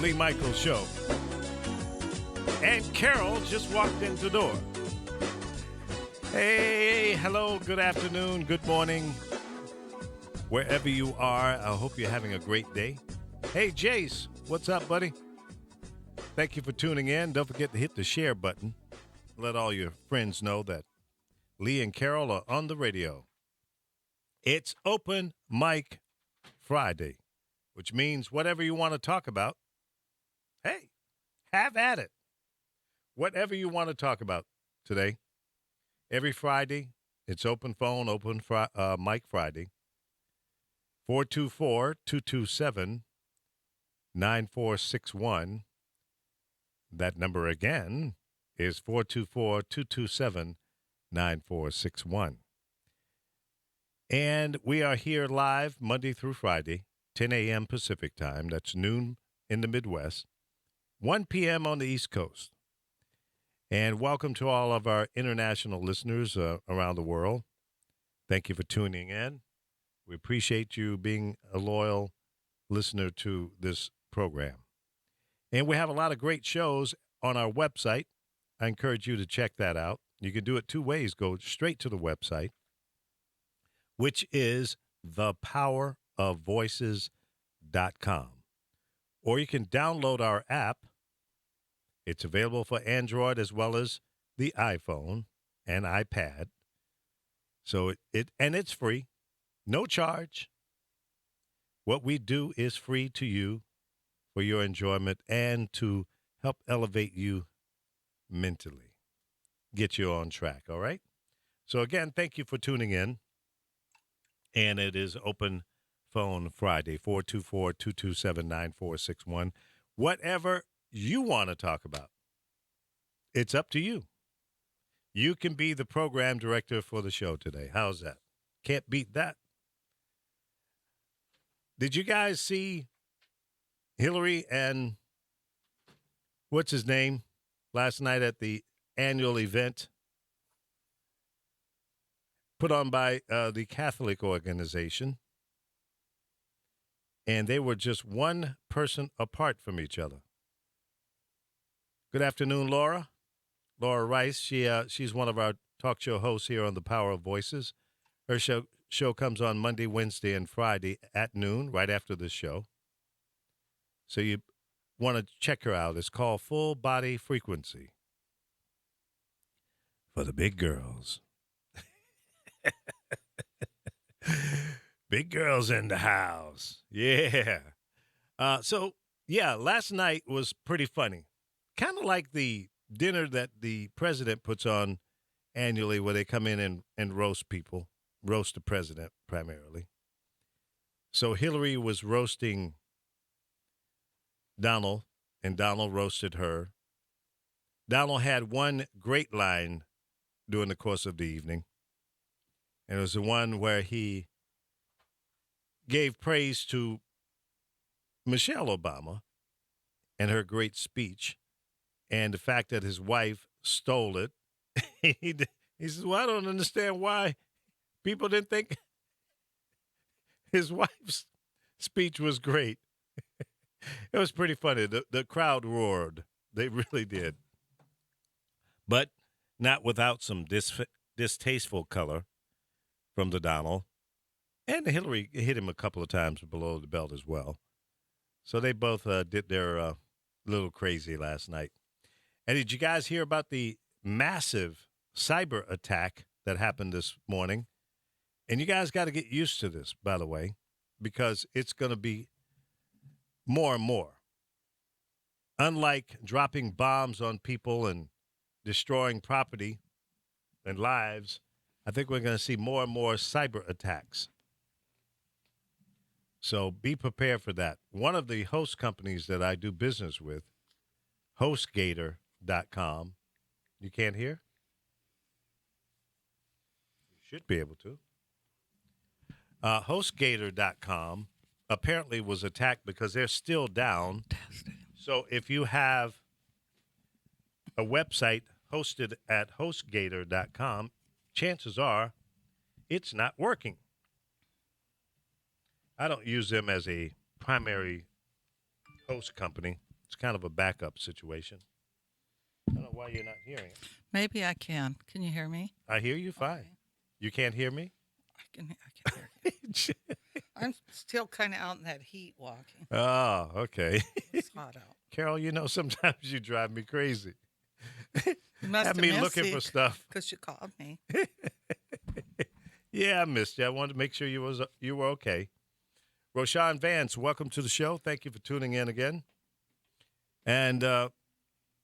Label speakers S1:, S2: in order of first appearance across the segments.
S1: Lee Michaels Show. And Carol just walked in the door. Hey, hello, good afternoon, good morning. Wherever you are, I hope you're having a great day. Hey, Jace, what's up, buddy? Thank you for tuning in. Don't forget to hit the share button. Let all your friends know that Lee and Carol are on the radio. It's Open Mic Friday, which means whatever you want to talk about, hey, have at it. Whatever you want to talk about today. Every Friday, it's open phone, Mic Friday. 424-227-9461. That number again is 424-227-9461. And we are here live Monday through Friday, 10 a.m. Pacific time. That's noon in the Midwest, 1 p.m. on the East Coast. And welcome to all of our international listeners around the world. Thank you for tuning in. We appreciate you being a loyal listener to this program. And we have a lot of great shows on our website. I encourage you to check that out. You can do it two ways. Go straight to the website, which is thepowerofvoices.com. Or you can download our app. It's available for Android as well as the iPhone and iPad. So it's free, no charge. What we do is free to you for your enjoyment and to help elevate you mentally, get you on track, all right? So again, thank you for tuning in. And it is Open Phone Friday, 424-227-9461. Whatever you want to talk about, it's up to you. You can be the program director for the show today. How's that? Can't beat that. Did you guys see Hillary and what's his name last night at the annual event put on by the Catholic organization? And they were just one person apart from each other. Good afternoon, Laura. Laura Rice. She's one of our talk show hosts here on The Power of Voices. Her show comes on Monday, Wednesday, and Friday at noon, right after this show. So you want to check her out. It's called Full Body Frequency for the big girls. Big girls in the house. Yeah. Last night was pretty funny. Kind of like the dinner that the president puts on annually where they come in and roast people, roast the president primarily. So Hillary was roasting Donald, and Donald roasted her. Donald had one great line during the course of the evening, and it was the one where he gave praise to Michelle Obama and her great speech and the fact that his wife stole it. He says, well, I don't understand why people didn't think his wife's speech was great. It was pretty funny. The crowd roared. They really did. But not without some distasteful color from the Donald. And Hillary hit him a couple of times below the belt as well. So they both did their little crazy last night. And did you guys hear about the massive cyber attack that happened this morning? And you guys got to get used to this, by the way, because it's going to be more and more. Unlike dropping bombs on people and destroying property and lives, I think we're going to see more and more cyber attacks. So be prepared for that. One of the host companies that I do business with, HostGator.com. You can't hear? You should be able to. HostGator.com apparently was attacked because they're still down. So if you have a website hosted at HostGator.com, chances are it's not working. I don't use them as a primary host company. It's kind of a backup situation. I don't know why you're not hearing it.
S2: Maybe I can. Can you hear me?
S1: I hear you fine.
S2: Okay.
S1: You can't hear me?
S2: I can hear you. I'm still kind of out in that heat walking.
S1: Oh, okay.
S2: It's hot out.
S1: Carol, you know, sometimes you drive me crazy.
S2: You must
S1: Have me looking for stuff.
S2: because you called me.
S1: Yeah, I missed you. I wanted to make sure you were okay. Roshan Vance, welcome to the show. Thank you for tuning in again. And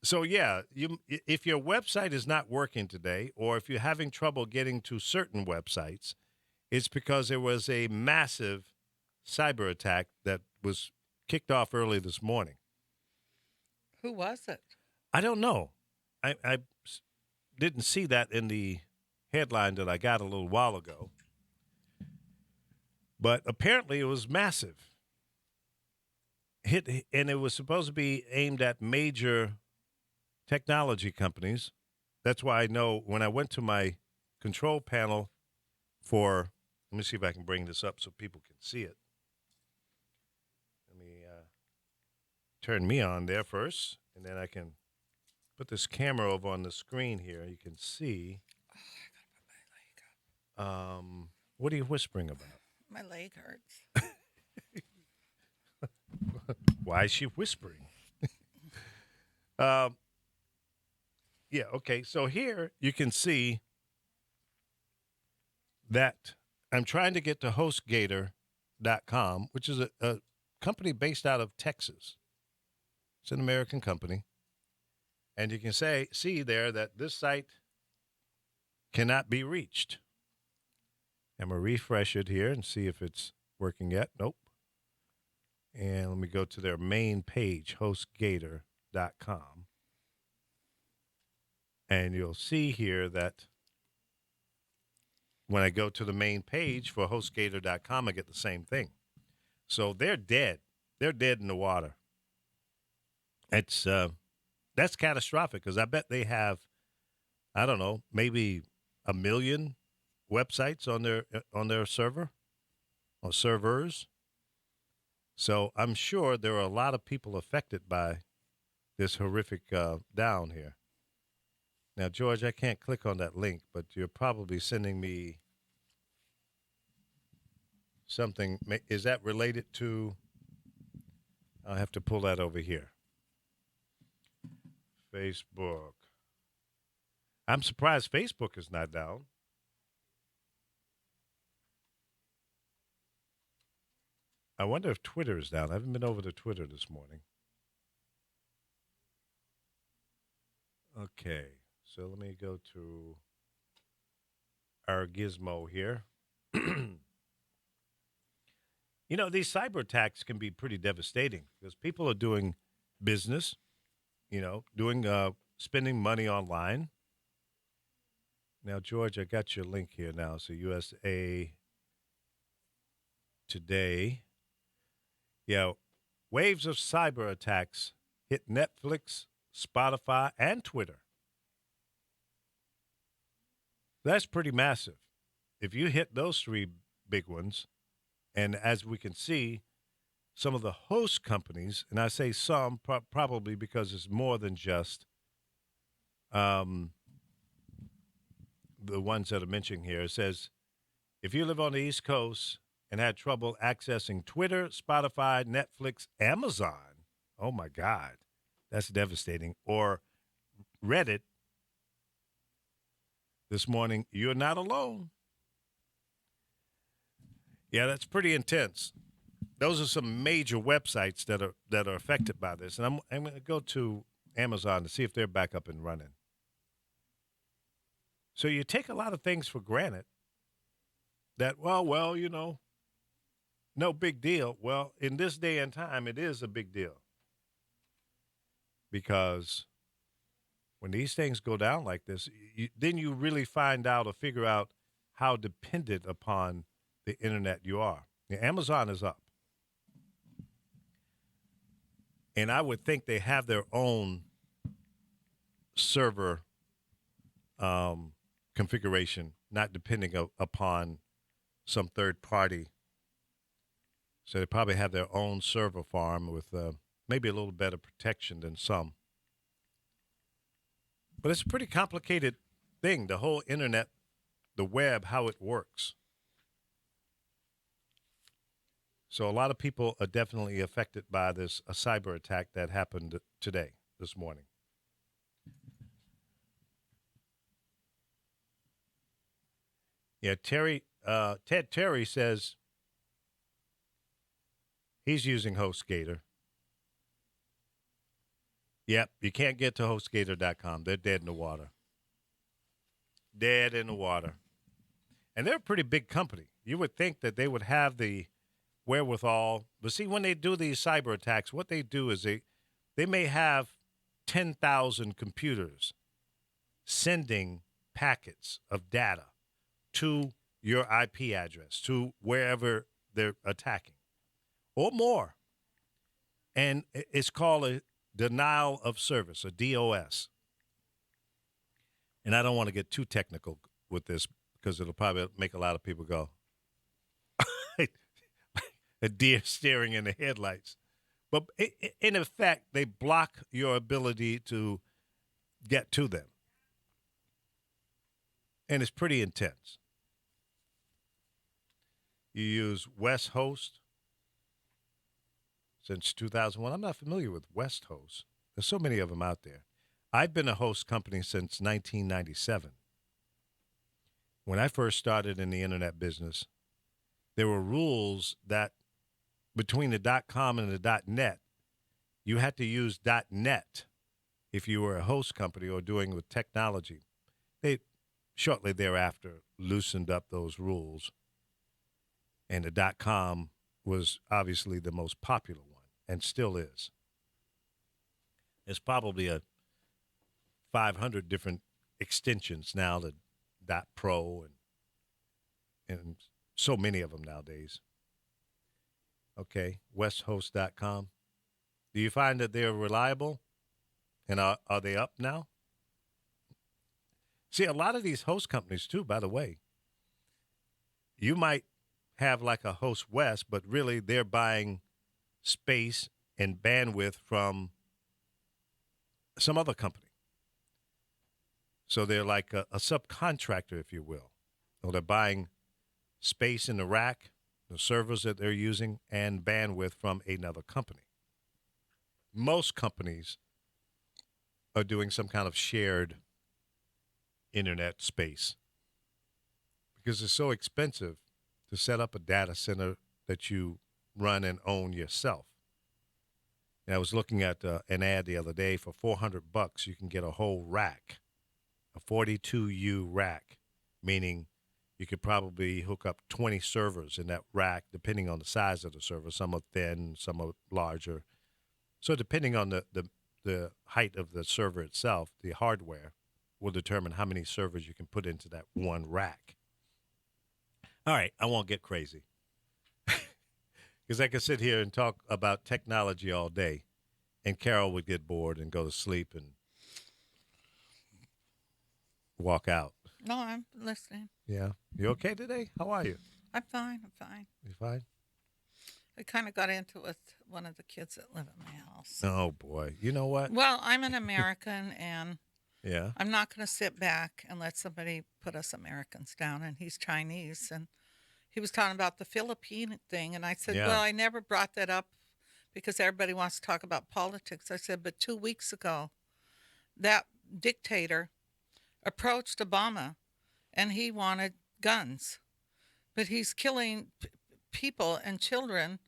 S1: so, yeah, if your website is not working today, or if you're having trouble getting to certain websites, it's because there was a massive cyber attack that was kicked off early this morning.
S2: Who was it?
S1: I don't know. I didn't see that in the headline that I got a little while ago. But apparently it was massive. And it was supposed to be aimed at major technology companies. That's why I know when I went to my control panel for, let me see if I can bring this up so people can see it. Let me turn me on there first, and then I can put this camera over on the screen here. You can see.
S2: Oh, I gotta put my leg up.
S1: What are you whispering about?
S2: My leg hurts.
S1: Why is she whispering? Yeah, okay. So here you can see that I'm trying to get to HostGator.com, which is a company based out of Texas. It's an American company. And you can see there that this site cannot be reached. I'm going to refresh it here and see if it's working yet. Nope. And let me go to their main page, HostGator.com. And you'll see here that when I go to the main page for HostGator.com, I get the same thing. So they're dead. They're dead in the water. It's that's catastrophic because I bet they have, I don't know, maybe 1 million websites on their server or servers. So I'm sure there are a lot of people affected by this horrific down here. Now, George, I can't click on that link, but you're probably sending me something. Is that related to? I'll have to pull that over here. Facebook. I'm surprised Facebook is not down. I wonder if Twitter is down. I haven't been over to Twitter this morning. Okay, so let me go to our gizmo here. You know, these cyber attacks can be pretty devastating because people are doing business, spending money online. Now, George, I got your link here now. So USA Today. Yeah, waves of cyber attacks hit Netflix, Spotify, and Twitter. That's pretty massive. If you hit those three big ones, and as we can see, some of the host companies, and I say some probably because it's more than just the ones that are mentioned here. It says, if you live on the East Coast and had trouble accessing Twitter, Spotify, Netflix, Amazon, oh my God, that's devastating, or Reddit this morning, you're not alone. Yeah, that's pretty intense. Those are some major websites that are affected by this. And I'm going to go to Amazon to see if they're back up and running. So you take a lot of things for granted that, well, no big deal. Well, in this day and time, it is a big deal. Because when these things go down like this, then you really find out or figure out how dependent upon the internet you are. Amazon is up. And I would think they have their own server configuration, not depending upon some third party. So they probably have their own server farm with maybe a little better protection than some. But it's a pretty complicated thing, the whole internet, the web, how it works. So a lot of people are definitely affected by this a cyber attack that happened today, this morning. Yeah, Ted Terry says he's using HostGator. Yep, you can't get to HostGator.com. They're dead in the water. Dead in the water. And they're a pretty big company. You would think that they would have the wherewithal. But see, when they do these cyber attacks, what they do is they may have 10,000 computers sending packets of data to your IP address, to wherever they're attacking, or more. And it's called a denial of service, a DOS. And I don't want to get too technical with this because it'll probably make a lot of people go, a deer staring in the headlights. But in effect, they block your ability to get to them. And it's pretty intense. You use WestHost since 2001. I'm not familiar with WestHost. There's so many of them out there. I've been a host company since 1997. When I first started in the internet business, there were rules that between the .com and the .net, you had to use .net if you were a host company or doing with technology. They shortly thereafter loosened up those rules, and the .com was obviously the most popular one and still is. There's probably 500 different extensions now, the .pro and so many of them nowadays. Okay, westhost.com. Do you find that they're reliable? And are they up now? See, a lot of these host companies, too, by the way, you might have like a Host West, but really they're buying space and bandwidth from some other company. So they're like a subcontractor, if you will. Or they're buying space in the rack, the servers that they're using, and bandwidth from another company. Most companies are doing some kind of shared internet space because it's so expensive to set up a data center that you run and own yourself. And I was looking at an ad the other day for $400. You can get a whole rack, a 42U rack, meaning you could probably hook up 20 servers in that rack, depending on the size of the server. Some are thin, some are larger. So depending on the height of the server itself, the hardware will determine how many servers you can put into that one rack. All right, I won't get crazy. Because I could sit here and talk about technology all day, and Carol would get bored and go to sleep and walk out.
S2: No, I'm listening.
S1: Yeah. You okay today? How are you?
S2: I'm fine. I'm fine.
S1: You fine?
S2: I kind of got into it with one of the kids that live in my house.
S1: Oh, boy. You know what?
S2: Well, I'm an American, and
S1: Yeah.
S2: I'm not going to sit back and let somebody put us Americans down. And he's Chinese, and he was talking about the Philippine thing. And I said,
S1: Yeah.
S2: well, I never brought that up because everybody wants to talk about politics. I said, but 2 weeks ago, that dictator approached Obama, and he wanted guns. But he's killing people and children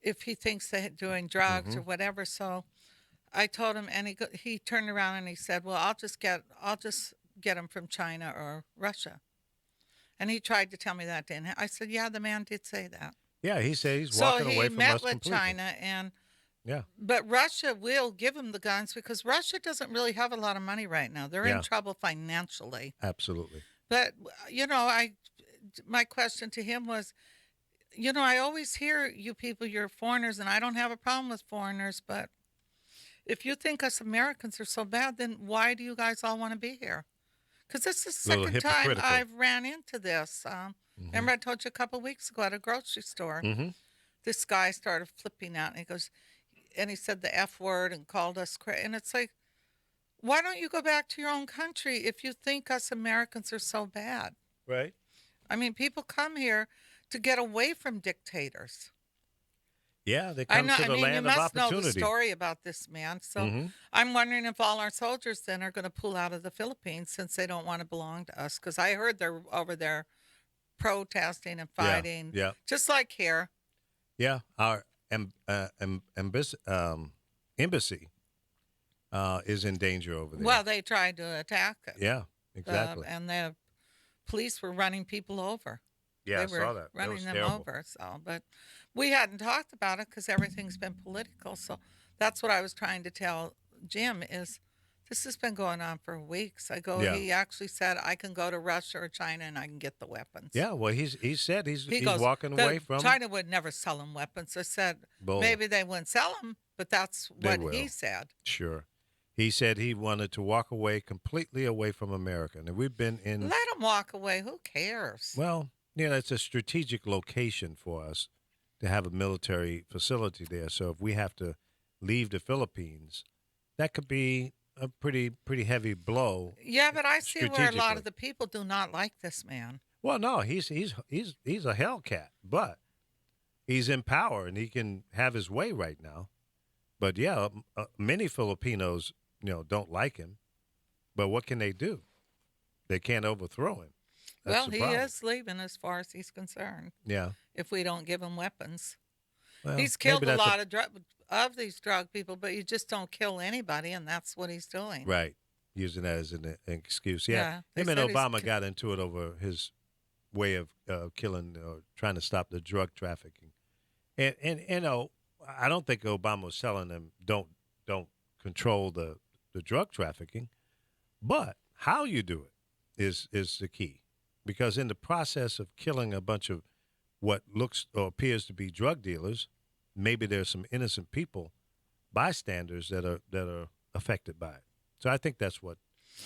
S2: if he thinks they're doing drugs or whatever. So I told him, and he turned around and he said, well, I'll just get them from China or Russia. And he tried to tell me that didn't. I said, yeah, the man did say that.
S1: Yeah, he said he's walking away from us
S2: So he met with
S1: completely.
S2: China, and
S1: Yeah.
S2: but Russia will give him the guns because Russia doesn't really have a lot of money right now. They're
S1: Yeah.
S2: in trouble financially.
S1: Absolutely.
S2: But, my question to him was, I always hear you people, you're foreigners, and I don't have a problem with foreigners, but if you think us Americans are so bad, then why do you guys all want to be here? Because this is the
S1: Little
S2: second time
S1: hypocritical.
S2: I've ran into this. Remember I told you a couple of weeks ago at a grocery store,
S1: Mm-hmm.
S2: this guy started flipping out, and he goes, and he said the F word and called us crazy. And it's like, why don't you go back to your own country if you think us Americans are so bad?
S1: Right.
S2: I mean, people come here to get away from dictators.
S1: Yeah, they
S2: I
S1: come
S2: know.
S1: to
S2: I
S1: the
S2: mean, you
S1: land of
S2: must know the
S1: opportunity.
S2: story about this man. So
S1: Hmm.
S2: I'm wondering if all our soldiers then are going to pull out of the Philippines since they don't want to belong to us. Because I heard they're over there protesting and
S1: Yeah,
S2: fighting,
S1: yeah,
S2: just like here.
S1: yeah. Our embassy is in danger over there.
S2: Well, they tried to attack it,
S1: Yeah, exactly.
S2: and the police were running people over.
S1: Yeah,
S2: They
S1: I
S2: were
S1: saw that. That
S2: running
S1: was
S2: them
S1: terrible.
S2: over. So, but we hadn't talked about it because everything's been political. So that's what I was trying to tell Jim is this has been going on for weeks.
S1: Yeah,
S2: He actually said I can go to Russia or China and I can get the weapons.
S1: yeah. Well, he said
S2: He
S1: he's
S2: goes,
S1: walking
S2: the
S1: away from
S2: China would never sell him weapons. I said
S1: Bull.
S2: maybe they wouldn't sell them, but that's
S1: They
S2: what he
S1: will.
S2: said.
S1: Sure. He said he wanted to walk away completely away from America. And we've been in,
S2: Let him walk away. Who cares?
S1: well, it's a strategic location for us to have a military facility there. So if we have to leave the Philippines, that could be a pretty heavy blow
S2: Yeah, but I see where a lot
S1: strategically.
S2: of the people do not like this man.
S1: Well, no, he's a hellcat, but he's in power and he can have his way right now. But yeah, many Filipinos, don't like him. But what can they do? They can't overthrow him. That's
S2: Well,
S1: the
S2: he
S1: problem.
S2: is leaving as far as he's concerned
S1: Yeah.
S2: if we don't give him weapons.
S1: Well,
S2: He's killed
S1: maybe
S2: a
S1: that's
S2: lot of these drug people, but you just don't kill anybody, and that's what he's doing.
S1: right. Using that as an excuse. Yeah.
S2: Yeah, they
S1: Him and
S2: said he's
S1: Obama got into it over his way of killing or trying to stop the drug trafficking. And I don't think Obama was telling them don't control the drug trafficking, but how you do it is the key. Because in the process of killing a bunch of what looks or appears to be drug dealers, maybe there's some innocent people, bystanders that are affected by it. So I think that's what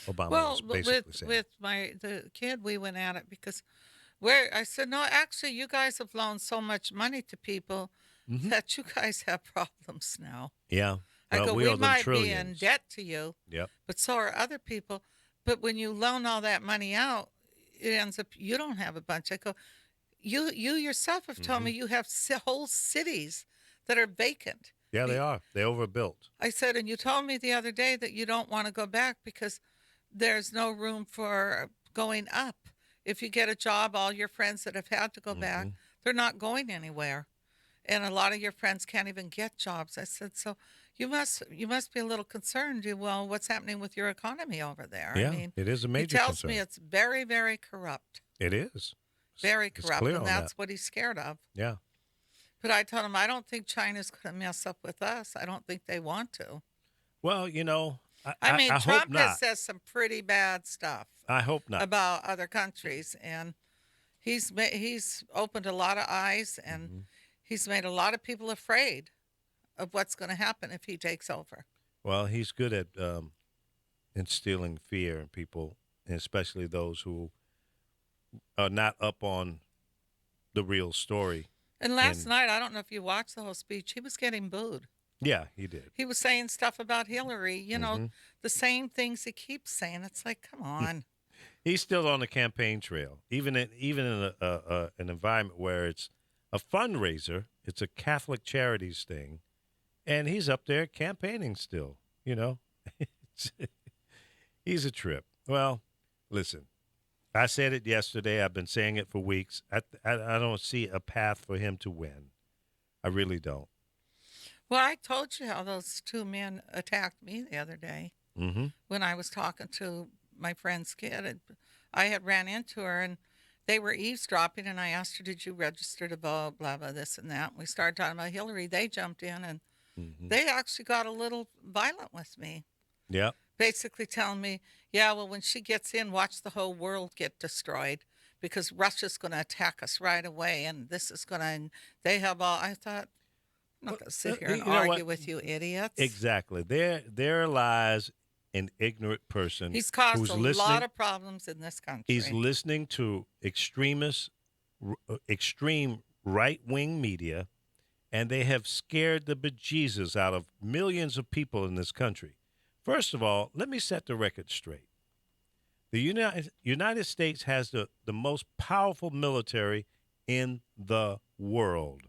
S1: Obama was
S2: Well,
S1: basically saying.
S2: with the kid, we went at it because where I said no, actually, you guys have loaned so much money to people
S1: Hmm.
S2: that you guys have problems now.
S1: Yeah.
S2: I
S1: Well,
S2: go,
S1: we
S2: we
S1: owe them
S2: might be in
S1: trillions.
S2: debt to you,
S1: Yep.
S2: but so are other people. But when you loan all that money out, it ends up you don't have a bunch. I go, you yourself have told
S1: Hmm.
S2: me you have whole cities that are vacant.
S1: Yeah, they
S2: You-
S1: are. They overbuilt.
S2: I said, and you told me the other day that you don't want to go back because there's no room for going up. If you get a job, all your friends that have had to go back,
S1: Mhm.
S2: they're not going anywhere. And a lot of your friends can't even get jobs. I said, so you must be a little concerned. Well, what's happening with your economy over there?
S1: Yeah,
S2: I mean,
S1: it is a
S2: he
S1: major
S2: tells
S1: concern.
S2: me it's very, very corrupt.
S1: It is.
S2: Very
S1: It's
S2: corrupt.
S1: clear
S2: And
S1: on
S2: that's
S1: that.
S2: what he's scared of.
S1: Yeah.
S2: But I told him I don't think China's gonna mess up with us. I don't think they want to.
S1: Well,
S2: I mean,
S1: I hope
S2: Trump has
S1: not.
S2: said some pretty bad stuff
S1: I hope not.
S2: about other countries, and he's opened a lot of eyes, and
S1: Mhm.
S2: he's made a lot of people afraid of what's going to happen if he takes over.
S1: Well, he's good at instilling fear in people, and especially those who are not up on the real story.
S2: And last
S1: And
S2: night, I don't know if you watched the whole speech, he was getting booed.
S1: yeah, he did.
S2: He was saying stuff about Hillary,
S1: Mhm.
S2: the same things he keeps saying. It's like, come on.
S1: He's still on the campaign trail, even in an environment where it's a fundraiser. It's a Catholic charities thing, and he's up there campaigning still. It's- he's a trip. Well, listen, I said it yesterday. I've been saying it for weeks. I don't see a path for him to win. I really don't.
S2: Well, I told you how those two men attacked me the other day
S1: Mm-hmm.
S2: when I was talking to my friend's kid. And I had ran into her and they were eavesdropping, and I asked her, did you register to vote, blah, blah, this and that. And we started talking about Hillary. They jumped in and
S1: Mm-hmm.
S2: they actually got a little violent with me,
S1: Yeah.
S2: basically telling me, yeah, well, when she gets in, watch the whole world get destroyed because Russia's going to attack us right away. And this is going to, and they have all, I thought, I'm not going to sit here and
S1: You know what?
S2: argue with you idiots.
S1: Exactly. There lies an ignorant person
S2: He's caused
S1: who's
S2: a
S1: listening.
S2: lot of problems in this country.
S1: He's listening to extreme right wing media, and they have scared the bejesus out of millions of people in this country. First of all, let me set the record straight. The United States has the most powerful military in the world,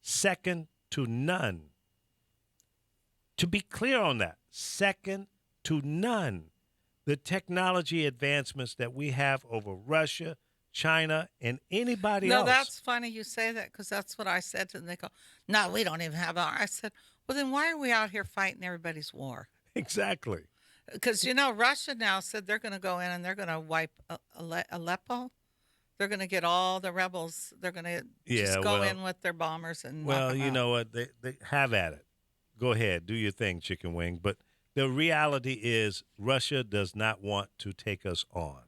S1: second to none. To be clear on that, second to none. The technology advancements that we have over Russia, China, and anybody
S2: No,
S1: else.
S2: that's funny you say that because that's what I said to them. They go, no, we don't even have our. I said, well, then why are we out here fighting everybody's war?
S1: Exactly.
S2: Because, Russia now said they're going to go in and they're going to wipe Aleppo. They're going to get all the rebels. They're going to just go in with their bombers and knock
S1: Well,
S2: them
S1: you
S2: out.
S1: know what? They have at it. Go ahead, do your thing, chicken wing. But the reality is Russia does not want to take us on.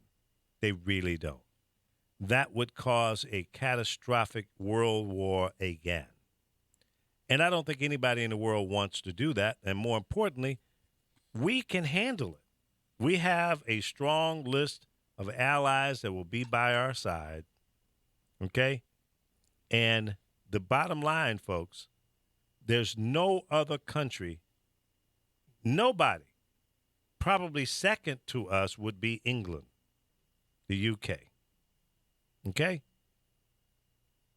S1: They really don't. That would cause a catastrophic world war again. And I don't think anybody in the world wants to do that. And more importantly, we can handle it. We have a strong list of allies that will be by our side. Okay? And the bottom line, folks, there's no other country, nobody, probably second to us would be England, the UK. Okay?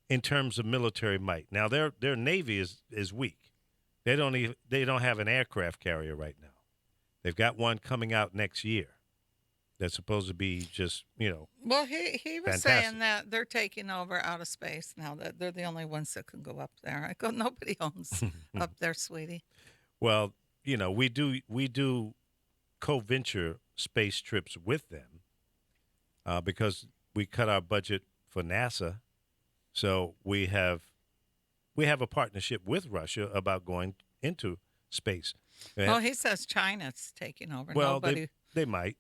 S1: In terms of military might. Now their navy is weak. They don't have an aircraft carrier right now. They've got one coming out next year. That's supposed to be just,
S2: Well, he was
S1: fantastic.
S2: saying that they're taking over outer space now, that they're the only ones that can go up there. I go, nobody owns up there, sweetie.
S1: Well, we do co-venture space trips with them because we cut our budget for NASA. So we have a partnership with Russia about going into space.
S2: Well, he says China's taking over.
S1: Well,
S2: Nobody.
S1: they might.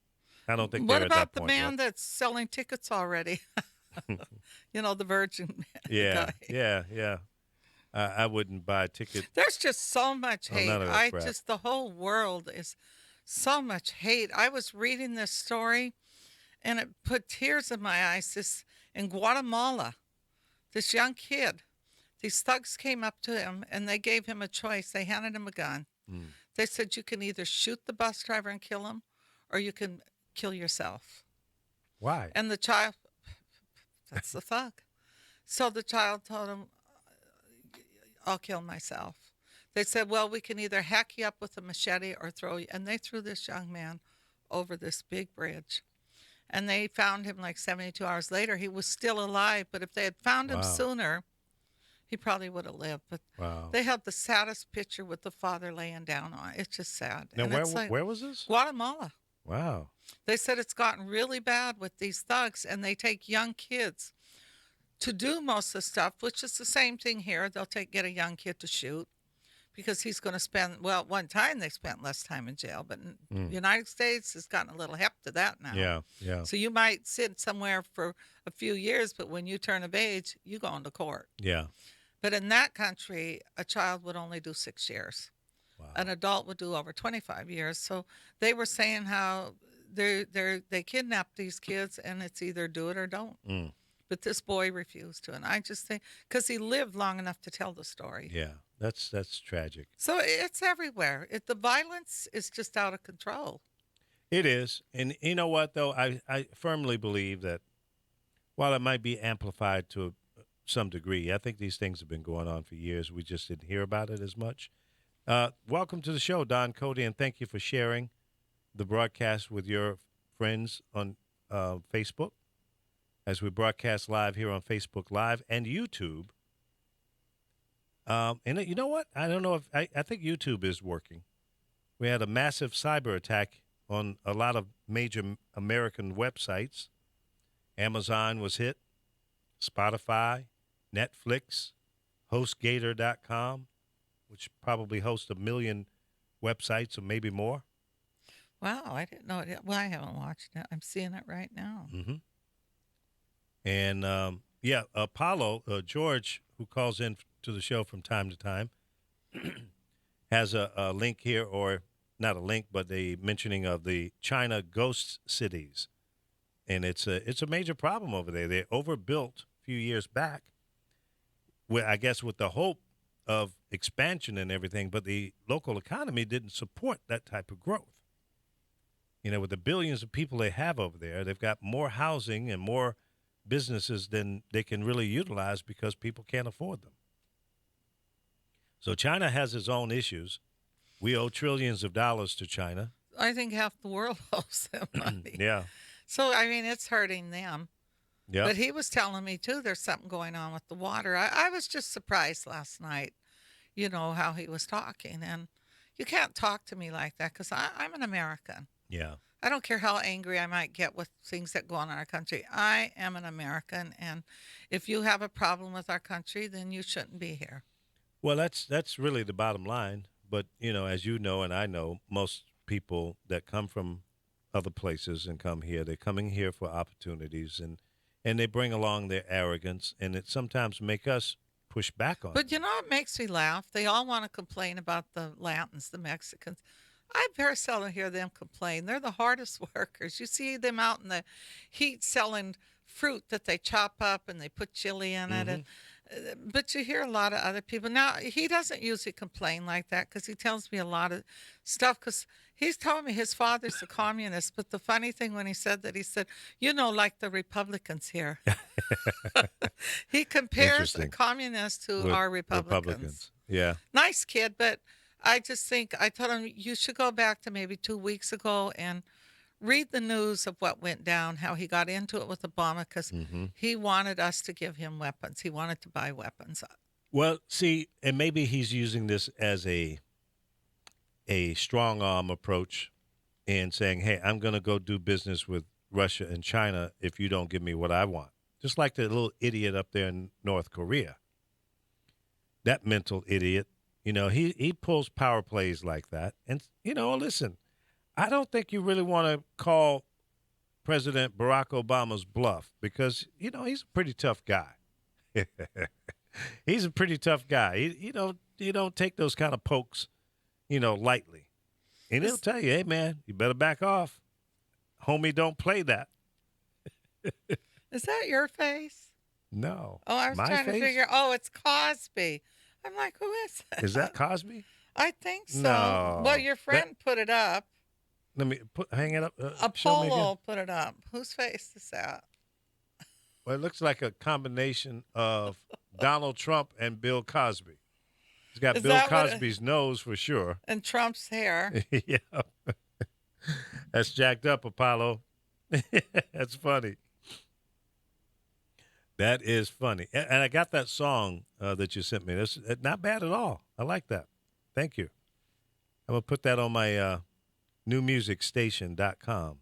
S1: I don't think
S2: What
S1: they're
S2: about
S1: at that
S2: the
S1: point
S2: man
S1: yet.
S2: that's selling tickets already? The Virgin
S1: Yeah,
S2: guy.
S1: yeah. I wouldn't buy a ticket.
S2: There's just so much hate.
S1: none of that crap.
S2: The whole world is so much hate. I was reading this story and it put tears in my eyes. In Guatemala, this young kid, these thugs came up to him and they gave him a choice. They handed him a gun.
S1: Mm.
S2: They said, you can either shoot the bus driver and kill him or you can kill yourself.
S1: Why?
S2: And the child, that's the thug. So the child told him, I'll kill myself. They said, well, we can either hack you up with a machete or throw you. And they threw this young man over this big bridge. And they found him like 72 hours later. He was still alive. But if they had found him
S1: Wow.
S2: sooner, he probably would have lived. But
S1: Wow.
S2: they have the saddest picture with the father laying down on it. It's just sad.
S1: Now,
S2: And it's like,
S1: where was this?
S2: Guatemala.
S1: Wow.
S2: They said it's gotten really bad with these thugs, and they take young kids to do most of the stuff, which is the same thing here. They'll get a young kid to shoot because he's going to spend, well, at one time they spent less time in jail, but the United States has gotten a little hep to that now.
S1: Yeah.
S2: So you might sit somewhere for a few years, but when you turn of age, you go into court.
S1: Yeah.
S2: But in that country, a child would only do 6 years.
S1: Wow.
S2: An adult would do over 25 years. So they were saying how they kidnap these kids, and it's either do it or don't.
S1: Mm.
S2: But this boy refused to, and I just think because he lived long enough to tell the story.
S1: Yeah. That's tragic.
S2: So it's everywhere. The violence is just out of control.
S1: It is. And you know what, though? I firmly believe that while it might be amplified to some degree, I think these things have been going on for years. We just didn't hear about it as much. Welcome to the show, Don Cody, and thank you for sharing the broadcast with your friends on Facebook as we broadcast live here on Facebook Live and YouTube. And you know what? I don't know if I think YouTube is working. We had a massive cyber attack on a lot of major American websites. Amazon was hit, Spotify, Netflix, HostGator.com, which probably hosts 1 million websites or maybe more.
S2: Wow, I didn't know it. Well, I haven't watched it. I'm seeing it right now.
S1: Mm-hmm. And, Apollo, George, who calls in to the show from time to time, has a link here, or not a link, but a mentioning of the China ghost cities. And it's a major problem over there. They overbuilt a few years back, I guess with the hope of expansion and everything, but the local economy didn't support that type of growth. With the billions of people they have over there, they've got more housing and more businesses than they can really utilize because people can't afford them. So China has its own issues. We owe trillions of dollars to China.
S2: I think half the world owes them money.
S1: Yeah.
S2: So, I mean, it's hurting them.
S1: Yeah.
S2: But he was telling me, too, there's something going on with the water. I was just surprised last night, how he was talking. And you can't talk to me like that because I'm an American.
S1: Yeah.
S2: I don't care how angry I might get with things that go on in our country. I am an American. And if you have a problem with our country, then you shouldn't be here.
S1: Well, that's really the bottom line. But, as you know and I know, most people that come from other places and come here, they're coming here for opportunities, and they bring along their arrogance, and it sometimes make us push back on
S2: But
S1: them.
S2: it makes me laugh. They all want to complain about the Latins, the Mexicans. I very seldom hear them complain. They're the hardest workers. You see them out in the heat selling fruit that they chop up and they put chili in it. And, but you hear a lot of other people. Now, he doesn't usually complain like that because he tells me a lot of stuff because he's told me his father's a communist. But the funny thing when he said that, he said, like the Republicans here. He compares a
S1: Interesting.
S2: communist to
S1: With
S2: our Republicans.
S1: Yeah.
S2: Nice kid, but I just think I told him you should go back to maybe 2 weeks ago and read the news of what went down, how he got into it with Obama because he wanted us to give him weapons. He wanted to buy weapons.
S1: Well, see, and maybe he's using this as a strong arm approach and saying, hey, I'm going to go do business with Russia and China if you don't give me what I want. Just like the little idiot up there in North Korea. That mental idiot, he pulls power plays like that. And, listen, I don't think you really want to call President Barack Obama's bluff because, he's a pretty tough guy. He's a pretty tough guy. You don't take those kind of pokes, lightly. And he'll tell you, hey, man, you better back off. Homie, don't play that.
S2: Is that your face?
S1: No.
S2: Oh, I was
S1: My
S2: trying
S1: face?
S2: to figure. Oh, it's Cosby. I'm like, who is that?
S1: Is that Cosby?
S2: I think so.
S1: No.
S2: Well, your friend put it up.
S1: Let me hang it up. Show me again.
S2: Apollo put it up. Whose face is that?
S1: Well, it looks like a combination of Donald Trump and Bill Cosby. He's got
S2: Is
S1: Bill
S2: that what
S1: Cosby's nose for sure.
S2: And Trump's hair.
S1: Yeah. That's jacked up, Apollo. That's funny. That is funny. And I got that song that you sent me. That's not bad at all. I like that. Thank you. I'm going to put that on my newmusicstation.com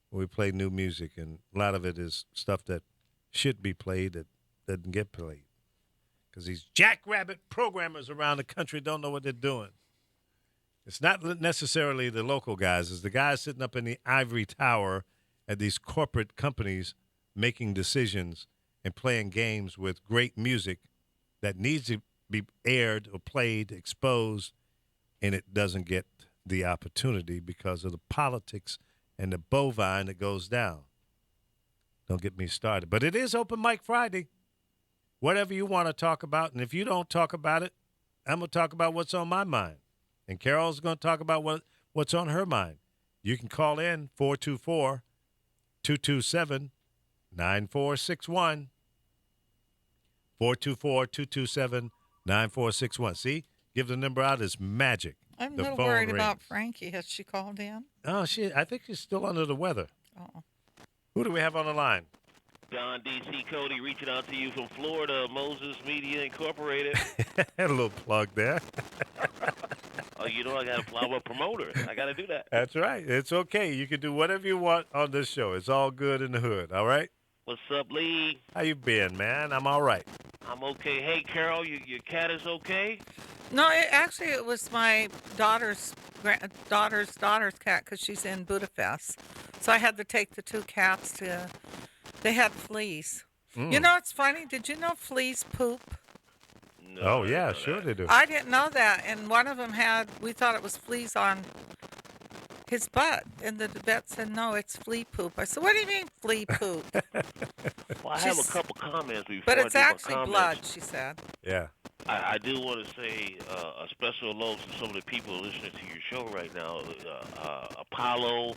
S1: where we play new music. And a lot of it is stuff that should be played that doesn't get played. Because these jackrabbit programmers around the country don't know what they're doing. It's not necessarily the local guys. It's the guys sitting up in the ivory tower at these corporate companies making decisions and playing games with great music that needs to be aired or played, exposed, and it doesn't get the opportunity because of the politics and the bovine that goes down. Don't get me started. But it is Open Mic Friday. Whatever you want to talk about, and if you don't talk about it, I'm going to talk about what's on my mind. And Carol's going to talk about what's on her mind. You can call in 424-227-9461. 424-227-9461. See? Give the number out. It's magic.
S2: I'm
S1: The
S2: a little
S1: phone
S2: worried
S1: rings.
S2: about Frankie. Has she called in?
S1: Oh, I think she's still under the weather.
S2: Oh.
S1: Who do we have on the line?
S3: Don D.C. Cody reaching out to you from Florida, Moses Media Incorporated.
S1: A little plug there.
S3: Oh, I got to fly with promoters. I got to do that.
S1: That's right. It's okay. You can do whatever you want on this show. It's all good in the hood, all right?
S3: What's up, Lee?
S1: How you been, man? I'm all right.
S3: I'm okay. Hey, Carol, your cat is okay?
S2: No, it was my daughter's cat because she's in Budapest. So I had to take the two cats to. They had fleas. You know what's funny? Did you know fleas poop?
S3: No,
S1: Oh,
S3: I didn't
S1: yeah,
S3: know
S1: sure
S3: that.
S1: they do.
S2: I didn't know that, and one of them we thought it was fleas on his butt, and the vet said, no, it's flea poop. I said, what do you mean flea poop?
S3: Well, I have a couple comments before
S2: But
S3: I
S2: it's
S3: do my
S2: actually
S3: comments.
S2: blood, she said.
S1: Yeah.
S3: I do want to say a special hello to some of the people listening to your show right now. Apollo,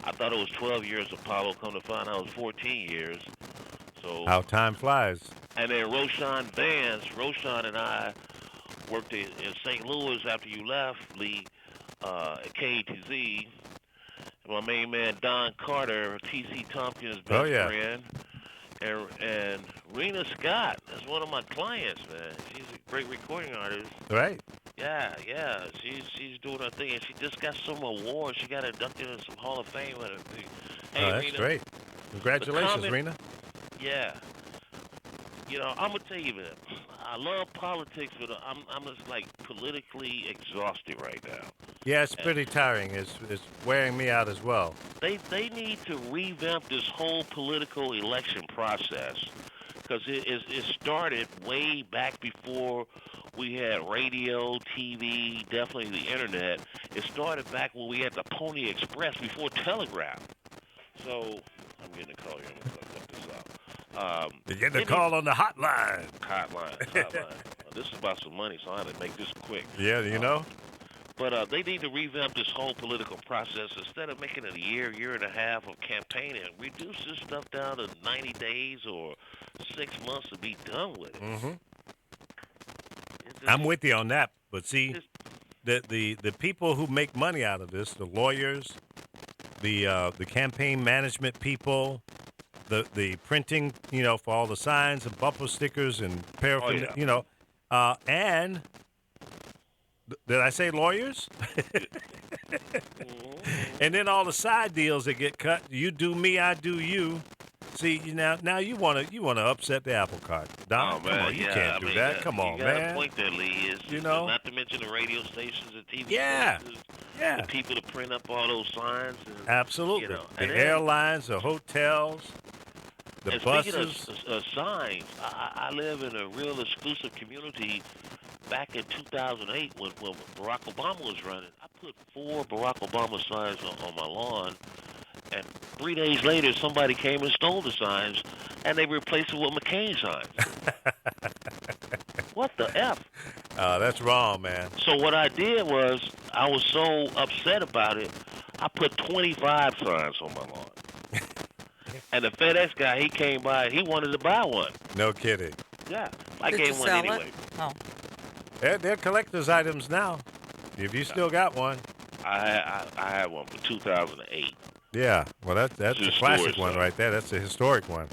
S3: I thought it was 12 years. Apollo, come to find out, it was 14 years. So,
S1: How time flies.
S3: and then Roshan Vance, Roshan and I worked in St. Louis after you left, Lee, at KTZ. My main man Don Carter, T.C. Tompkins'
S1: Oh,
S3: best
S1: yeah.
S3: friend, and Rena Scott. That's one of my clients, man. She's a great recording artist.
S1: Right.
S3: Yeah, yeah. She's doing her thing, and she just got some awards. She got inducted in some Hall of Fame with her. Hey,
S1: Oh, that's
S3: Rena.
S1: great. Congratulations,
S3: comment-
S1: Rena.
S3: Yeah. You know, I'm gonna tell you that I love politics, but I'm just like politically exhausted right now.
S1: Yeah, it's pretty tiring. It's wearing me out as well.
S3: They need to revamp this whole political election process because it started way back before we had radio, TV, definitely the internet. It started back when we had the Pony Express before Telegraph. So I'm getting a call here. I'm gonna cut this out.
S1: You get the
S3: they
S1: call on the hotline.
S3: Hotline. This is about some money, so I had to make this quick.
S1: Yeah, you know?
S3: But they need to revamp this whole political process. Instead of making it a year and a half of campaigning, reduce this stuff down to 90 days or 6 months to be done with it.
S1: Mm-hmm.
S3: It's just-
S1: I'm with you on that. But see,
S3: Just-
S1: the people who make money out of this, the lawyers, the campaign management people, the printing, you know, for all the signs and bumper stickers and paraphernalia,
S3: yeah.
S1: you know, and did I say lawyers? And then all the side deals that get cut. You do me, I do you. See, now you wanna upset the apple cart. Don,
S3: Oh,
S1: come
S3: man,
S1: on, you
S3: yeah,
S1: can't
S3: I
S1: do
S3: mean,
S1: that. Come on,
S3: you got
S1: man.
S3: a point there, Lee.
S1: You know?
S3: Not to mention the radio stations and TV
S1: Yeah.
S3: stations,
S1: Yeah,
S3: the people to print up all those signs. And,
S1: absolutely.
S3: You know,
S1: The
S3: and then-
S1: airlines, the hotels, the
S3: and
S1: buses.
S3: speaking of signs, I live in a real exclusive community. Back in 2008, when Barack Obama was running, I put 4 Barack Obama signs on my lawn, and 3 days later, somebody came and stole the signs, and they replaced it with McCain signs. What the F?
S1: That's wrong, man.
S3: So what I did was, I was so upset about it, I put 25 signs on my lawn. And the FedEx guy, he came by, he wanted to buy one.
S1: No kidding.
S3: Yeah, I
S2: Did
S3: gave
S2: you
S3: him one
S2: sell
S3: anyway.
S2: it? Oh,
S1: They're collector's items now. If you still got one.
S3: I had one for 2008.
S1: Yeah, well, that's
S3: It's
S1: a
S3: a
S1: classic
S3: historic
S1: one
S3: sign.
S1: right there. That's a historic one.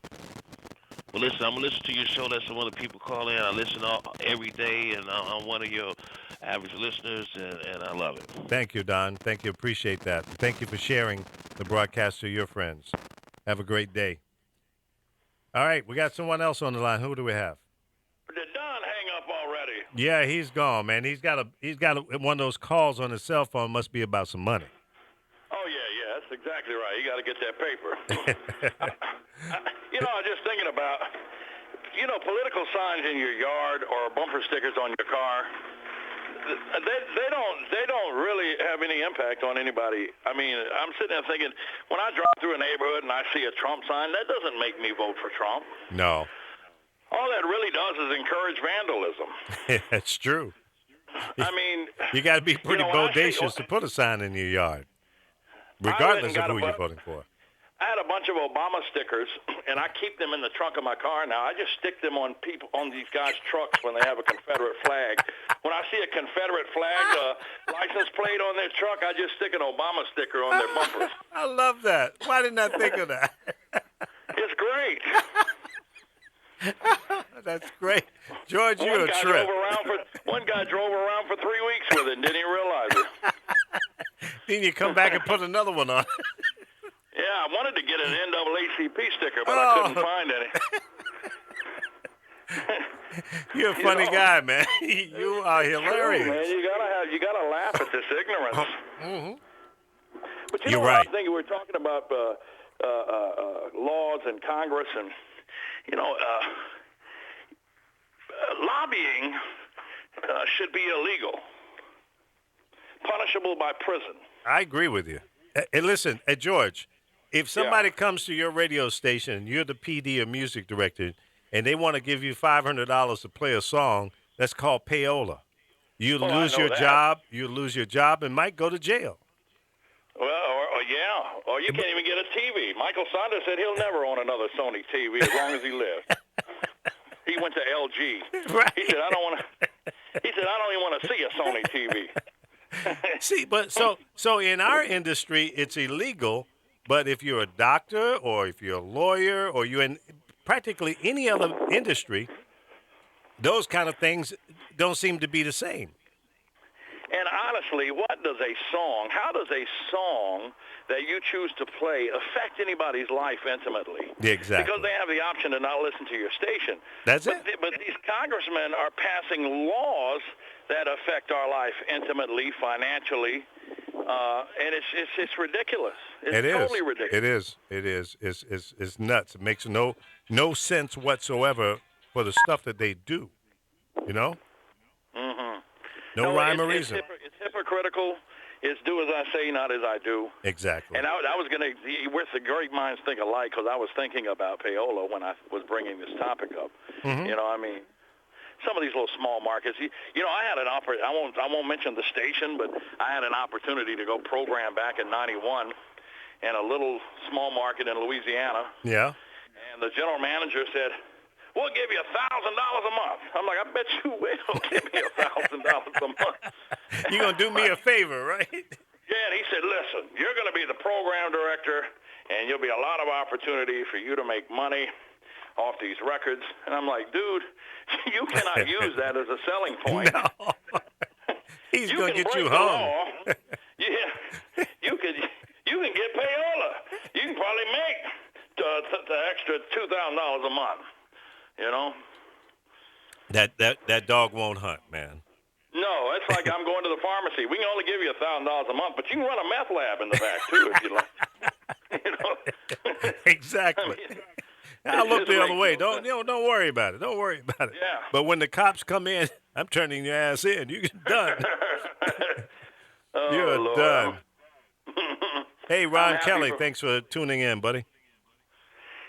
S3: Well, listen, I'm gonna listen to your show. Let some other people call in. I listen every day, and I'm one of your average listeners, and I love it.
S1: Thank you, Don. Thank you. Appreciate that. Thank you for sharing the broadcast to your friends. Have a great day. All right, we got someone else on the line. Who do we have?
S4: Did Don hang up already?
S1: Yeah, he's gone, man. He's got one of those calls on his cell phone. Must be about some money.
S4: Oh, yeah, that's exactly right. You got to get that paper. I was just thinking about, political signs in your yard or bumper stickers on your car. They don't really have any impact on anybody. I mean, I'm sitting there thinking, when I drive through a neighborhood and I see a Trump sign, that doesn't make me vote for Trump.
S1: No,
S4: All that really does is encourage vandalism.
S1: that's true.
S4: I mean,
S1: You got to be pretty
S4: when I see-
S1: bodacious to put a sign in your yard,
S4: went
S1: regardless
S4: and
S1: of
S4: got a
S1: who you're
S4: bu-
S1: voting for.
S4: I had a bunch of Obama stickers, and I keep them in the trunk of my car now. I just stick them on these guys' trucks when they have a Confederate flag. When I see a Confederate flag license plate on their truck, I just stick an Obama sticker on their bumpers.
S1: I love that. Why didn't I think of that?
S4: It's great.
S1: That's great. George, you're a trip.
S4: One guy drove around for 3 weeks with it and didn't even realize it.
S1: Then you come back and put another one on.
S4: Yeah, I wanted to get an NAACP sticker, but I couldn't find any.
S1: You're a funny
S4: know,
S1: guy, man. You are
S4: True,
S1: hilarious.
S4: man. You gotta laugh at this ignorance.
S1: Mm-hmm.
S4: But you
S1: You're
S4: know what
S1: right.
S4: I'm thinking? We're talking about laws and Congress, and lobbying should be illegal, punishable by prison.
S1: I agree with you. Hey, listen, George, if somebody comes to your radio station and you're the PD or music director and they want to give you $500 to play a song, That's called payola. You
S4: Oh, I
S1: lose
S4: know
S1: your
S4: that.
S1: job. You lose your job and might go to jail.
S4: Well, or you can't even get a TV. Michael Saunders said he'll never own another Sony TV as long as he lives. He went to LG.
S1: Right.
S4: He said, I don't want to. He said, I don't even want to see a Sony TV.
S1: See, but so in our industry, it's illegal. But if you're a doctor or if you're a lawyer or you're in practically any other industry, those kind of things don't seem to be the same.
S4: And honestly, how does a song that you choose to play affect anybody's life intimately?
S1: Yeah, exactly.
S4: Because they have the option to not listen to your station.
S1: That's
S4: but
S1: it.
S4: But these congressmen are passing laws that affect our life intimately, financially, and it's ridiculous. It's totally ridiculous.
S1: It is. It's nuts. It makes no sense whatsoever for the stuff that they do. You know?
S4: Mm-hmm.
S1: No rhyme or reason.
S4: It's hypocritical. It's do as I say, not as I do.
S1: Exactly.
S4: And I was going to, with the great minds think alike, because I was thinking about payola when I was bringing this topic up.
S1: Mm-hmm.
S4: You know, I mean, some of these little small markets. You know, I had an I won't mention the station, but I had an opportunity to go program back in '91 in a little small market in Louisiana.
S1: Yeah.
S4: And the general manager said, "We'll give you $1,000 a month." I'm like, "I bet you will give me $1,000 a month."
S1: You're gonna do me a favor, right?
S4: Yeah, and he said, "Listen, you're going to be the program director, and there'll be a lot of opportunity for you to make money off these records." And I'm like, "Dude, you cannot use that as a selling point."
S1: No. He's
S4: You
S1: gonna
S4: can
S1: get
S4: break
S1: you
S4: the
S1: home.
S4: law. Yeah, you can get payola. You can probably make the extra $2,000 a month. You know.
S1: That dog won't hunt, man.
S4: No, it's like I'm going to the pharmacy. We can only give you $1,000 a month, but you can run a meth lab in the back too if you like. You know.
S1: Exactly.
S4: I mean,
S1: I'll look
S4: it
S1: the
S4: just
S1: other
S4: makes
S1: way.
S4: no
S1: Don't worry about it. Don't worry about it.
S4: Yeah.
S1: But when the cops come in, I'm turning your ass in. You're done.
S4: Oh,
S1: You're
S4: Lord.
S1: done. Hey, Ron
S4: happy
S1: Kelly,
S4: for-
S1: thanks for tuning in, buddy.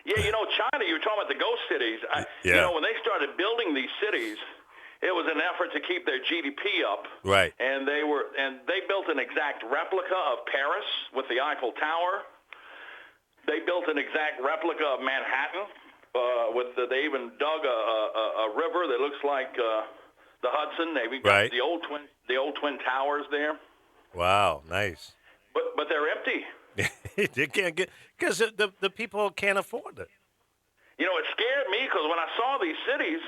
S4: Yeah, you know, China, you were talking about the ghost cities. You
S1: Yeah.
S4: know, when they started building these cities, it was an effort to keep their GDP up.
S1: Right.
S4: And they built an exact replica of Paris with the Eiffel Tower. They built an exact replica of Manhattan. They even dug a river that looks like the Hudson. They got
S1: Right.
S4: the old twin towers there.
S1: Wow, nice.
S4: But they're empty.
S1: They can't get because the people can't afford it.
S4: You know, it scared me because when I saw these cities,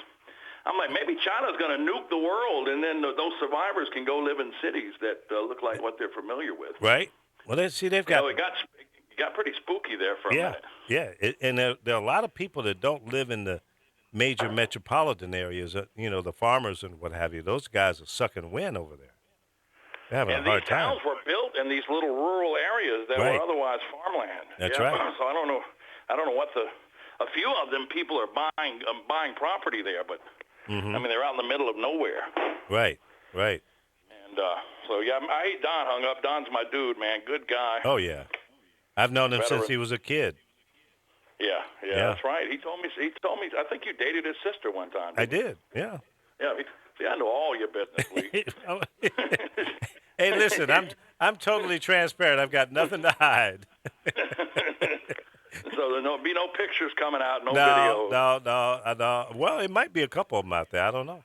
S4: I'm like, maybe China's going to nuke the world, and then those survivors can go live in cities that look like what they're familiar with.
S1: Right. Well, they've
S4: You
S1: got
S4: know, it got pretty spooky there for a minute.
S1: Yeah, and there are a lot of people that don't live in the major metropolitan areas. The farmers and what have you. Those guys are sucking wind over there. They're having
S4: And
S1: a hard
S4: these
S1: time.
S4: towns were built in these little rural areas that
S1: Right.
S4: were otherwise farmland.
S1: That's
S4: Yeah.
S1: right.
S4: So I don't know what a few of them people are buying property there, but
S1: Mm-hmm.
S4: I mean they're out in the middle of nowhere.
S1: Right.
S4: And so yeah, I hate Don hung up. Don's my dude, man. Good guy.
S1: Oh yeah, I've known him since he was a kid.
S4: Yeah,
S1: Yeah.
S4: that's right. He told me. I think you dated his sister one time.
S1: I did. Yeah.
S4: Yeah. See, I know all your business, Lee.
S1: Hey, listen, I'm totally transparent. I've got nothing to hide.
S4: So there'll be no pictures coming out, no
S1: No.
S4: video.
S1: Well, it might be a couple of them out there. I don't know.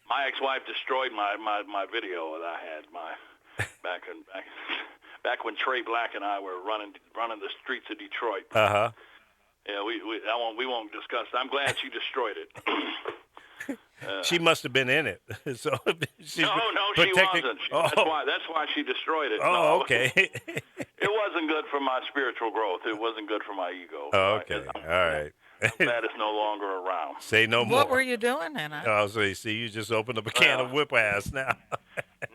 S4: My ex-wife destroyed my video that I had back when Trey Black and I were running the streets of Detroit.
S1: Uh-huh.
S4: Yeah, we won't discuss. I'm glad she destroyed it.
S1: She must have been in it. So she's
S4: No, she
S1: protecting-
S4: wasn't.
S1: Oh,
S4: That's why she destroyed it.
S1: oh,
S4: No,
S1: okay.
S4: It wasn't good for my spiritual growth. It wasn't good for my ego.
S1: Oh, okay. All right.
S4: I'm glad it's no longer around.
S1: Say no more.
S2: What were you doing, Anna?
S1: Oh, so you see, you just opened up a can of whip ass now.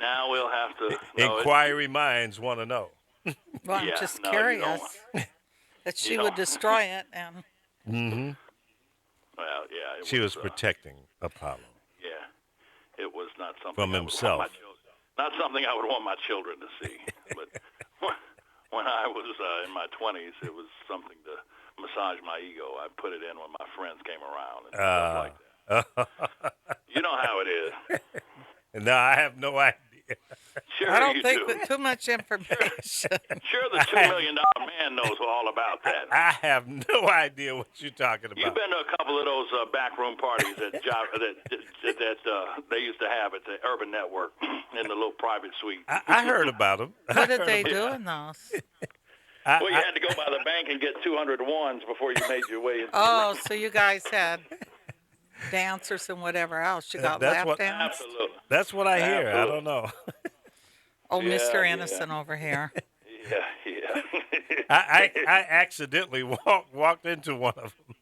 S4: Now we'll have to. No,
S1: Inquiry minds want to know.
S2: Well, I'm
S4: yeah,
S2: just
S4: no, you
S2: curious
S4: don't.
S2: that she
S4: don't.
S2: would destroy it. And
S1: Mm-hmm.
S4: Well, yeah.
S1: She was protecting Apollo.
S4: Yeah, it was not something
S1: From
S4: I would want
S1: himself.
S4: my children- Not something I would want my children to see. But when I was in my 20s, it was something to massage my ego. I put it in when my friends came around and stuff like that. You know how it is.
S1: No, I have no idea.
S4: Sure,
S2: I don't
S4: you
S2: think
S4: do.
S2: with too much information.
S4: Sure, the $2 million man knows all about that.
S1: I have no idea what you're talking about.
S4: You've been to a couple of those backroom parties that they used to have at the Urban Network in the little private suite.
S1: I heard about them.
S2: What did they do in those?
S4: Well, you had to go by the bank and get 200 ones before you made your way into
S2: Oh, so you guys had dancers and whatever else. You got
S1: That's
S2: lap
S1: what-
S2: dance?
S4: Absolutely.
S1: That's what I hear. I
S4: Absolutely.
S1: don't know.
S2: Oh,
S4: Yeah,
S2: Mr.
S4: yeah.
S2: Innocent over here.
S4: Yeah.
S1: I accidentally walked into one of them.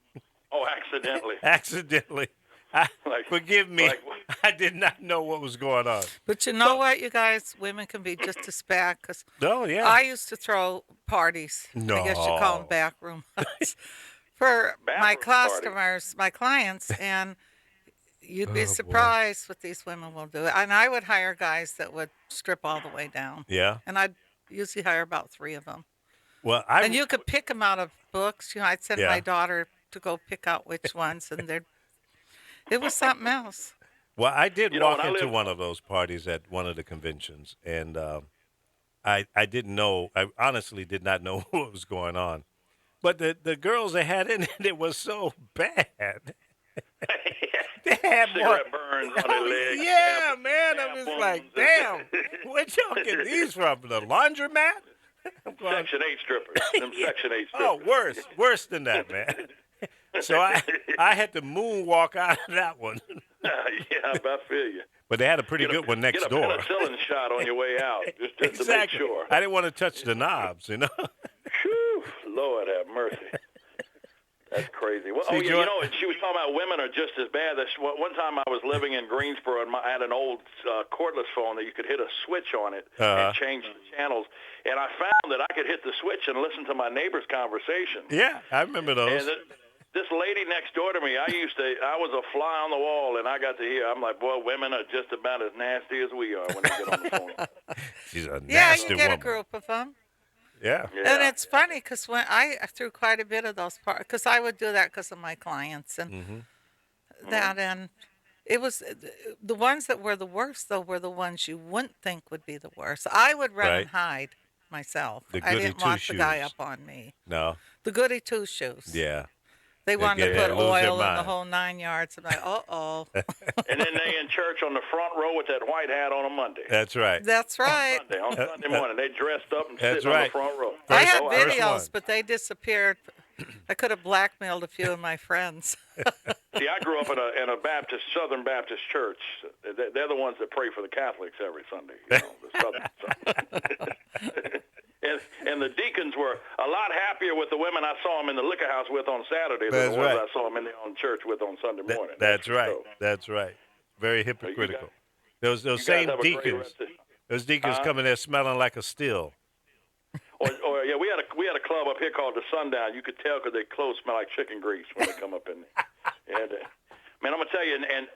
S4: Oh, accidentally.
S1: Accidentally.
S4: Like-
S1: Forgive me.
S4: like-
S1: I did not know what was going on.
S2: But you know what, you guys? Women can be just as bad because
S1: No, yeah.
S2: I used to throw parties. I guess you call them
S1: No.
S2: backroom ones for my
S4: Bathroom party.
S2: customers, my clients, and you'd be
S1: Oh, boy.
S2: surprised what these women will do. And I would hire guys that would strip all the way down,
S1: Yeah.
S2: and I'd usually hire about 3 of them.
S1: Well,
S2: And you could pick them out of books. You know, I'd send
S1: Yeah.
S2: my daughter to go pick out which ones, and it was something else.
S1: Well, I did
S4: You know,
S1: walk
S4: when I
S1: into
S4: lived-
S1: one of those parties at one of the conventions, and I didn't know. I honestly did not know what was going on. But the girls they had in it was so bad. They had more.
S4: Cigarette burns on their legs.
S1: Yeah, man. I
S4: damn
S1: was
S4: wounds.
S1: like, damn. Where'd y'all get these from? The laundromat? I'm going,
S4: Section 8 strippers. Them Section 8
S1: oh,
S4: strippers.
S1: worse than that, man. So I had to moonwalk out of that one.
S4: Yeah, I feel you.
S1: But they had a pretty good one next
S4: Get a
S1: door.
S4: penicillin shot on your way out, just to make
S1: Exactly.
S4: sure.
S1: I didn't want to touch the knobs, you know.
S4: Whew, Lord have mercy. That's crazy. Well,
S1: See,
S4: oh, yeah,
S1: Joy-
S4: you know, she was talking about women are just as bad. One time I was living in Greensboro, and I had an old cordless phone that you could hit a switch on it
S1: Uh-huh.
S4: and change the channels. And I found that I could hit the switch and listen to my neighbor's conversation.
S1: Yeah, I remember those.
S4: And this lady next door to me, I was a fly on the wall, and I got to hear, I'm like, boy, women are just about as nasty as we are when they get on the phone.
S1: She's a
S2: Yeah,
S1: nasty
S2: you get
S1: woman.
S2: a group of them.
S1: Yeah.
S4: Yeah.
S2: And it's funny because when I threw quite a bit of those parties, because I would do that because of my clients and
S1: Mm-hmm.
S2: that, and it was the ones that were the worst, though, were the ones you wouldn't think would be the worst. I would run
S1: Right.
S2: and hide myself.
S1: The
S2: I
S1: goody
S2: didn't want the guy
S1: two-shoes.
S2: up on me.
S1: No.
S2: The goody two shoes.
S1: Yeah.
S2: They wanted to
S1: get-
S2: put
S1: lose their
S2: oil in the
S1: mind.
S2: whole 9 yards. I'm like, uh-oh.
S4: And then they in church on the front row with that white hat on a Monday.
S1: That's right.
S2: That's right.
S4: On Sunday morning, they dressed up and
S1: That's
S4: sitting on the
S1: right.
S4: front row.
S2: I
S1: First-
S2: had
S1: first
S2: videos,
S1: one.
S2: but they disappeared. I could have blackmailed a few of my friends.
S4: See, I grew up in a Southern Baptist church. They're the ones that pray for the Catholics every Sunday. You know, the Southern. And the deacons were a lot happier with the women I saw them in the liquor house with on Saturday than
S1: That's
S4: the ones
S1: right.
S4: I saw them in on church with on Sunday morning.
S1: That's
S4: for
S1: right.
S4: sure.
S1: That's right. Very hypocritical. Those
S4: You guys
S1: same
S4: have a great
S1: deacons.
S4: rest of-
S1: Those deacons coming there smelling like a still.
S4: Or yeah, we had a club up here called the Sundown. You could tell because their clothes smell like chicken grease when they come up in there. And man, I'm gonna tell you, and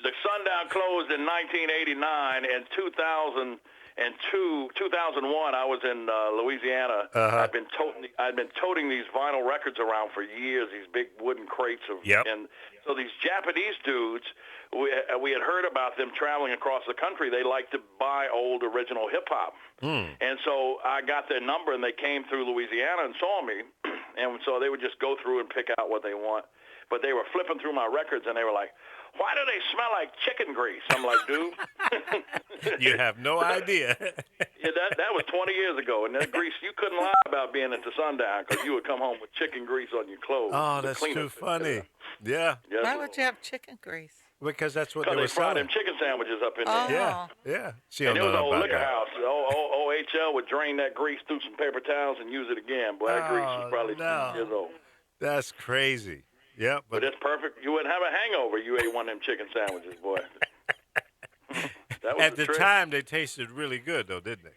S4: the Sundown closed in 1989 and 2001. I was in Louisiana.
S1: Uh-huh.
S4: I'd been toting these vinyl records around for years. These big wooden crates of.
S1: Yep.
S4: And so these Japanese dudes, we had heard about them traveling across the country. They like to buy old original hip hop. And so I got their number, and they came through Louisiana and saw me, and so they would just go through and pick out what they want. But they were flipping through my records, and they were like, "Why do they smell like chicken grease?" I'm like, "Dude,
S1: You have no idea.
S4: yeah, that was 20 years ago, and that grease, you couldn't lie about being at the Sundown because you would come home with chicken grease on your clothes.
S1: Oh,
S4: The
S1: that's
S4: cleanest
S1: too
S4: thing to
S1: funny.
S4: do.
S1: Yeah.
S4: Yes,
S2: Why would you have chicken grease?
S1: Because that's what
S4: Because
S1: they
S4: they
S1: were
S4: fried
S1: selling.
S4: them chicken sandwiches up in
S2: Oh.
S4: there.
S1: Yeah. Yeah. She
S4: And
S1: don't
S4: it was
S1: know
S4: an old
S1: about
S4: liquor
S1: that.
S4: house. OHL would drain that grease through some paper towels and use it again. Boy, that grease was
S1: Oh,
S4: probably
S1: no.
S4: 2 years old.
S1: That's crazy. Yeah,
S4: But
S1: but
S4: it's perfect. You wouldn't have a hangover. You ate one of them chicken sandwiches, boy. That was
S1: at the
S4: trick.
S1: time they tasted really good though, didn't they?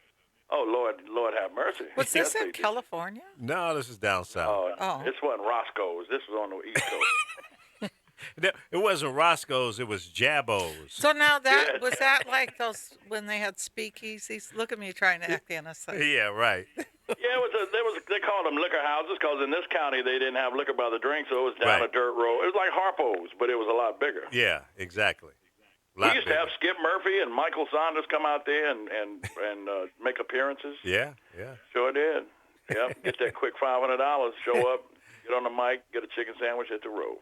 S4: Oh, Lord have mercy.
S2: Was
S4: Yes,
S2: this in
S4: they did.
S2: California?
S1: No, this is down south.
S2: Oh.
S4: This wasn't Roscoe's. This was on the East Coast.
S1: It wasn't Roscoe's, it was Jabbo's.
S2: So now that
S4: Yeah.
S2: was that like those when they had speakeasies? Look at me trying to act innocent.
S1: Yeah, right.
S4: Yeah, they called them liquor houses because in this county they didn't have liquor by the drink, so it was down
S1: Right.
S4: a dirt road. It was like Harpo's, but it was a lot bigger.
S1: Yeah, exactly.
S4: We used to have Skip Murphy and Michael Saunders come out there and make appearances.
S1: Yeah.
S4: Sure did. Yep. Get that quick $500. Show up, get on the mic, get a chicken sandwich, hit the road.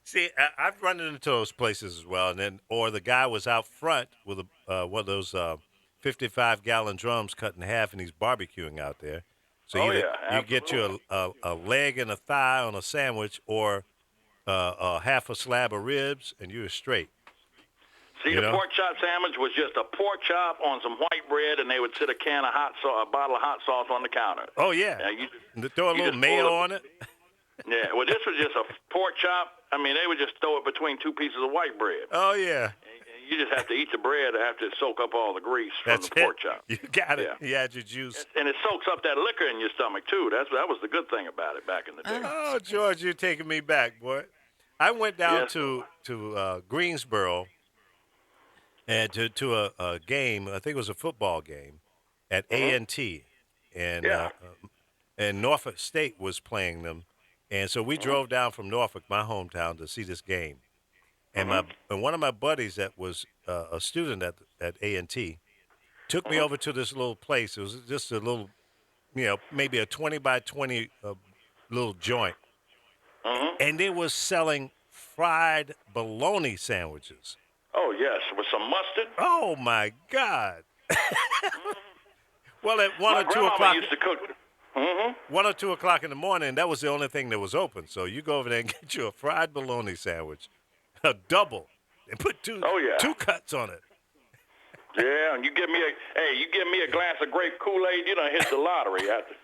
S1: See, I've run into those places as well, or the guy was out front with one of those 55-gallon drums cut in half, and he's barbecuing out there. So you get you a leg and a thigh on a sandwich, or half a slab of ribs, and you're straight.
S4: See, the pork chop sandwich was just a pork chop on some white bread, and they would sit a bottle of hot sauce on the counter.
S1: Oh, yeah. Throw a little mayo on it.
S4: Yeah, well, this was just a pork chop. I mean, they would just throw it between two pieces of white bread.
S1: Oh, yeah.
S4: And you just have to eat the bread after it soak up all the grease from the pork chop.
S1: You got it. Yeah. You had your juice.
S4: And it soaks up that liquor in your stomach, too. That was the good thing about it back in the day.
S1: Oh, George, you're taking me back, boy. I went down to Greensboro and to a game. I think it was a football game at A&T, and Norfolk State was playing them, and so we drove down from Norfolk, my hometown, to see this game. And one of my buddies that was a student at A&T took me over to this little place. It was just a little, maybe a 20 by 20 little joint. And they was selling fried bologna sandwiches.
S4: Oh, yes, with some mustard.
S1: Oh, my God. Well, at 1 or 2 o'clock.
S4: Used to cook.
S1: 1 or 2 o'clock in the morning, that was the only thing that was open. So you go over there and get you a fried bologna sandwich, a double, and put two cuts on it.
S4: Yeah, and you give me a glass of grape Kool-Aid, you done hit the lottery after.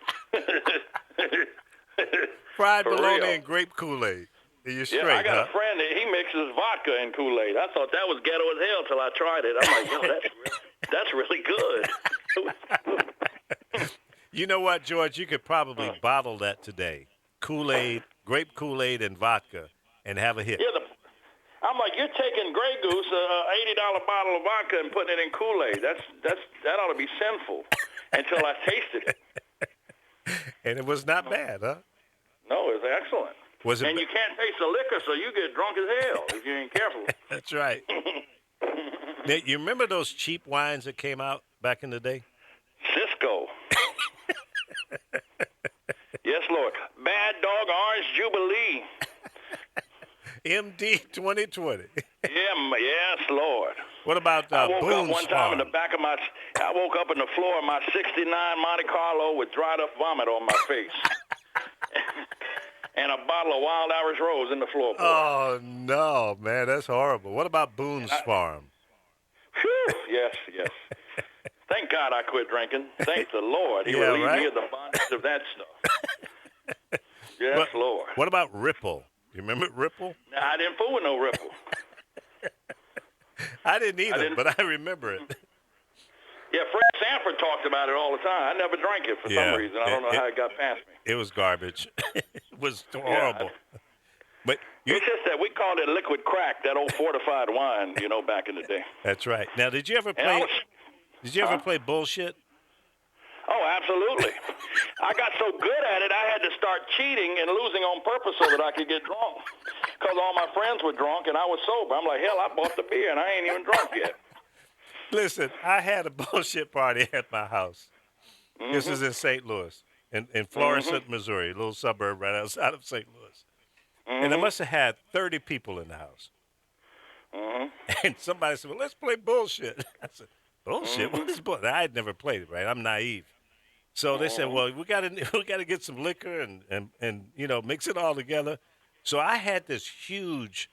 S1: Fried bologna and grape Kool-Aid. You're straight,
S4: I got a friend that he mixes vodka and Kool-Aid. I thought that was ghetto as hell till I tried it. I'm like, yo, that's really good.
S1: You know what, George? You could probably bottle that today. Kool-Aid, grape Kool-Aid, and vodka, and have a hit.
S4: Yeah, I'm like, you're taking Grey Goose, $80 bottle of vodka, and putting it in Kool-Aid. That ought to be sinful. Until I tasted it.
S1: And it was not bad, huh?
S4: No, it was excellent. And you can't taste the liquor, so you get drunk as hell if you ain't careful.
S1: That's right. Now, you remember those cheap wines that came out back in the day?
S4: Cisco. Yes, Lord. Bad Dog Orange Jubilee.
S1: MD 2020.
S4: Yes, Lord.
S1: What about
S4: I woke
S1: Boone's
S4: up one time in the back of I woke up in the floor of my 69 Monte Carlo with dried up vomit on my face. And a bottle of Wild Irish Rose in the floorboard.
S1: Oh, no, man. That's horrible. What about Boone's Farm?
S4: Whew, yes. Thank God I quit drinking. Thank the Lord. He relieved me of the bondage of that stuff. Yes, Lord.
S1: What about Ripple? You remember Ripple?
S4: Nah, I didn't fool with no Ripple.
S1: I didn't either, but I remember it.
S4: Yeah, Fred Sanford talked about it all the time. I never drank it for some reason. I don't know how it got past me.
S1: It was garbage. It was horrible. But
S4: it's just that we called it liquid crack, that old fortified wine, back in the day.
S1: That's right. Now, did you ever play bullshit?
S4: Oh, absolutely. I got so good at it, I had to start cheating and losing on purpose so that I could get drunk. Because all my friends were drunk and I was sober. I'm like, hell, I bought the beer and I ain't even drunk yet.
S1: Listen, I had a bullshit party at my house. This is in St. Louis, in Florissant, Missouri, a little suburb right outside of St. Louis. And I must have had 30 people in the house. And somebody said, well, let's play bullshit. I said, bullshit? What is bullshit? I had never played it, right? I'm naive. So they said, well, we got to get some liquor and mix it all together. So I had this huge,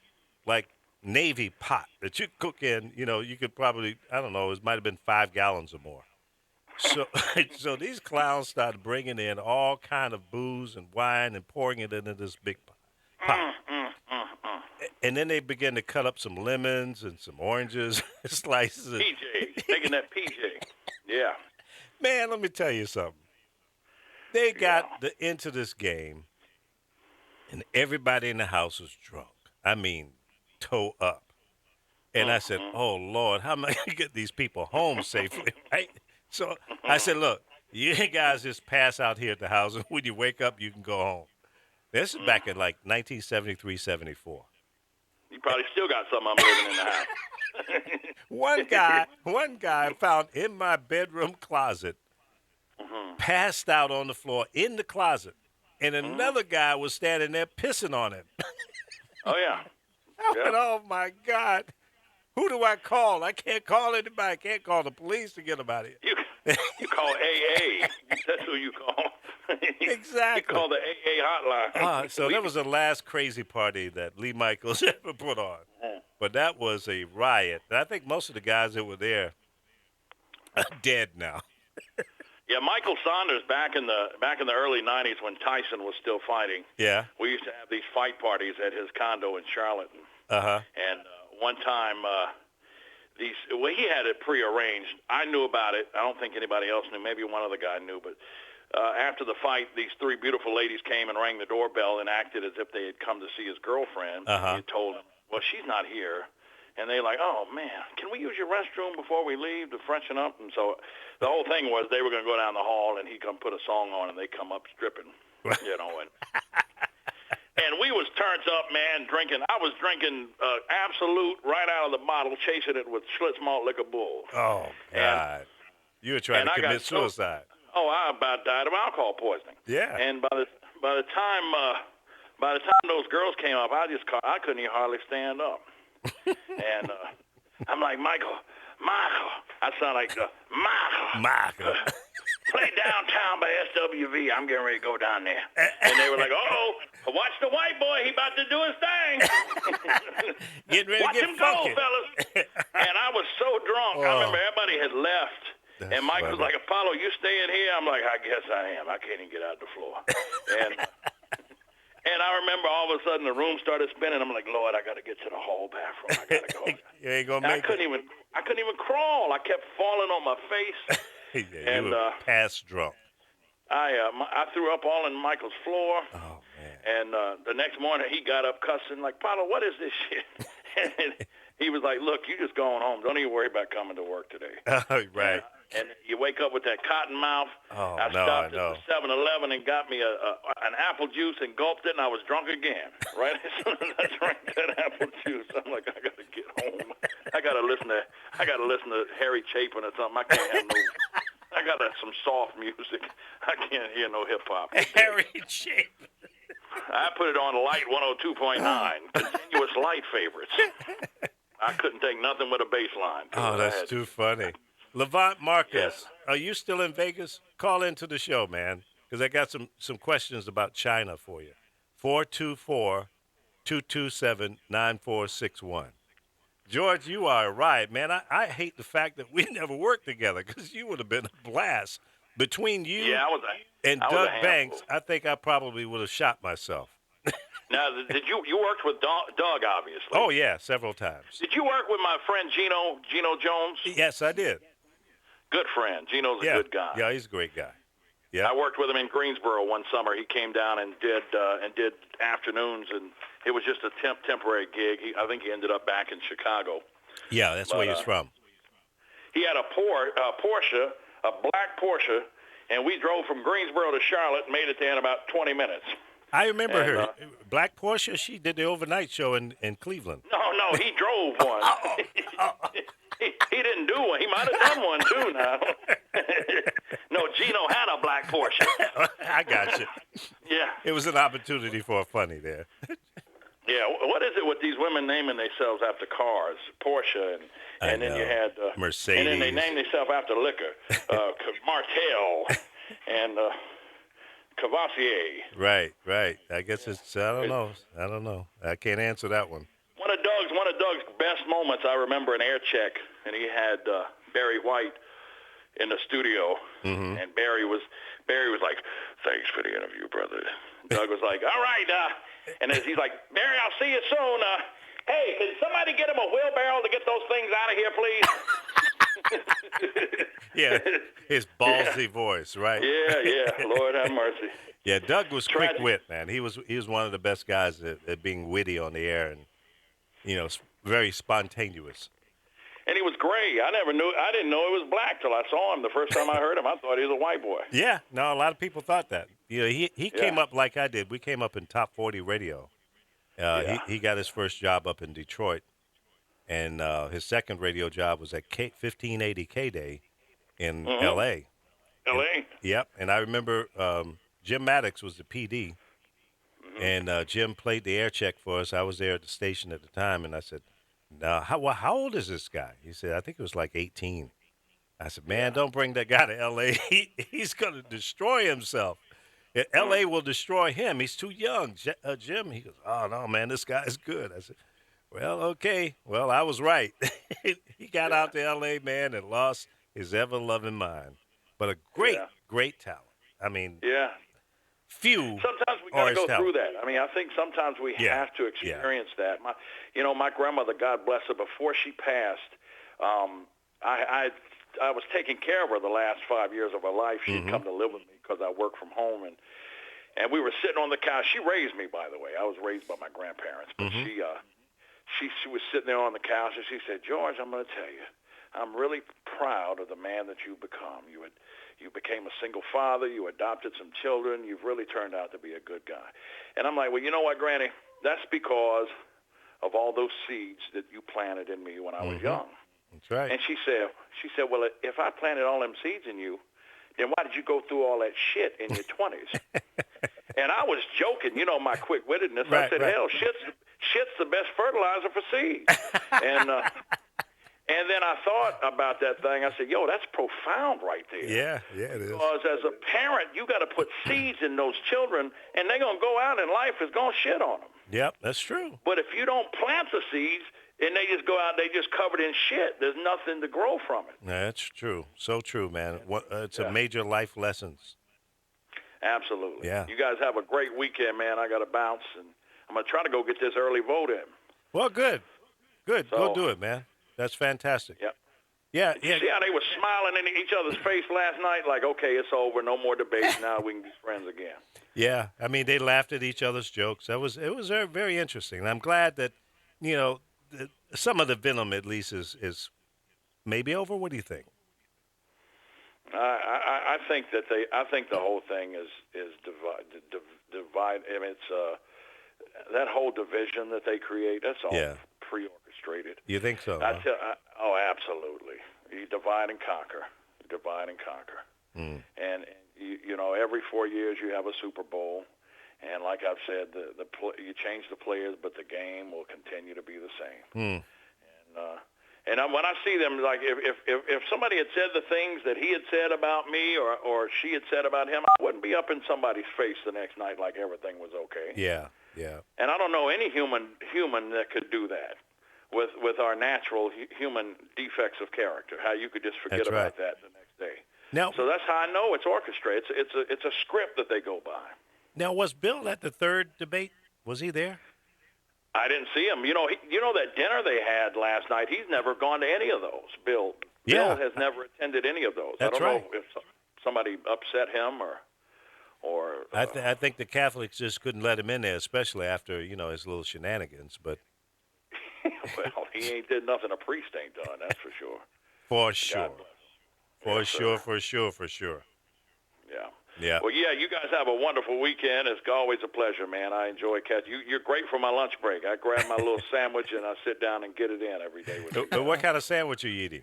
S1: Navy pot that you cook in. You could probably, I don't know, it might have been 5 gallons or more. So these clowns started bringing in all kind of booze and wine and pouring it into this big pot. And then they began to cut up some lemons and some oranges, slices.
S4: PJ, making that PJ. Yeah.
S1: Man, let me tell you something. They got into this game, and everybody in the house was drunk. I mean, toe up. And I said, oh, Lord, how am I going to get these people home safely, right? So I said, look, you guys just pass out here at the house, and when you wake up, you can go home. This is back in 1973, 74.
S4: You probably still got some of them living in the house.
S1: One guy found in my bedroom closet, passed out on the floor in the closet, and another guy was standing there pissing on him.
S4: Oh, yeah.
S1: I went, oh my God. Who do I call? I can't call anybody. I can't call the police to get him out of here.
S4: You call AA. That's who you call.
S1: Exactly.
S4: You call the AA hotline.
S1: So that was the last crazy party that Lee Michaels ever put on. But that was a riot. And I think most of the guys that were there are dead now.
S4: Yeah, Michael Saunders back in the early '90s when Tyson was still fighting.
S1: Yeah.
S4: We used to have these fight parties at his condo in Charlotte. And one time, he had it prearranged. I knew about it. I don't think anybody else knew. Maybe one other guy knew. But after the fight, these three beautiful ladies came and rang the doorbell and acted as if they had come to see his girlfriend. He told them, well, she's not here. And they're like, oh, man, can we use your restroom before we leave to freshen up? And so the whole thing was they were going to go down the hall, and he'd come put a song on, and they come up stripping, And we was turned up, man, drinking. I was drinking Absolute right out of the bottle, chasing it with Schlitz Malt Liquor Bull.
S1: Oh, God. You were trying to commit suicide.
S4: I about died of alcohol poisoning.
S1: Yeah.
S4: And by the time those girls came up, I couldn't even hardly stand up. And I'm like, Michael, I sound like Michael. Play Downtown by SWV. I'm getting ready to go down there. And they were like, watch the white boy. He about to do his thing.
S1: Getting ready
S4: watch
S1: to get
S4: him
S1: funky.
S4: go, fellas. And I was so drunk. I remember everybody had left.
S1: That's
S4: and Mike was
S1: funny.
S4: like, Apollo, you staying here? I'm like, I guess I am. I can't even get out the floor. And I remember all of a sudden the room started spinning. I'm like, Lord, I got to get to the hall bathroom. I got to go.
S1: You ain't gonna make
S4: I couldn't even crawl. I kept falling on my face.
S1: Yeah, you were past drunk.
S4: I threw up all in Michael's floor.
S1: Oh, man.
S4: And the next morning he got up cussing like, Paulo, what is this shit? And he was like, look, you just going home. Don't even worry about coming to work today.
S1: Right.
S4: And you wake up with that cotton mouth.
S1: Oh,
S4: I stopped
S1: I know.
S4: at the 7-Eleven and got me an apple juice and gulped it, and I was drunk again. Right as soon as I drank that apple juice, I'm like, I got to get home. I got to listen to Harry Chapin or something. I can't have no. I got some soft music. I can't hear no hip hop.
S1: Harry Chapin.
S4: I put it on Light 102.9, continuous light favorites. I couldn't take nothing with a bass line.
S1: Oh, that's too funny. Levant Marcus, Are you still in Vegas? Call into the show, man, because I got some questions about China for you. 424-227-9461. George, you are right, man. I hate the fact that we never worked together because you would have been a blast. Between you and Doug Banks, I think I probably would have shot myself.
S4: Now, did you worked with Doug, obviously?
S1: Oh, yeah, several times.
S4: Did you work with my friend Gino Jones?
S1: Yes, I did.
S4: Good friend. Gino's a good guy.
S1: Yeah, he's a great guy. Yeah.
S4: I worked with him in Greensboro one summer. He came down and did afternoons, and it was just a temporary gig. I think he ended up back in Chicago.
S1: Yeah, that's where he's from.
S4: He had a Porsche, a black Porsche, and we drove from Greensboro to Charlotte and made it there in about 20 minutes.
S1: I remember her. Black Porsche, she did the overnight show in Cleveland.
S4: No, he drove one. He didn't do one. He might have done one, too, now. No, Gino had a black Porsche.
S1: I got you.
S4: Yeah.
S1: It was an opportunity for a funny there.
S4: Yeah, what is it with these women naming themselves after cars? Porsche, and then you had
S1: Mercedes.
S4: And then they named themselves after liquor. Martell and Cavassier.
S1: Right. I guess it's, I don't know. I can't answer that one.
S4: One of Doug's best moments I remember in Air Check, and he had Barry White in the studio, and Barry was like, "Thanks for the interview, brother." Doug was like, "All right," and then he's like, "Barry, I'll see you soon. Hey, can somebody get him a wheelbarrow to get those things out of here, please?"
S1: Yeah, his ballsy voice, right?
S4: Yeah. Lord have mercy.
S1: Yeah, Doug was quick wit, man. He was one of the best guys at being witty on the air, and very spontaneous.
S4: And he was gray. I didn't know he was black till I saw him the first time I heard him. I thought he was a white boy.
S1: Yeah, no, a lot of people thought that. He came up like I did. We came up in top 40 radio.
S4: Yeah.
S1: He got his first job up in Detroit, and his second radio job was at 1580 K Day in
S4: Mm-hmm.
S1: L.A. And
S4: L.A.
S1: yep, and I remember Jim Maddox was the PD,
S4: Mm-hmm.
S1: and Jim played the air check for us. I was there at the station at the time, and I said, "Now, how old is this guy?" He said, "I think it was like 18." I said, "Man,
S4: Yeah.
S1: don't bring that guy to L.A. He's going to destroy himself. L.A. will destroy him. He's too young." Jim, he goes, "Oh no, man, this guy's good." I said, "Well, okay. Well, I was right." He got
S4: Yeah.
S1: out to L.A., man, and lost his ever-loving mind. But a great,
S4: Yeah.
S1: great talent. I mean,
S4: Yeah.
S1: few
S4: Sometimes we got
S1: are
S4: to
S1: his
S4: go through
S1: talent.
S4: that. I mean, I think sometimes we
S1: Yeah.
S4: have to experience that. My grandmother, God bless her, before she passed, I was taking care of her the last 5 years of her life. She'd come to live with me because I work from home, and we were sitting on the couch. She raised me, by the way. I was raised by my grandparents, but she was sitting there on the couch, and she said, "George, I'm going to tell you, I'm really proud of the man that you've become. You became a single father. You adopted some children. You've really turned out to be a good guy." And I'm like, "Well, you know what, Granny? That's because of all those seeds that you planted in me when I was young."
S1: That's right.
S4: And she said, "Well, if I planted all them seeds in you, then why did you go through all that shit in your 20s?" And I was joking, my quick-wittedness. I
S1: Right,
S4: said,
S1: right.
S4: "Hell, shit's the best fertilizer for seeds." And then I thought about that thing. I said, "Yo, that's profound right there."
S1: Yeah, it is.
S4: Because as a parent, you got to put seeds in those children, and they're going to go out and life is going to shit on them.
S1: Yep, that's true.
S4: But if you don't plant the seeds and they just go out, they just covered in shit, there's nothing to grow from it.
S1: That's true. So true, man. It's
S4: Yeah.
S1: a major life lessons.
S4: Absolutely.
S1: Yeah.
S4: You guys have a great weekend, man. I got to bounce, and I'm going to try to go get this early vote in.
S1: Well, good. Go
S4: So-
S1: do it, man. That's fantastic.
S4: Yep.
S1: Yeah,
S4: See how they were smiling in each other's face last night? Like, okay, it's over. No more debate. Now we can be friends again.
S1: yeah. I mean, they laughed at each other's jokes. It was very, very interesting. And I'm glad that, some of the venom at least is maybe over. What do you think?
S4: I think that I think the whole thing is divide. I mean, it's that whole division that they create. That's all
S1: Yeah.
S4: pre-orchestrated.
S1: You think so?
S4: I
S1: Huh?
S4: tell, oh, absolutely. You divide and conquer. Divide and conquer.
S1: Mm.
S4: And every 4 years you have a Super Bowl, and like I've said, you change the players, but the game will continue to be the same.
S1: Mm.
S4: And when I see them, like if somebody had said the things that he had said about me or she had said about him, I wouldn't be up in somebody's face the next night like everything was okay.
S1: Yeah.
S4: And I don't know any human that could do that with our natural human defects of character. How you could just forget
S1: That's
S4: about
S1: right.
S4: that the next day.
S1: Now,
S4: So that's how I know it's orchestrated. It's a script that they go by.
S1: was Bill at the third debate? Was he there?
S4: I didn't see him. That dinner they had last night. He's never gone to any of those. Bill
S1: Yeah.
S4: has never attended any of those.
S1: That's
S4: I don't
S1: right.
S4: know if somebody upset him or.
S1: I think the Catholics just couldn't let him in there, especially after his little shenanigans. But
S4: Well, he ain't did nothing a priest ain't done. That's for sure.
S1: for sure,
S4: bless him.
S1: for
S4: Yes,
S1: sure,
S4: sir.
S1: for sure.
S4: Yeah.
S1: Yeah.
S4: Well, yeah. You guys have a wonderful weekend. It's always a pleasure, man. I enjoy catching you. You're great for my lunch break. I grab my little sandwich and I sit down and get it in every day with you.
S1: But what kind of sandwich are you eating?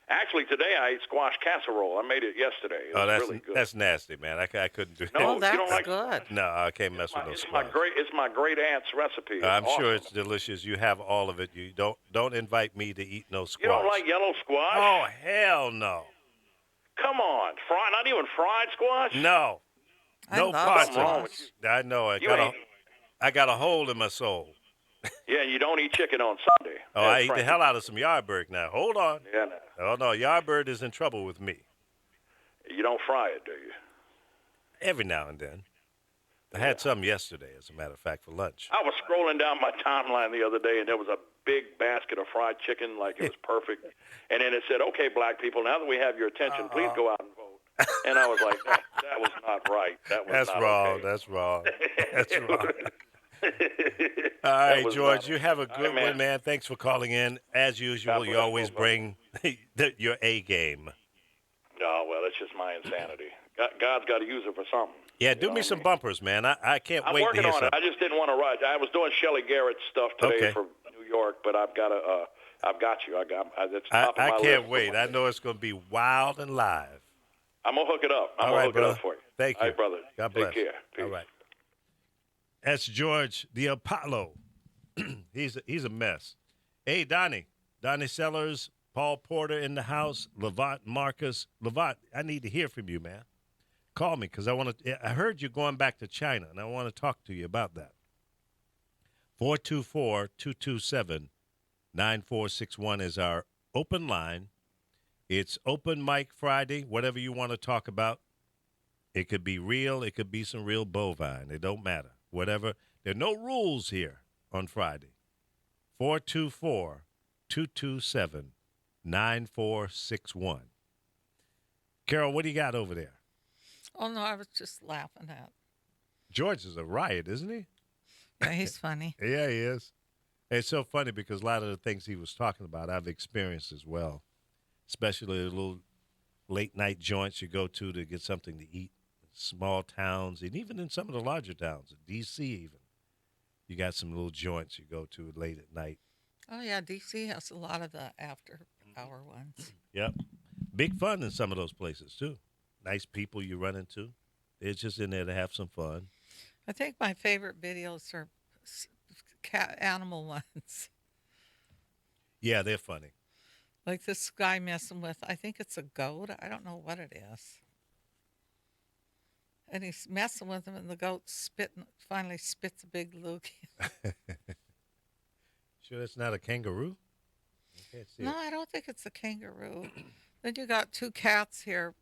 S4: Actually, today I ate squash casserole. I made it yesterday. It was really good.
S1: that's nasty, man. I couldn't do
S4: No,
S1: that.
S2: Oh,
S4: you
S2: that's
S4: don't like-
S2: good.
S1: No, I can't mess with no
S4: It's
S1: squash.
S4: my great aunt's recipe. It's
S1: I'm
S4: awesome.
S1: sure it's delicious. You have all of it. You don't invite me to eat no squash.
S4: You don't like yellow squash?
S1: Oh hell no,
S4: Come on, not even fried squash.
S1: no,
S2: I
S1: no
S2: love
S1: parts
S4: Something wrong
S1: of
S4: with
S1: it. I know.
S4: You
S1: I got a hole in my soul.
S4: Yeah, you don't eat chicken on Sunday.
S1: Oh, I eat the hell out of some Yardbird now. Hold on.
S4: Yeah, no.
S1: Oh no, Yardbird is in trouble with me
S4: You don't fry it, do you?
S1: every now and then. I had some yesterday, as a matter of fact, for lunch.
S4: I was scrolling down my timeline the other day, and there was a big basket of fried chicken, like it was perfect. And then it said, "Okay, black people, now that we have your attention, please go out and vote." And I was like, that was not right. That was
S1: That's
S4: not
S1: wrong.
S4: okay.
S1: That's wrong. That's wrong. All
S4: That
S1: right,
S4: was
S1: George,
S4: not-
S1: you have a
S4: All
S1: good
S4: right, man.
S1: one, man. Thanks for calling in. As usual,
S4: God
S1: you
S4: bless
S1: always
S4: both of
S1: bring your A game.
S4: No, well, That's just my insanity. God's got to use it for something.
S1: Yeah,
S4: You
S1: do
S4: know
S1: me
S4: what I
S1: some
S4: mean?
S1: bumpers, man. I can't
S4: I'm
S1: wait to
S4: working
S1: hear
S4: on it.
S1: something.
S4: I just didn't want to rush. I was doing Shelley Garrett's stuff today
S1: Okay.
S4: for New York, but I've got to. I've got you. It's top of
S1: I
S4: my
S1: can't
S4: list.
S1: wait. I know it's going to be wild and live.
S4: I'm gonna hook it up. I'm
S1: All
S4: gonna
S1: right,
S4: hook it
S1: brother.
S4: up for you.
S1: Thank
S4: All
S1: you.
S4: right, brother.
S1: God
S4: Take
S1: bless.
S4: care. Peace.
S1: All right. That's George the Apollo. he's a mess. Hey, Donnie Sellers, Paul Porter in the house, Levant Marcus. Levant, I need to hear from you, man. Call me because I heard you going back to China, and I want to talk to you about that. 424-227-9461 is our open line. It's open mic Friday, whatever you want to talk about. It could be real. It could be some real bovine. It don't matter. Whatever. There are no rules here on Friday. 424-227-9461. Carol, what do you got over there?
S2: Oh, no, I was just laughing at.
S1: George is a riot, isn't he?
S2: Yeah, he's funny.
S1: Yeah, he is. It's so funny because a lot of the things he was talking about I've experienced as well, especially the little late-night joints you go to get something to eat, small towns, and even in some of the larger towns, D.C. even. You got some little joints you go to late at night.
S2: Oh, yeah, D.C. has a lot of the after-hour ones.
S1: Yep. Big fun in some of those places, too. Nice people you run into. They're just in there to have some fun.
S2: I think my favorite videos are animal ones.
S1: Yeah, they're funny.
S2: Like this guy messing with, I think it's a goat. I don't know what it is. And he's messing with him, and the goat finally spits a big loogie.
S1: Sure that's not a kangaroo? I can't see
S2: No,
S1: it.
S2: I don't think it's a kangaroo. Then you got two cats here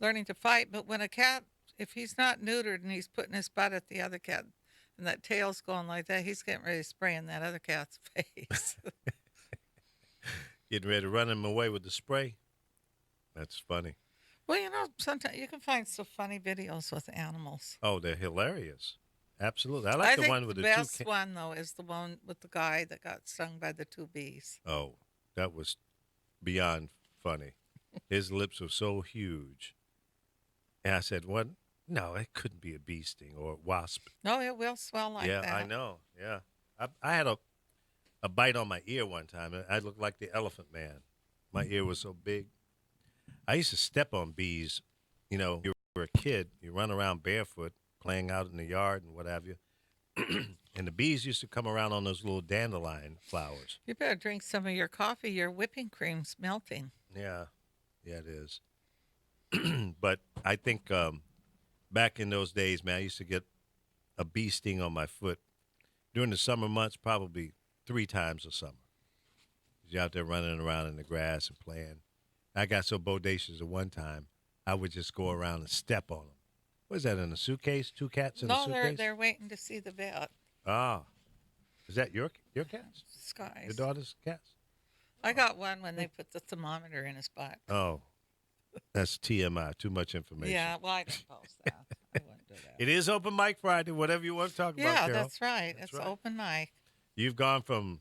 S2: learning to fight, but when a cat, if he's not neutered and he's putting his butt at the other cat, and that tail's going like that, he's getting ready to spray in that other cat's face.
S1: Getting ready to run him away with the spray? That's funny.
S2: Well, sometimes you can find some funny videos with animals.
S1: Oh, they're hilarious. Absolutely. I like the
S2: think
S1: one with
S2: the
S1: the
S2: best
S1: two.
S2: one though is the one with the guy that got stung by the two bees.
S1: Oh, that was beyond funny. His lips were so huge. And I said, what? No, it couldn't be a bee sting or a wasp.
S2: No, it will swell like
S1: yeah,
S2: that.
S1: I know. Yeah. I had a bite on my ear one time. I looked like the Elephant Man. My ear was so big. I used to step on bees. You know, you were a kid, you run around barefoot, playing out in the yard and what have you. And the bees used to come around on those little dandelion flowers.
S2: You better drink some of your coffee. Your whipping cream's melting.
S1: Yeah, it is. But I think back in those days, man, I used to get a bee sting on my foot during the summer months, probably 3 times a summer. You're out there running around in the grass and playing. I got so bodacious at one time, I would just go around and step on them. What is that, in a suitcase? 2 cats in a
S2: No,
S1: suitcase?
S2: they're waiting to see the vet.
S1: Ah. Is that your cats?
S2: Skies.
S1: Your daughter's cats?
S2: I got one when they put the thermometer in his butt.
S1: Oh. That's TMI, too much information.
S2: Yeah, well, I don't post that. I wouldn't do that.
S1: It is Open Mic Friday, whatever you want to talk about,
S2: Yeah,
S1: Carol.
S2: that's right.
S1: That's
S2: It's
S1: right.
S2: open mic.
S1: You've gone from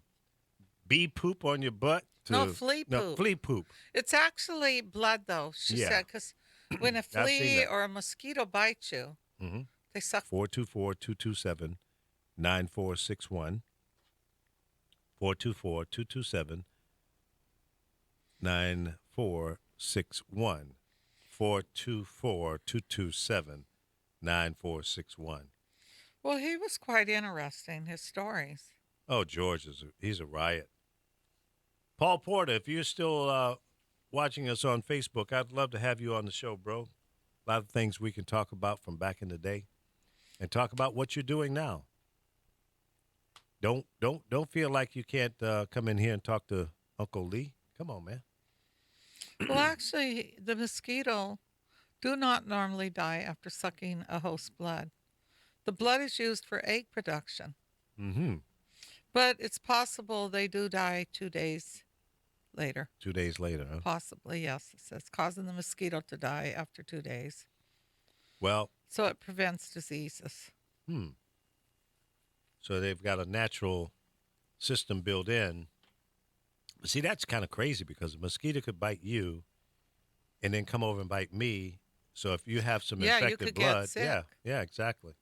S1: bee poop on your butt to...
S2: No, flea poop.
S1: flea poop.
S2: It's actually blood, though, she
S1: Yeah.
S2: said, because when a
S1: seen
S2: flea
S1: that.
S2: or a mosquito bites you,
S1: Mm-hmm.
S2: they suck.
S1: 424-227-9461. 424-227-9461. 424-227-9461.
S2: Well, he was quite interesting, his stories.
S1: Oh, George, he's a riot. Paul Porter, if you're still watching us on Facebook, I'd love to have you on the show, bro. A lot of things we can talk about from back in the day and talk about what you're doing now. Don't feel like you can't come in here and talk to Uncle Lee. Come on, man.
S2: Well, actually, the mosquito do not normally die after sucking a host's blood. The blood is used for egg production.
S1: Mm-hmm.
S2: But it's possible they do die 2 days later.
S1: 2 days later, huh?
S2: Possibly, yes. It says causing the mosquito to die after 2 days.
S1: Well,
S2: So it prevents diseases.
S1: so they've got a natural system built in. See, that's kind of crazy because a mosquito could bite you and then come over and bite me. So if you have some
S2: Yeah, you
S1: infected
S2: could get
S1: blood,
S2: sick.
S1: yeah, exactly.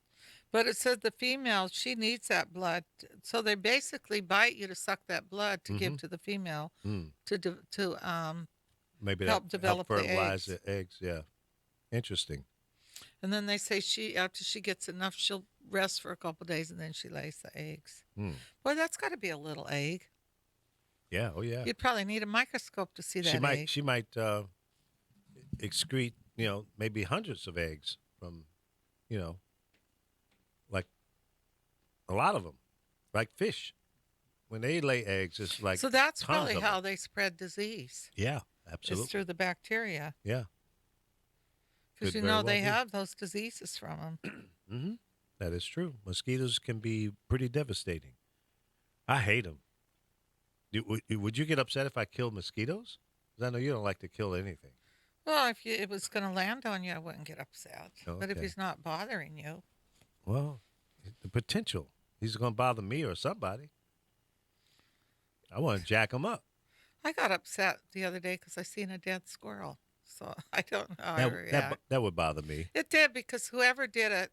S2: But it said the female, she needs that blood. So they basically bite you to suck that blood to give
S1: Mm-hmm.
S2: to the female
S1: Mm.
S2: to
S1: Maybe that
S2: help
S1: help
S2: develop the
S1: fertilize
S2: eggs.
S1: the eggs. Yeah, interesting.
S2: And then they say after she gets enough, she'll rest for a couple days and then she lays the eggs.
S1: Mm.
S2: Boy, that's got to be a little egg.
S1: Yeah. Oh yeah.
S2: You'd probably need a microscope to see
S1: She
S2: that
S1: might.
S2: egg.
S1: She might excrete. Maybe hundreds of eggs from. You know, like a lot of them, like fish. When they lay eggs, it's like
S2: So that's
S1: tons
S2: probably
S1: of
S2: how
S1: them.
S2: they spread disease.
S1: Yeah,
S2: Is
S1: absolutely.
S2: through the bacteria.
S1: Yeah.
S2: Because
S1: Could very well
S2: they
S1: be.
S2: have those diseases from them.
S1: Mm-hmm. That is true. Mosquitoes can be pretty devastating. I hate them. Would you get upset if I killed mosquitoes? 'Cause I know you don't like to kill anything.
S2: Well, if it was going to land on you, I wouldn't get upset. But if
S1: Okay.
S2: he's not bothering you,
S1: Well, the potential. He's going to bother me or somebody. I want to jack him up.
S2: I got upset the other day because I seen a dead squirrel. So I don't know how I
S1: That,
S2: react.
S1: that would bother me.
S2: It did because whoever did it,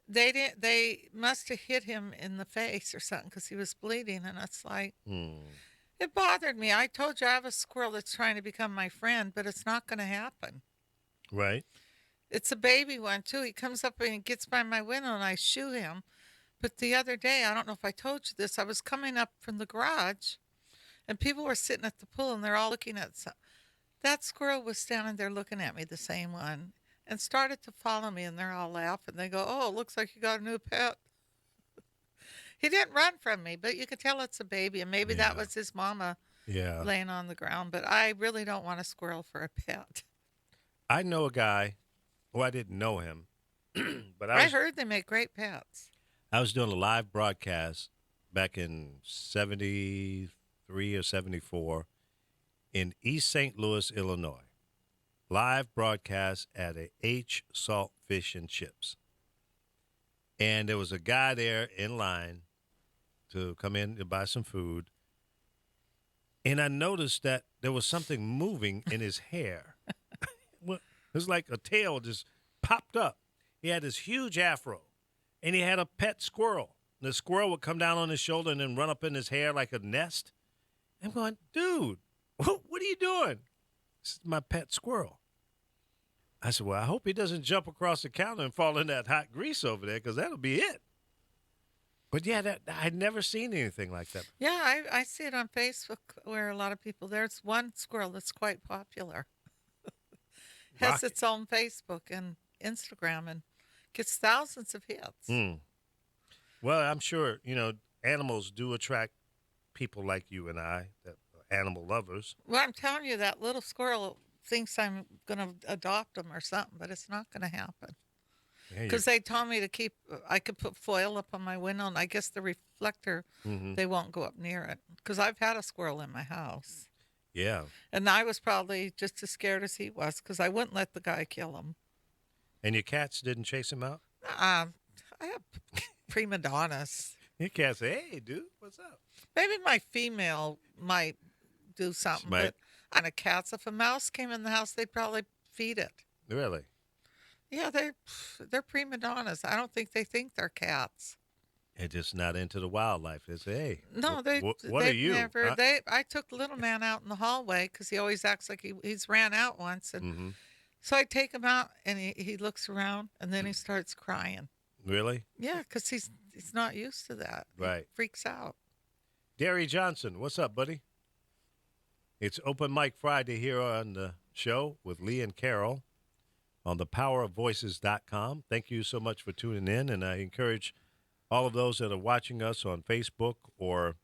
S2: they didn't. They must have hit him in the face or something because he was bleeding, and it's like
S1: Hmm.
S2: it bothered me. I told you I have a squirrel that's trying to become my friend, but it's not going to happen.
S1: Right?
S2: It's a baby one too. He comes up and gets by my window, and I shoo him. But the other day, I don't know if I told you this. I was coming up from the garage, and people were sitting at the pool, and they're all looking at that squirrel was standing there looking at me, the same one, and started to follow me, and they're all laughing. They go, "Oh, it looks like you got a new pet." He didn't run from me, but you could tell it's a baby, and maybe that
S1: Yeah.
S2: was his mama
S1: Yeah.
S2: laying on the ground. But I really don't want a squirrel for a pet.
S1: I know a guy. Well, I didn't know him, but
S2: I heard they make great pets.
S1: I was doing a live broadcast back in 73 or 74 in East St. Louis, Illinois. Live broadcast at a H Salt Fish and Chips. And there was a guy there in line to come in to buy some food. And I noticed that there was something moving in his hair. It was like a tail just popped up. He had this huge afro, and he had a pet squirrel. The squirrel would come down on his shoulder and then run up in his hair like a nest. I'm going, dude, what are you doing? This is my pet squirrel. I said, well, I hope he doesn't jump across the counter and fall in that hot grease over there, because that'll be it. But yeah, I'd never seen anything like that.
S2: Yeah, I see it on Facebook where a lot of people. There's one squirrel that's quite popular. Has
S1: Rocket.
S2: its own Facebook and Instagram and gets thousands of hits.
S1: Mm. Well, I'm sure, animals do attract people like you and I, that are animal lovers.
S2: Well, I'm telling you, that little squirrel thinks I'm going to adopt him or something, but it's not going to happen.
S1: Yeah,
S2: Because they told me I could put foil up on my window, and I guess the reflector,
S1: Mhm.
S2: they won't go up near it. Because I've had a squirrel in my house.
S1: Yeah.
S2: And I was probably just as scared as he was because I wouldn't let the guy kill him.
S1: And your cats didn't chase him out?
S2: I have prima donnas.
S1: Your cat say, hey, dude, what's up?
S2: Maybe my female might do something,
S1: might.
S2: but on a cat's, if a mouse came in the house, they'd probably feed it.
S1: Really?
S2: Yeah, they're prima donnas. I don't think they think they're cats.
S1: They're just not into the wildlife. They say, hey,
S2: No,
S1: what are
S2: they've
S1: you?
S2: never.
S1: Huh?
S2: I took little man out in the hallway because he always acts like he's ran out once, and
S1: Mhm.
S2: so I take him out, and he looks around, and then he starts crying.
S1: Really?
S2: Yeah, because he's not used to that.
S1: Right.
S2: He freaks out.
S1: Derry Johnson, what's up, buddy? It's Open Mic Friday here on the show with Lee and Carol on thepowerofvoices.com. Thank you so much for tuning in, and I encourage all of those that are watching us on Facebook or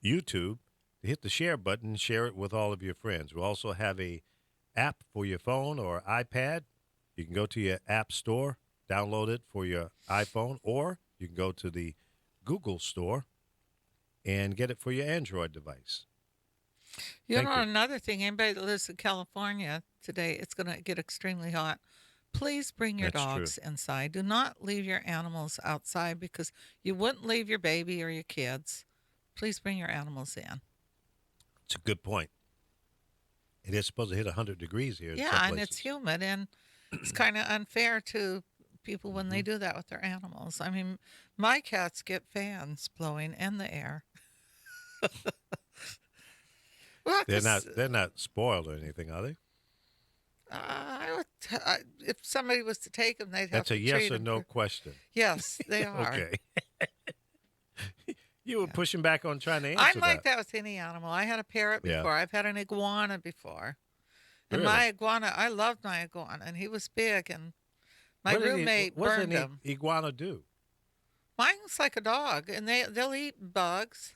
S1: YouTube to hit the share button and share it with all of your friends. We also have a app for your phone or iPad. You can go to your app store, download it for your iPhone, or you can go to the Google store and get it for your Android device.
S2: You
S1: Thank
S2: know,
S1: you.
S2: another thing, anybody that lives in California today, it's going to get extremely hot. Please bring your
S1: That's true.
S2: dogs inside. Do not leave your animals outside because you wouldn't leave your baby or your kids. Please bring your animals in.
S1: It's a good point. It is supposed to hit 100 degrees here. In some
S2: Yeah, and
S1: places.
S2: it's humid, and it's kind of unfair to people when they do that with their animals. I mean, my cats get fans blowing in the air. Well,
S1: They're
S2: 'cause,
S1: not spoiled or anything, are they?
S2: if somebody was to take them, they'd have
S1: That's
S2: to
S1: a yes
S2: treat
S1: or
S2: 'em
S1: no question.
S2: Yes, they are.
S1: Okay. You were pushing back on trying to answer
S2: I'm like that with any animal. I had a parrot
S1: Yeah.
S2: before. I've had an iguana before. And
S1: Really?
S2: my iguana, I loved my iguana, and he was big, and my
S1: What did
S2: roommate
S1: what's
S2: burned
S1: an
S2: him.
S1: iguana do?
S2: Mine's like a dog, and they'll eat bugs.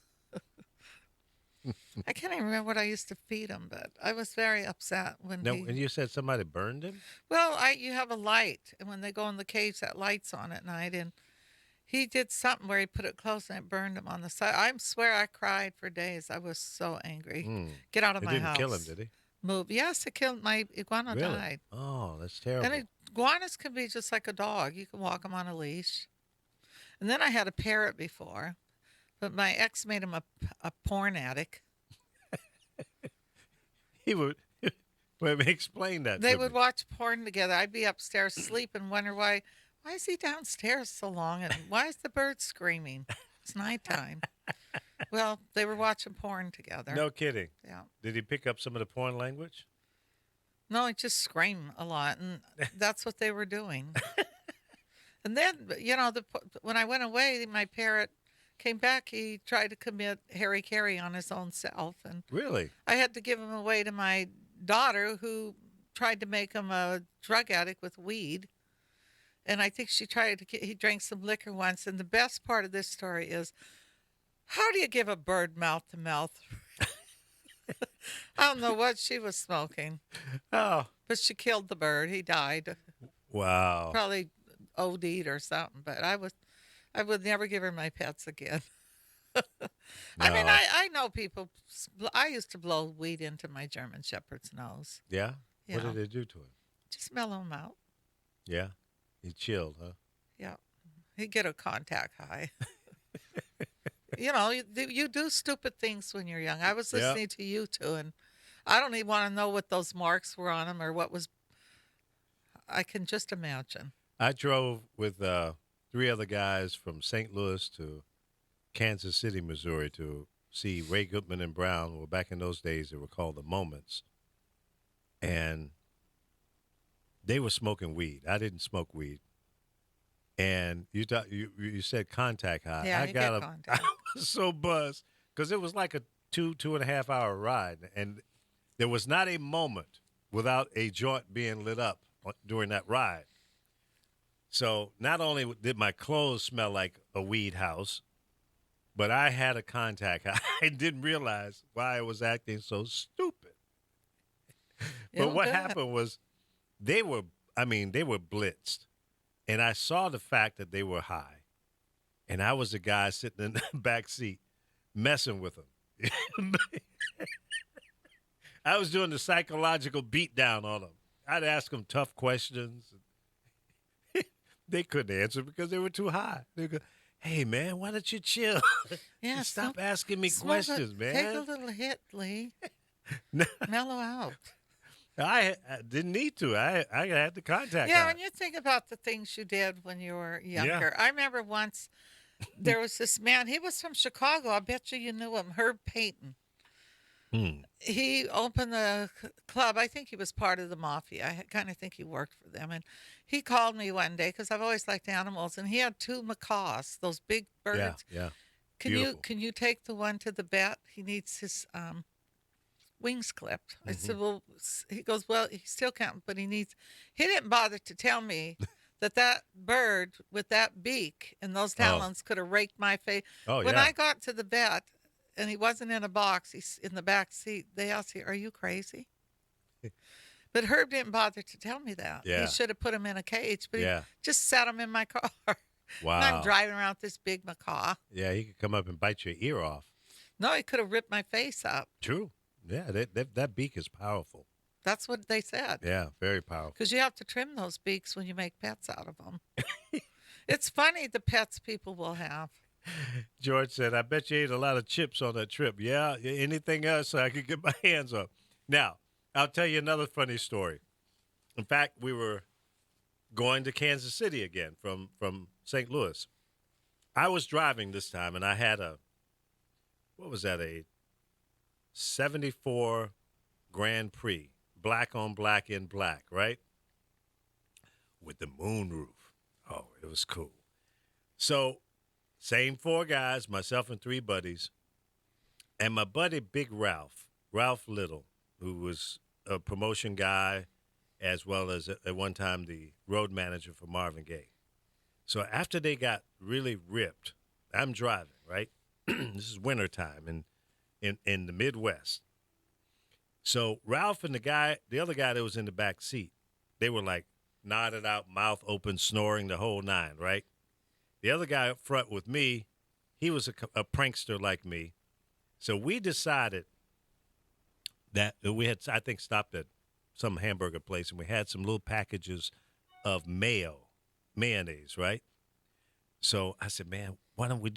S2: I can't even remember what I used to feed him, but I was very upset when
S1: No,
S2: he.
S1: and you said somebody burned him?
S2: Well, you have a light, and when they go in the cage, that light's on at night, and he did something where he put it close and it burned him on the side. I swear I cried for days. I was so angry.
S1: Mm.
S2: Get out of
S1: It
S2: my
S1: didn't
S2: house.
S1: kill him, did he?
S2: Move. Yes, it killed my iguana.
S1: Really?
S2: Died.
S1: Oh, that's terrible.
S2: And iguanas can be just like a dog. You can walk them on a leash. And then I had a parrot before, but my ex made him a porn addict.
S1: He would. Well, explain that.
S2: They
S1: to
S2: would
S1: me.
S2: watch porn together. I'd be upstairs sleeping and wonder why is he downstairs so long and why is the bird screaming? It's nighttime. Well, they were watching porn together.
S1: No kidding.
S2: Yeah.
S1: Did he pick up some of the porn language?
S2: No, he just screamed a lot, and that's what they were doing. And then, when I went away, my parrot came back. He tried to commit Harry Carey on his own self, and
S1: Really?
S2: I had to give him away to my daughter, who tried to make him a drug addict with weed. And I think he drank some liquor once. And the best part of this story is, how do you give a bird mouth to mouth? I don't know what she was smoking,
S1: Oh,
S2: but she killed the bird. He died,
S1: wow.
S2: probably OD'd or something. But I would never give her my pets again. I mean,
S1: No.
S2: I know people. I used to blow weed into my German Shepherd's nose.
S1: Yeah? What
S2: Yeah.
S1: did it do to him?
S2: Just mellow him out.
S1: Yeah? He chilled, huh?
S2: Yeah. He'd get a contact high. You do stupid things when you're young. I was
S1: Yeah.
S2: listening to you too, and I don't even want to know what those marks were on him or what was. I can just imagine.
S1: I drove with 3 other guys from St. Louis to Kansas City, Missouri to see Ray Goodman and Brown. Well, back in those days, they were called the Moments. And they were smoking weed. I didn't smoke weed. And you said contact high.
S2: Yeah,
S1: I
S2: you
S1: got
S2: get
S1: I
S2: contact.
S1: was so buzzed because it was like a 2.5 hour ride. And there was not a moment without a joint being lit up during that ride. So not only did my clothes smell like a weed house, but I had a contact. I didn't realize why I was acting so stupid. But
S2: It'll
S1: what
S2: do it.
S1: happened was they were blitzed. And I saw the fact that they were high. And I was the guy sitting in the back seat messing with them. I was doing the psychological beat down on them. I'd ask them tough questions. They couldn't answer because they were too high. They go, "Hey, man, why don't you chill?
S2: Yeah,
S1: Stop asking me
S2: smoke
S1: questions, man."
S2: Take a little hit, Lee. Mellow out.
S1: I didn't need to. I had the contact.
S2: Yeah,
S1: high.
S2: when you think about the things you did when you were younger. I remember once there was this man. He was from Chicago. I bet you knew him, Herb Payton. He opened the club. I think he was part of the mafia. I kind of think he worked for them. And he called me one day because I've always liked animals. And he had 2 macaws, those big birds.
S1: Yeah.
S2: Can
S1: Beautiful.
S2: you take the one to the vet? He needs his wings clipped. I said, well, he goes, well, he still can't, but he didn't bother to tell me that bird with that beak and those talons could have raked my face.
S1: Oh,
S2: When
S1: yeah.
S2: I got to the vet and he wasn't in a box, he's in the back seat, they asked me, are you crazy? But Herb didn't bother to tell me that.
S1: Yeah.
S2: He should have put him in a cage, but
S1: Yeah.
S2: he just sat him in my car.
S1: Wow.
S2: And I'm driving around with this big macaw.
S1: Yeah, he could come up and bite your ear off.
S2: No, he could have ripped my face up.
S1: True. Yeah, that beak is powerful.
S2: That's what they said.
S1: Yeah, very powerful.
S2: Because you have to trim those beaks when you make pets out of them. It's funny the pets people will have.
S1: George said, I bet you ate a lot of chips on that trip. Yeah, anything else I could get my hands on. Now, I'll tell you another funny story. In fact, we were going to Kansas City again from St. Louis. I was driving this time, and I had what was that, a 74 Grand Prix, black on black in black, right? With the moonroof. Oh, it was cool. So, same 4 guys, myself and 3 buddies, and my buddy Big Ralph Little, who was a promotion guy as well as at one time the road manager for Marvin Gaye. So after they got really ripped, I'm driving, right? This is wintertime in the Midwest. So Ralph and the other guy that was in the back seat, they were like nodded out, mouth open, snoring the whole 9, right? The other guy up front with me, he was a prankster like me. So we decided that we had, I think, stopped at some hamburger place, and we had some little packages of mayonnaise, right? So I said, man, why don't we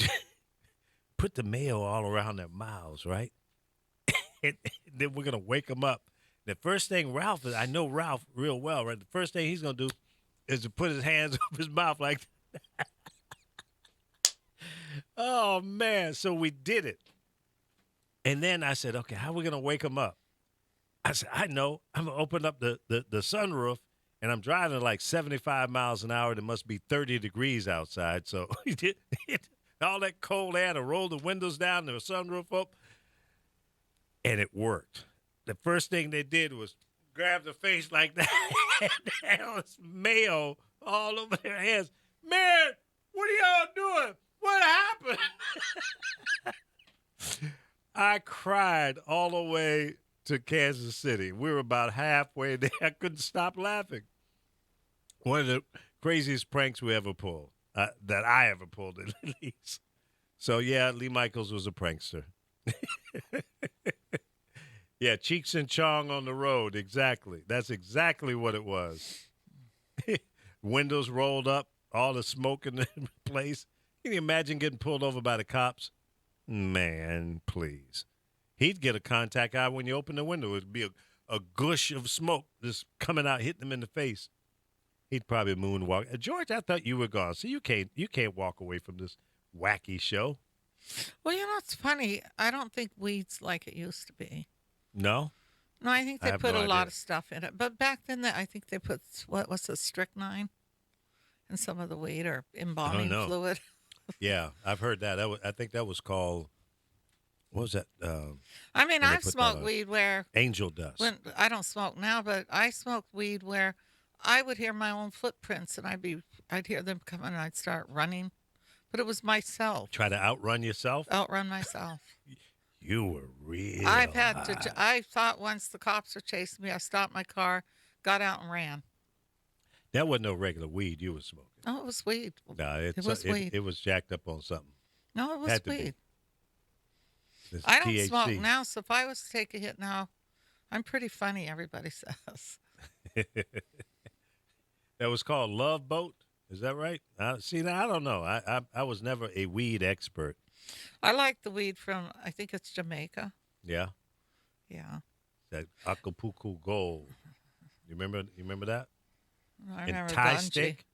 S1: put the mayo all around their mouths, right? and then we're going to wake them up. The first thing I know Ralph real well, right? The first thing he's going to do is to put his hands over his mouth like that. Oh, man. So we did it. And then I said, okay, how are we going to wake him up? I said, I know. I'm going to open up the sunroof, and I'm driving like 75 miles an hour. It must be 30 degrees outside. So he did all that cold air to roll the windows down, the sunroof up, and it worked. The first thing they did was grab the face like that, and there was mayo all over their hands. Man, what are y'all doing? What happened? I cried all the way to Kansas City. We were about halfway there. I couldn't stop laughing. One of the craziest pranks we ever pulled, that I ever pulled at least. So, yeah, Lee Michaels was a prankster. Yeah, Cheeks and Chong on the road, exactly. That's exactly what it was. Windows rolled up, all the smoke in the place. Can you imagine getting pulled over by the cops? Man, please. He'd get a contact eye when you open the window. It'd be a gush of smoke just coming out, hitting him in the face. He'd probably moonwalk. George, I thought you were gone, so you can't walk away from this wacky show.
S2: Well, it's funny. I don't think weed's like it used to be.
S1: No?
S2: No, I think they
S1: have
S2: put
S1: no
S2: a lot
S1: idea.
S2: of stuff in it. But back then, I think they put, what was it, strychnine in some of the weed or embalming
S1: no.
S2: fluid.
S1: Yeah, I've heard that. I think that was called, what was that?
S2: I mean,
S1: they
S2: I've
S1: put that
S2: smoked
S1: on.
S2: weed where,
S1: Angel dust.
S2: when I don't smoke now, but I smoked weed where I would hear my own footprints and I'd hear them coming and I'd start running. But it was myself.
S1: Try to outrun yourself?
S2: Outrun myself.
S1: You were real
S2: I've had
S1: high.
S2: to. I thought once the cops were chasing me, I stopped my car, got out and ran.
S1: That wasn't no regular weed you were smoking.
S2: Oh, it was weed.
S1: No,
S2: It was weed.
S1: It was jacked up on something.
S2: No, it was
S1: Had to be.
S2: weed.
S1: This
S2: I don't
S1: THC.
S2: smoke now, so if I was to take a hit now, I'm pretty funny, everybody says.
S1: That was called Love Boat. Is that right? See, now I don't know. I was never a weed expert.
S2: I like the weed from, I think it's Jamaica.
S1: Yeah,
S2: Yeah.
S1: that Acapulco Gold. You remember that?
S2: I
S1: And
S2: remember
S1: Thai
S2: Ganji.
S1: stick.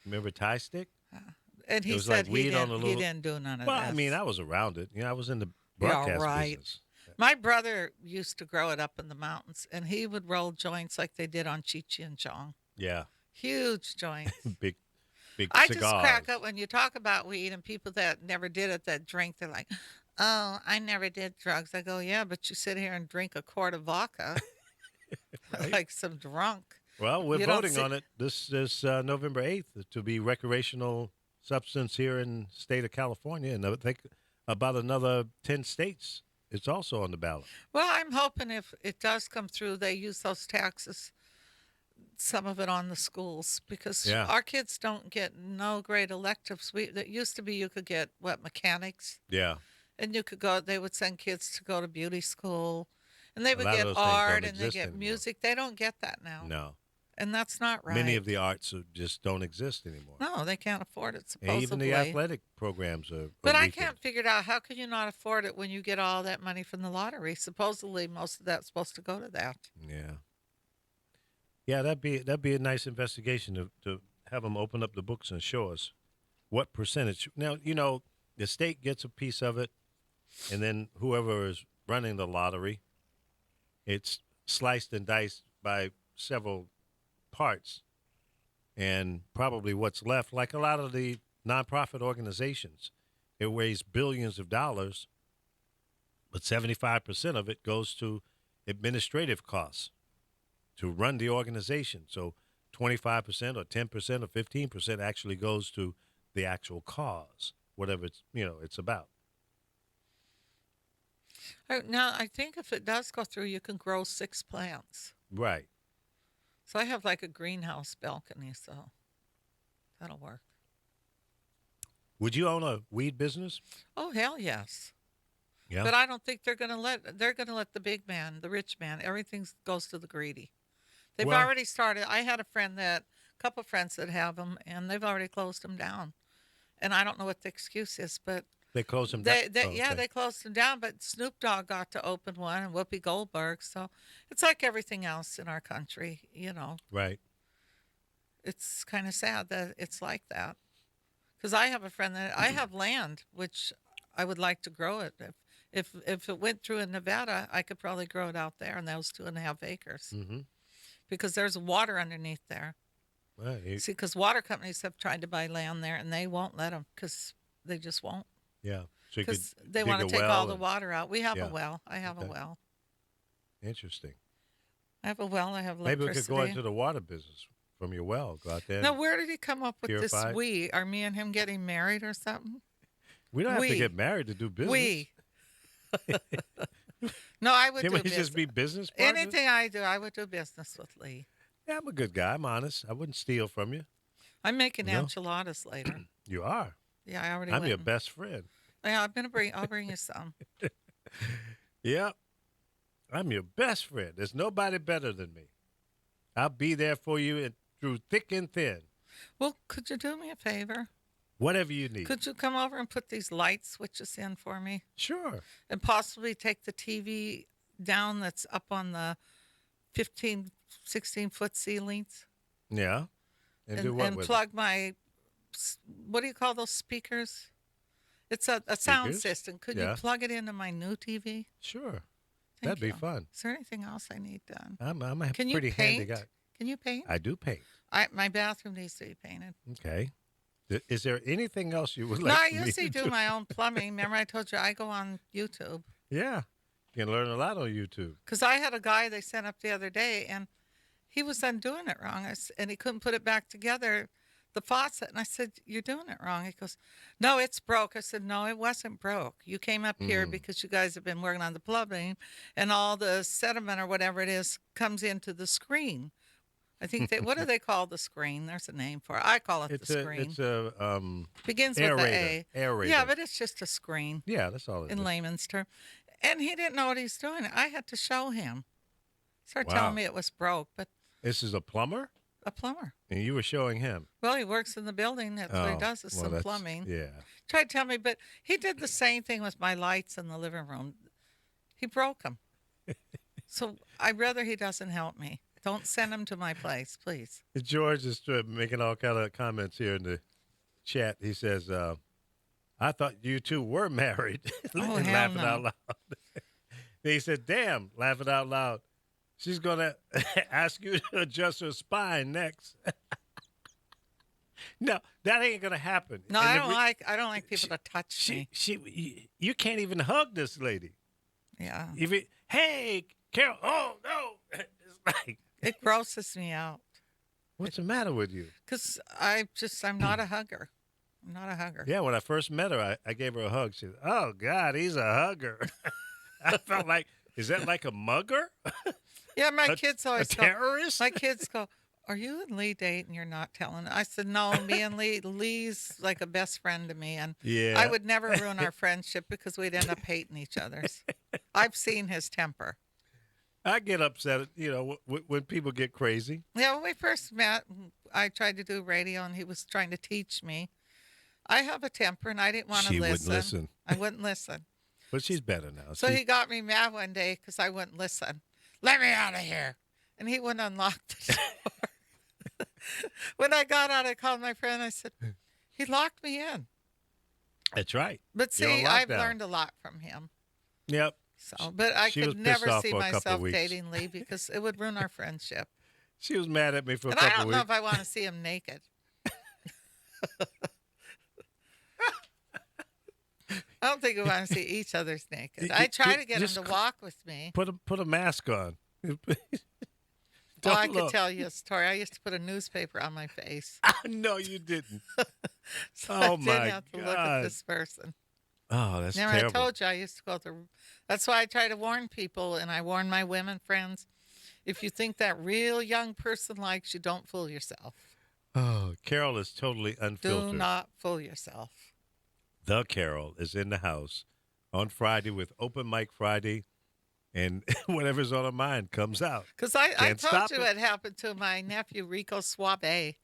S1: Remember Thai stick?
S2: And he
S1: was
S2: said
S1: like
S2: he,
S1: weed
S2: didn't,
S1: on a
S2: he
S1: little-
S2: didn't do none of
S1: Well,
S2: that.
S1: I mean, I was around it. I was in the
S2: Yeah,
S1: broadcast
S2: right.
S1: business.
S2: My brother used to grow it up in the mountains, and he would roll joints like they did on Cheech and Chong.
S1: Yeah,
S2: Huge joints.
S1: big
S2: I
S1: cigars.
S2: just crack up when you talk about weed and people that never did it that drink. They're like, "Oh, I never did drugs." I go, "Yeah, but you sit here and drink a quart of vodka
S1: Right.
S2: like some drunk."
S1: Well, we're
S2: You don't
S1: voting
S2: see-
S1: on it this November 8th to be recreational substance here in the state of California, and I think about another 10 states. It's also on the ballot.
S2: Well, I'm hoping if it does come through, they use those taxes, some of it on the schools, because
S1: Yeah.
S2: our kids don't get no great electives. That used to be you could get mechanics,
S1: Yeah.
S2: and you could go. They would send kids to go to beauty school, and they would
S1: lot of
S2: get
S1: those things don't
S2: art and they
S1: exist
S2: get
S1: anymore.
S2: music. They don't get that now.
S1: No.
S2: And that's not right.
S1: Many of the arts just don't exist anymore.
S2: No, they can't afford it,
S1: And even
S2: supposedly.
S1: the athletic programs are
S2: But I
S1: weakened.
S2: can't figure it out. How can you not afford it when you get all that money from the lottery? Supposedly, most of that's supposed to go to that.
S1: Yeah. Yeah, that'd be a nice investigation to have them open up the books and show us what percentage. Now, the state gets a piece of it, and then whoever is running the lottery, it's sliced and diced by several parts, and probably what's left, like a lot of the nonprofit organizations, it weighs billions of dollars, but 75% of it goes to administrative costs to run the organization. So 25% or 10% or 15% actually goes to the actual cause, whatever it's about.
S2: Now, I think if it does go through, you can grow 6 plants.
S1: Right.
S2: So I have like a greenhouse balcony, so that'll work.
S1: Would you own a weed business?
S2: Oh, hell yes.
S1: Yeah.
S2: But I don't think they're going to let the big man, the rich man, everything goes to the greedy. They've
S1: Well-
S2: already started. I had a couple friends that have them, and they've already closed them down. And I don't know what the excuse is, but
S1: They close them
S2: They,
S1: down.
S2: they
S1: Oh,
S2: yeah,
S1: okay.
S2: they closed them down, but Snoop Dogg got to open one and Whoopi Goldberg. So it's like everything else in our country,
S1: Right.
S2: It's kind of sad that it's like that. Because I have a friend that I have land, which I would like to grow it. If it went through in Nevada, I could probably grow it out there in those 2.5 acres
S1: Mm-hmm.
S2: because there's water underneath there.
S1: Well,
S2: See, because water companies have tried to buy land there and they won't let them because they just won't.
S1: yeah. So you could
S2: Because they
S1: dig
S2: want
S1: a
S2: to take
S1: well
S2: all the
S1: and-
S2: water out. We have
S1: Yeah.
S2: a well. I have
S1: Okay.
S2: a well.
S1: Interesting.
S2: I have a well. I have
S1: Maybe
S2: electricity.
S1: we could go into the water business from your well. Go out there.
S2: Now,
S1: and-
S2: where did he come up with
S1: Purify it?
S2: this we? Are me and him getting married or something?
S1: we don't have to
S2: we.
S1: get married to do business.
S2: We. No, I would
S1: Can
S2: do
S1: we
S2: business.
S1: just be business partners?
S2: Anything I do, I would do business with Lee.
S1: Yeah, I'm a good guy. I'm honest. I wouldn't steal from you.
S2: I'm making
S1: No.
S2: enchiladas later.
S1: You are.
S2: Yeah, I already
S1: I'm
S2: went
S1: your
S2: and-
S1: best friend.
S2: Yeah, I'll bring you some.
S1: Yep. I'm your best friend. There's nobody better than me. I'll be there for you through thick and thin.
S2: Well, could you do me a favor?
S1: Whatever you need.
S2: Could you come over and put these light switches in for me?
S1: Sure.
S2: And possibly take the TV down that's up on the 15, 16-foot ceilings?
S1: Yeah. And do what
S2: and
S1: with
S2: plug my, what do you call those speakers? It's a sound
S1: Speakers?
S2: system. Could
S1: Yeah.
S2: you plug it into my new TV?
S1: it? Sure.
S2: Thank
S1: That'd be
S2: you.
S1: fun.
S2: Is there anything else I need done?
S1: I'm a
S2: Can you
S1: pretty handy
S2: paint?
S1: guy.
S2: Can you paint?
S1: I do paint.
S2: My bathroom needs to be painted.
S1: Okay. Is there anything else you would
S2: No,
S1: like
S2: I
S1: for me
S2: usually
S1: to
S2: do my own plumbing. Remember I told you I go on YouTube?
S1: Yeah. You can learn a lot on YouTube.
S2: Because I had a guy they sent up the other day, and he was undoing it wrong, and he couldn't put it back together, the faucet. And I said, "You're doing it wrong." He goes, "No, it's broke." I said, "No, it wasn't broke. You came up here because you guys have been working on the plumbing, and all the sediment or whatever it is comes into the screen." I think what do they call the screen? There's a name for it. I call it
S1: It's
S2: the
S1: a
S2: screen.
S1: it's a
S2: Begins with the
S1: aerator.
S2: A.
S1: Aerator.
S2: Yeah, but it's just a screen
S1: yeah, that's all it
S2: in
S1: is.
S2: layman's term. And he didn't know what he's doing. I had to show him. Started
S1: Wow.
S2: telling me it was broke, but
S1: This is a plumber,
S2: a plumber.
S1: and you were showing him.
S2: Well, he works in the building. That's what he does is
S1: well,
S2: some
S1: that's-
S2: plumbing.
S1: Yeah.
S2: Tried to tell me, but he did the same thing with my lights in the living room. He broke them. So I'd rather he doesn't help me. Don't send him to my place, please.
S1: George is making all kind of comments here in the chat. He says, "I thought you two were married,"
S2: Oh,
S1: and
S2: hell
S1: laughing
S2: no.
S1: out loud. Then he said, "Damn," laughing out loud. She's gonna ask you to adjust her spine next. No, that ain't gonna happen.
S2: No,
S1: And
S2: I
S1: the
S2: don't
S1: re-
S2: like people to touch me.
S1: you can't even hug this lady.
S2: Yeah,
S1: Hey, Carol, oh no, it's like,
S2: it grosses me out
S1: what's the matter with you?
S2: because I'm not a hugger. I'm not a hugger.
S1: Yeah, when I first met her, I gave her a hug. She said, "Oh God, he's a hugger." I felt like, is that like a mugger?
S2: Yeah, my kids
S1: A
S2: always go.
S1: terrorist?
S2: My kids go, "Are you and Lee dating? You're not telling." I said, "No, me and Lee's like a best friend to me, and
S1: Yeah.
S2: I would never ruin our friendship because we'd end up hating each other." I've seen his temper.
S1: I get upset, when people get crazy.
S2: Yeah, when we first met, I tried to do radio and he was trying to teach me. I have a temper and I didn't want to
S1: She wouldn't listen.
S2: I wouldn't listen.
S1: But she's better now.
S2: So he got me mad one day because I wouldn't listen. Let me out of here. And he wouldn't unlock the door. When I got out, I called my friend. I said, he locked me in.
S1: That's right.
S2: But
S1: You're on
S2: see, I've
S1: lockdown.
S2: learned a lot from him.
S1: Yep.
S2: So, but I
S1: She was
S2: could
S1: pissed
S2: never
S1: off
S2: see
S1: for a couple of
S2: myself
S1: weeks.
S2: dating Lee because it would ruin our friendship.
S1: She was mad at me for a
S2: And I
S1: couple
S2: don't
S1: weeks.
S2: know if I want to see him naked. I don't think we want to see each other's naked. I try to get him
S1: Just
S2: to walk with me.
S1: Put a mask on.
S2: Well, I
S1: Don't
S2: could
S1: look.
S2: tell you a story. I used to put a newspaper on my face.
S1: No, you didn't.
S2: So
S1: Oh,
S2: I didn't
S1: my
S2: have to look at
S1: God.
S2: this person.
S1: Oh, that's
S2: Remember,
S1: terrible.
S2: I told you I used to go through. That's why I try to warn people, and I warn my women friends. If you think that real young person likes you, don't fool yourself.
S1: Oh, Carol is totally unfiltered.
S2: Do not fool yourself.
S1: The Carol is in the house on Friday with Open Mic Friday, and whatever's on her mind comes out.
S2: Because I
S1: Can't
S2: told
S1: stop
S2: you
S1: it.
S2: what happened to my nephew, Rico Suave.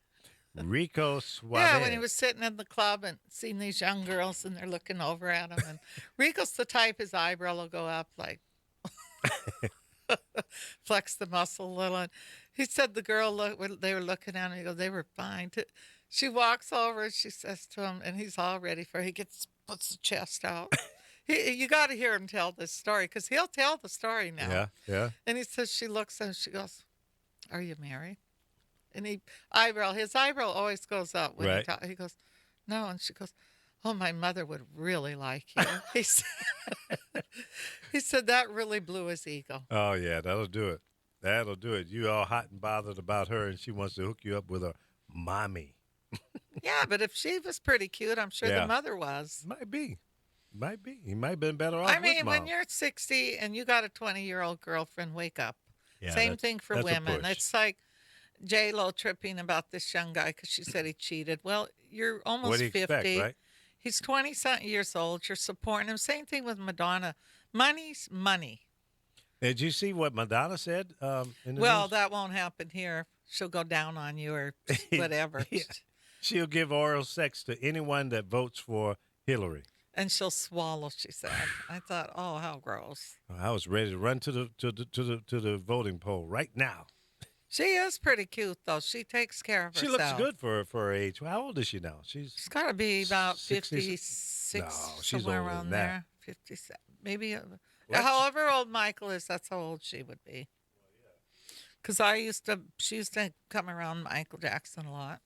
S1: Rico Suave.
S2: Yeah, when he was sitting in the club and seeing these young girls and they're looking over at him. And Rico's the type, his eyebrow will go up like, flex the muscle a little. And he said the girl, they were looking at him, he goes, they were fine. She walks over and she says to him, and he's all ready for it. He puts the chest out. You got to hear him tell this story because he'll tell the story now.
S1: Yeah, yeah.
S2: And he says, she looks at him, she goes, are you married? And his eyebrow always goes up when
S1: Right.
S2: he talks. He goes, no. And she goes, oh, my mother would really like you. He said that really blew his ego.
S1: Oh, yeah, that'll do it. That'll do it. You all hot and bothered about her, and she wants to hook you up with a mommy.
S2: Yeah, but if she was pretty cute, I'm sure
S1: Yeah.
S2: the mother was.
S1: Might be. Might be. He might have been better off
S2: I mean,
S1: with
S2: when
S1: Mom.
S2: you're 60 and you got a 20-year-old girlfriend, wake up.
S1: Yeah,
S2: Same
S1: that's-
S2: thing for
S1: that's a
S2: women.
S1: push.
S2: It's like J-Lo tripping about this young guy because she said he cheated. Well, you're almost
S1: What do you
S2: 50.
S1: expect, right?
S2: He's 20-something years old. You're supporting him. Same thing with Madonna. Money's money.
S1: Did you see what Madonna said in the
S2: Well,
S1: news?
S2: that won't happen here. She'll go down on you or whatever.
S1: Yeah. She'll give oral sex to anyone that votes for Hillary.
S2: And she'll swallow, she said. I thought, oh, how gross.
S1: I was ready to run to the voting poll right now.
S2: She is pretty cute, though. She takes care of
S1: She
S2: herself.
S1: looks good for her age. How old is she now? She's
S2: She's got to be about
S1: 60s?
S2: 56,
S1: No, she's
S2: somewhere
S1: older than
S2: around
S1: that.
S2: there. 57, maybe.
S1: What?
S2: However old Michael is, that's how old she would be. Because she used to come around Michael Jackson a lot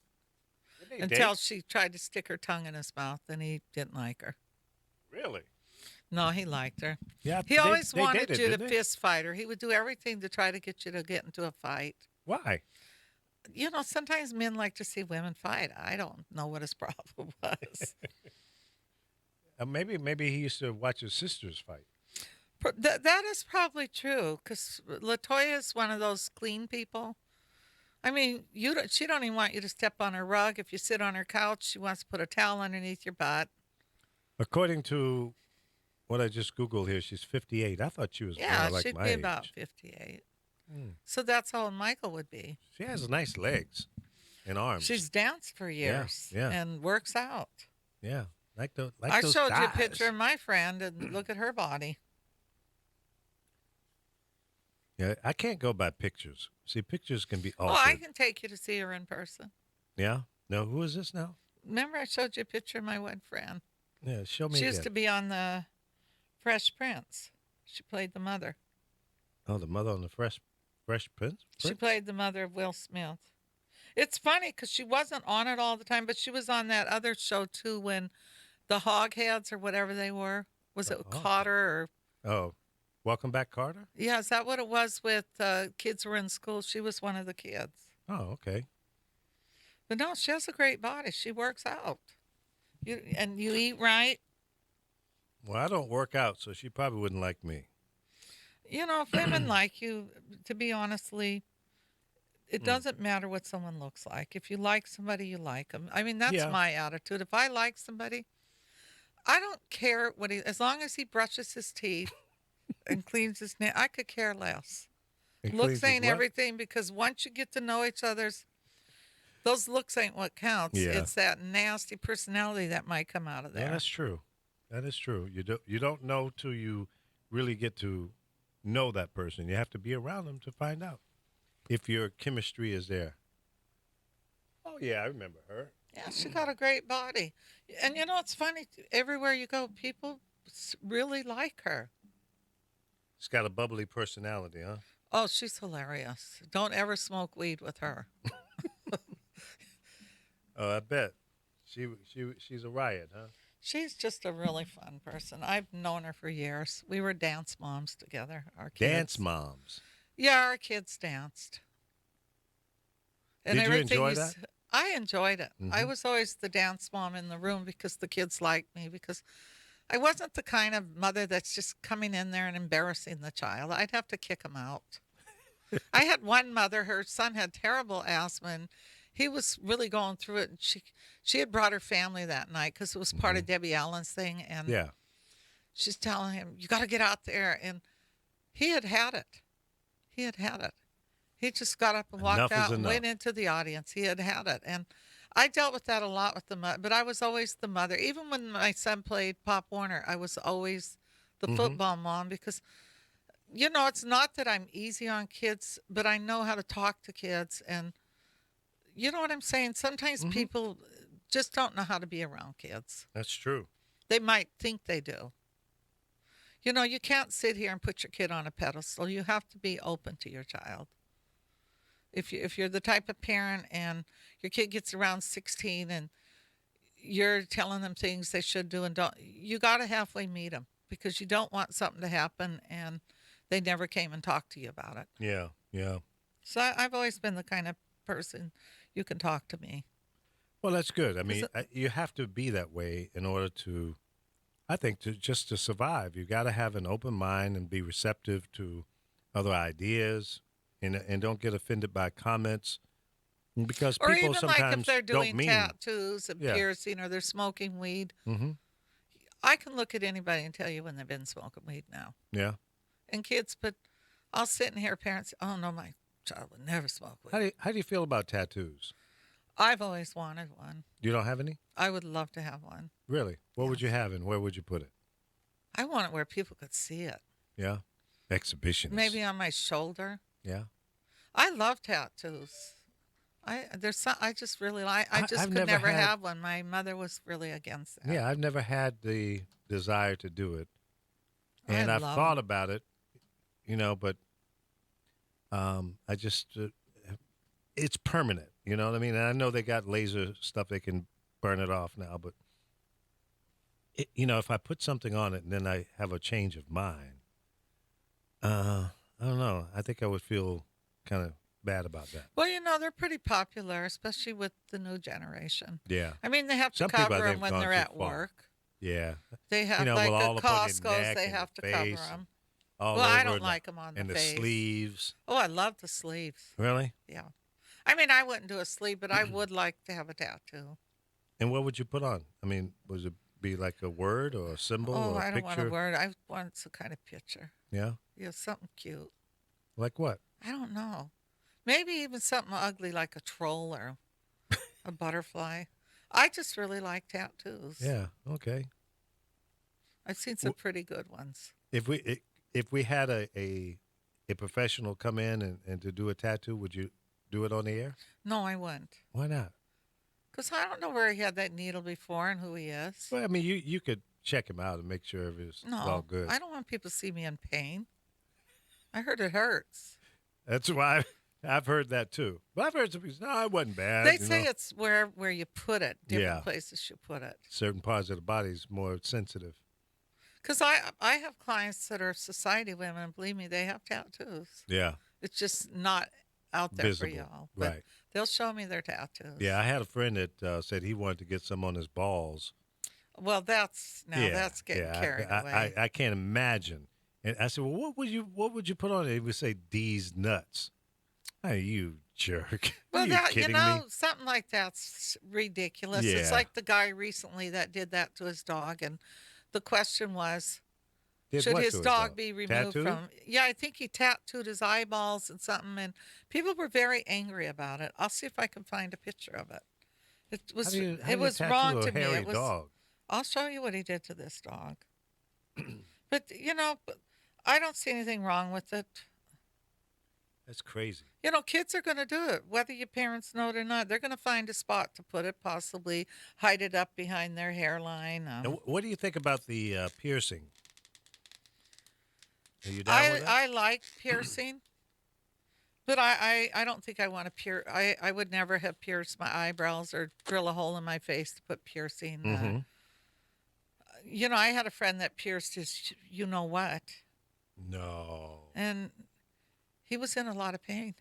S2: until she tried to stick her tongue in his mouth, and he didn't like her.
S1: Really?
S2: No, he liked her.
S1: Yeah.
S2: He always
S1: they
S2: wanted
S1: dated,
S2: you to
S1: didn't they?
S2: fist fight her. He would do everything to try to get you to get into a fight.
S1: Why?
S2: You know, sometimes men like to see women fight. I don't know what his problem was.
S1: Maybe he used to watch his sisters fight.
S2: That is probably true because Latoya is one of those clean people. I mean, she don't even want you to step on her rug. If you sit on her couch, she wants to put a towel underneath your butt.
S1: According to what I just Googled here, she's 58. I thought she was
S2: Yeah,
S1: more like
S2: she'd
S1: my
S2: be
S1: age.
S2: about 58.
S1: Hmm.
S2: So that's how old Michael would be.
S1: She has nice legs and arms.
S2: She's danced for years
S1: yeah.
S2: and works out.
S1: yeah, like those.
S2: I
S1: those
S2: showed you a
S1: thighs.
S2: picture of my friend and look at her body.
S1: Yeah, I can't go by pictures. See, pictures can be
S2: Oh,
S1: altered.
S2: I can take you to see her in person.
S1: Yeah. No, who is this now?
S2: Remember I showed you a picture of my one friend?
S1: Yeah, show me
S2: She
S1: again.
S2: used to be on the Fresh Prince. She played the mother.
S1: Oh, the mother on the Fresh Prince.
S2: She played the mother of Will Smith. It's funny because she wasn't on it all the time, but she was on that other show too when the Hogheads or whatever they were. Was it
S1: Oh.
S2: Cotter or
S1: Oh, Welcome Back, Carter.
S2: yeah? Is that what it was with kids were in school? She was one of the kids.
S1: Oh, okay.
S2: But no, she has a great body. She works out. You eat right.
S1: Well, I don't work out, so she probably wouldn't like me.
S2: You know, if women like you, to be honestly, it doesn't matter what someone looks like. If you like somebody, you like them. I mean, that's
S1: Yeah.
S2: my attitude. If I like somebody, I don't care as long as he brushes his teeth and cleans his nail, I could care less.
S1: It
S2: Looks
S1: cleans his
S2: ain't
S1: what?
S2: everything because once you get to know each other's, those looks ain't what counts.
S1: Yeah.
S2: It's that nasty personality that might come out of
S1: Yeah,
S2: there.
S1: that's true. That is true. You don't know till you really get to know that person. You have to be around them to find out if your chemistry is there. Oh yeah, I remember her.
S2: Yeah, she got a great body. And you know, it's funny. Everywhere you go, people really like her.
S1: She's got a bubbly personality, huh?
S2: Oh, she's hilarious. Don't ever smoke weed with her.
S1: Oh, I bet. She's a riot, huh?
S2: She's just a really fun person. I've known her for years. We were dance moms together. Our kids.
S1: Dance moms.
S2: Yeah, our kids danced. And
S1: Did you
S2: everything
S1: enjoy
S2: you
S1: that?
S2: I enjoyed it. I
S1: Mhm.
S2: was always the dance mom in the room because the kids liked me because I wasn't the kind of mother that's just coming in there and embarrassing the child. I'd have to kick him out. I had one mother, her son had terrible asthma and he was really going through it. And she had brought her family that night because it was part of Debbie Allen's thing. And
S1: Yeah.
S2: she's telling him, you got to get out there. And he had had it. He had had it. He just got up and walked
S1: Enough is
S2: out and
S1: enough.
S2: went into the audience. He had had it. And I dealt with that a lot with the mother, but I was always the mother. Even when my son played Pop Warner, I was always the football mom because, you know, it's not that I'm easy on kids, but I know how to talk to kids. And you know what I'm saying? Sometimes people just don't know how to be around kids.
S1: That's true.
S2: They might think they do. You know, you can't sit here and put your kid on a pedestal. You have to be open to your child. If you're the type of parent and your kid gets around 16 and you're telling them things they should do and don't, you got to halfway meet them because you don't want something to happen and they never came and talked to you about it.
S1: Yeah. Yeah.
S2: So I've always been the kind of person you can talk to me.
S1: Well, that's good. I
S2: Is
S1: mean,
S2: it-
S1: you have to be that way in order to, I think, to survive. You got to have an open mind and be receptive to other ideas, and don't get offended by comments because
S2: Or
S1: people
S2: even
S1: sometimes
S2: like if they're
S1: don't
S2: doing
S1: mean.
S2: tattoos and
S1: Yeah.
S2: piercing or they're smoking weed.
S1: Mm-hmm.
S2: I can look at anybody and tell you when they've been smoking weed now.
S1: Yeah.
S2: And kids, but I'll sit and hear parents, oh no, my child would never smoke weed.
S1: How do you feel about tattoos?
S2: I've always wanted one.
S1: You don't have any?
S2: I would love to have one.
S1: Really? What would you have and where would you put it?
S2: I want it where people could see it.
S1: Yeah. Exhibitionist.
S2: Maybe on my shoulder.
S1: Yeah.
S2: I love tattoos. I just really like. I just
S1: I've
S2: could
S1: never
S2: never
S1: had-
S2: have one. My mother was really against that.
S1: Yeah, I've never had the desire to do it.
S2: I
S1: And I've
S2: love
S1: thought
S2: 'em.
S1: about it, but I just, it's permanent, you know what I mean? And I know they got laser stuff, they can burn it off now, but, if I put something on it and then I have a change of mind, I don't know. I think I would feel kind of bad about that.
S2: Well, they're pretty popular, especially with the new generation.
S1: Yeah.
S2: I mean, they have to
S1: Some people, I
S2: cover
S1: think,
S2: them when
S1: gone
S2: they're
S1: too
S2: at
S1: far.
S2: work.
S1: Yeah.
S2: They have
S1: with
S2: like
S1: all
S2: the
S1: up on your
S2: Costco's.
S1: neck
S2: They
S1: and
S2: have
S1: the
S2: to cover
S1: face
S2: them.
S1: all
S2: Well, I
S1: over
S2: don't like them on the
S1: and the
S2: face.
S1: sleeves.
S2: Oh, I love the sleeves.
S1: Really?
S2: Yeah. I mean, I wouldn't do a sleeve, but I would like to have a tattoo.
S1: And what would you put on? I mean, would it be like a word or a symbol
S2: Oh,
S1: or a
S2: I don't
S1: picture?
S2: want a word. I want some kind of picture.
S1: Yeah.
S2: Yeah, something cute.
S1: Like what?
S2: I don't know. Maybe even something ugly like a troll or a butterfly. I just really like tattoos.
S1: Yeah. Okay.
S2: I've seen some pretty good ones.
S1: If we had a professional come in and to do a tattoo, would you do it on the air?
S2: No, I wouldn't.
S1: Why not?
S2: Because I don't know where he had that needle before and who he is.
S1: Well, I mean, you could check him out and make sure it's all
S2: No,
S1: good.
S2: I don't want people to see me in pain. I heard it hurts.
S1: That's why I've heard that too. But I've heard some people say, no, it wasn't bad.
S2: They say it's where you put it, different
S1: Yeah.
S2: places you put it.
S1: certain parts of the body is more sensitive.
S2: Because I have clients that are society women, and believe me, they have tattoos.
S1: Yeah.
S2: It's just not out there
S1: Visible.
S2: for y'all. But
S1: Right.
S2: they'll show me their tattoos.
S1: Yeah. I had a friend that said he wanted to get some on his balls.
S2: Well, that's getting carried away.
S1: I can't imagine. And I said, well, what would you put on it? He would say, D's nuts. Hey, you jerk.
S2: Well,
S1: Are you
S2: that
S1: kidding me?
S2: something like that's ridiculous. It's
S1: Yeah.
S2: like the guy recently that did that to his dog, and the question was,
S1: Did
S2: Should
S1: what
S2: his
S1: to
S2: dog be removed
S1: Tattoo?
S2: from? Yeah, I think he tattooed his eyeballs and something, and people were very angry about it. I'll see if I can find a picture of it. It
S1: How
S2: was
S1: do you, how
S2: it
S1: do you
S2: was
S1: tattoo
S2: wrong
S1: a
S2: to me.
S1: hairy
S2: It was.
S1: dog?
S2: I'll show you what he did to this dog. But I don't see anything wrong with it.
S1: That's crazy.
S2: Kids are going to do it, whether your parents know it or not. They're going to find a spot to put it, possibly hide it up behind their hairline.
S1: And what do you think about the piercing? Are you down with that?
S2: I like piercing, but I don't think I want to pierce. I would never have pierced my eyebrows or drill a hole in my face to put piercing.
S1: Mm-hmm.
S2: I had a friend that pierced his you know what,
S1: No.
S2: and he was in a lot of pain.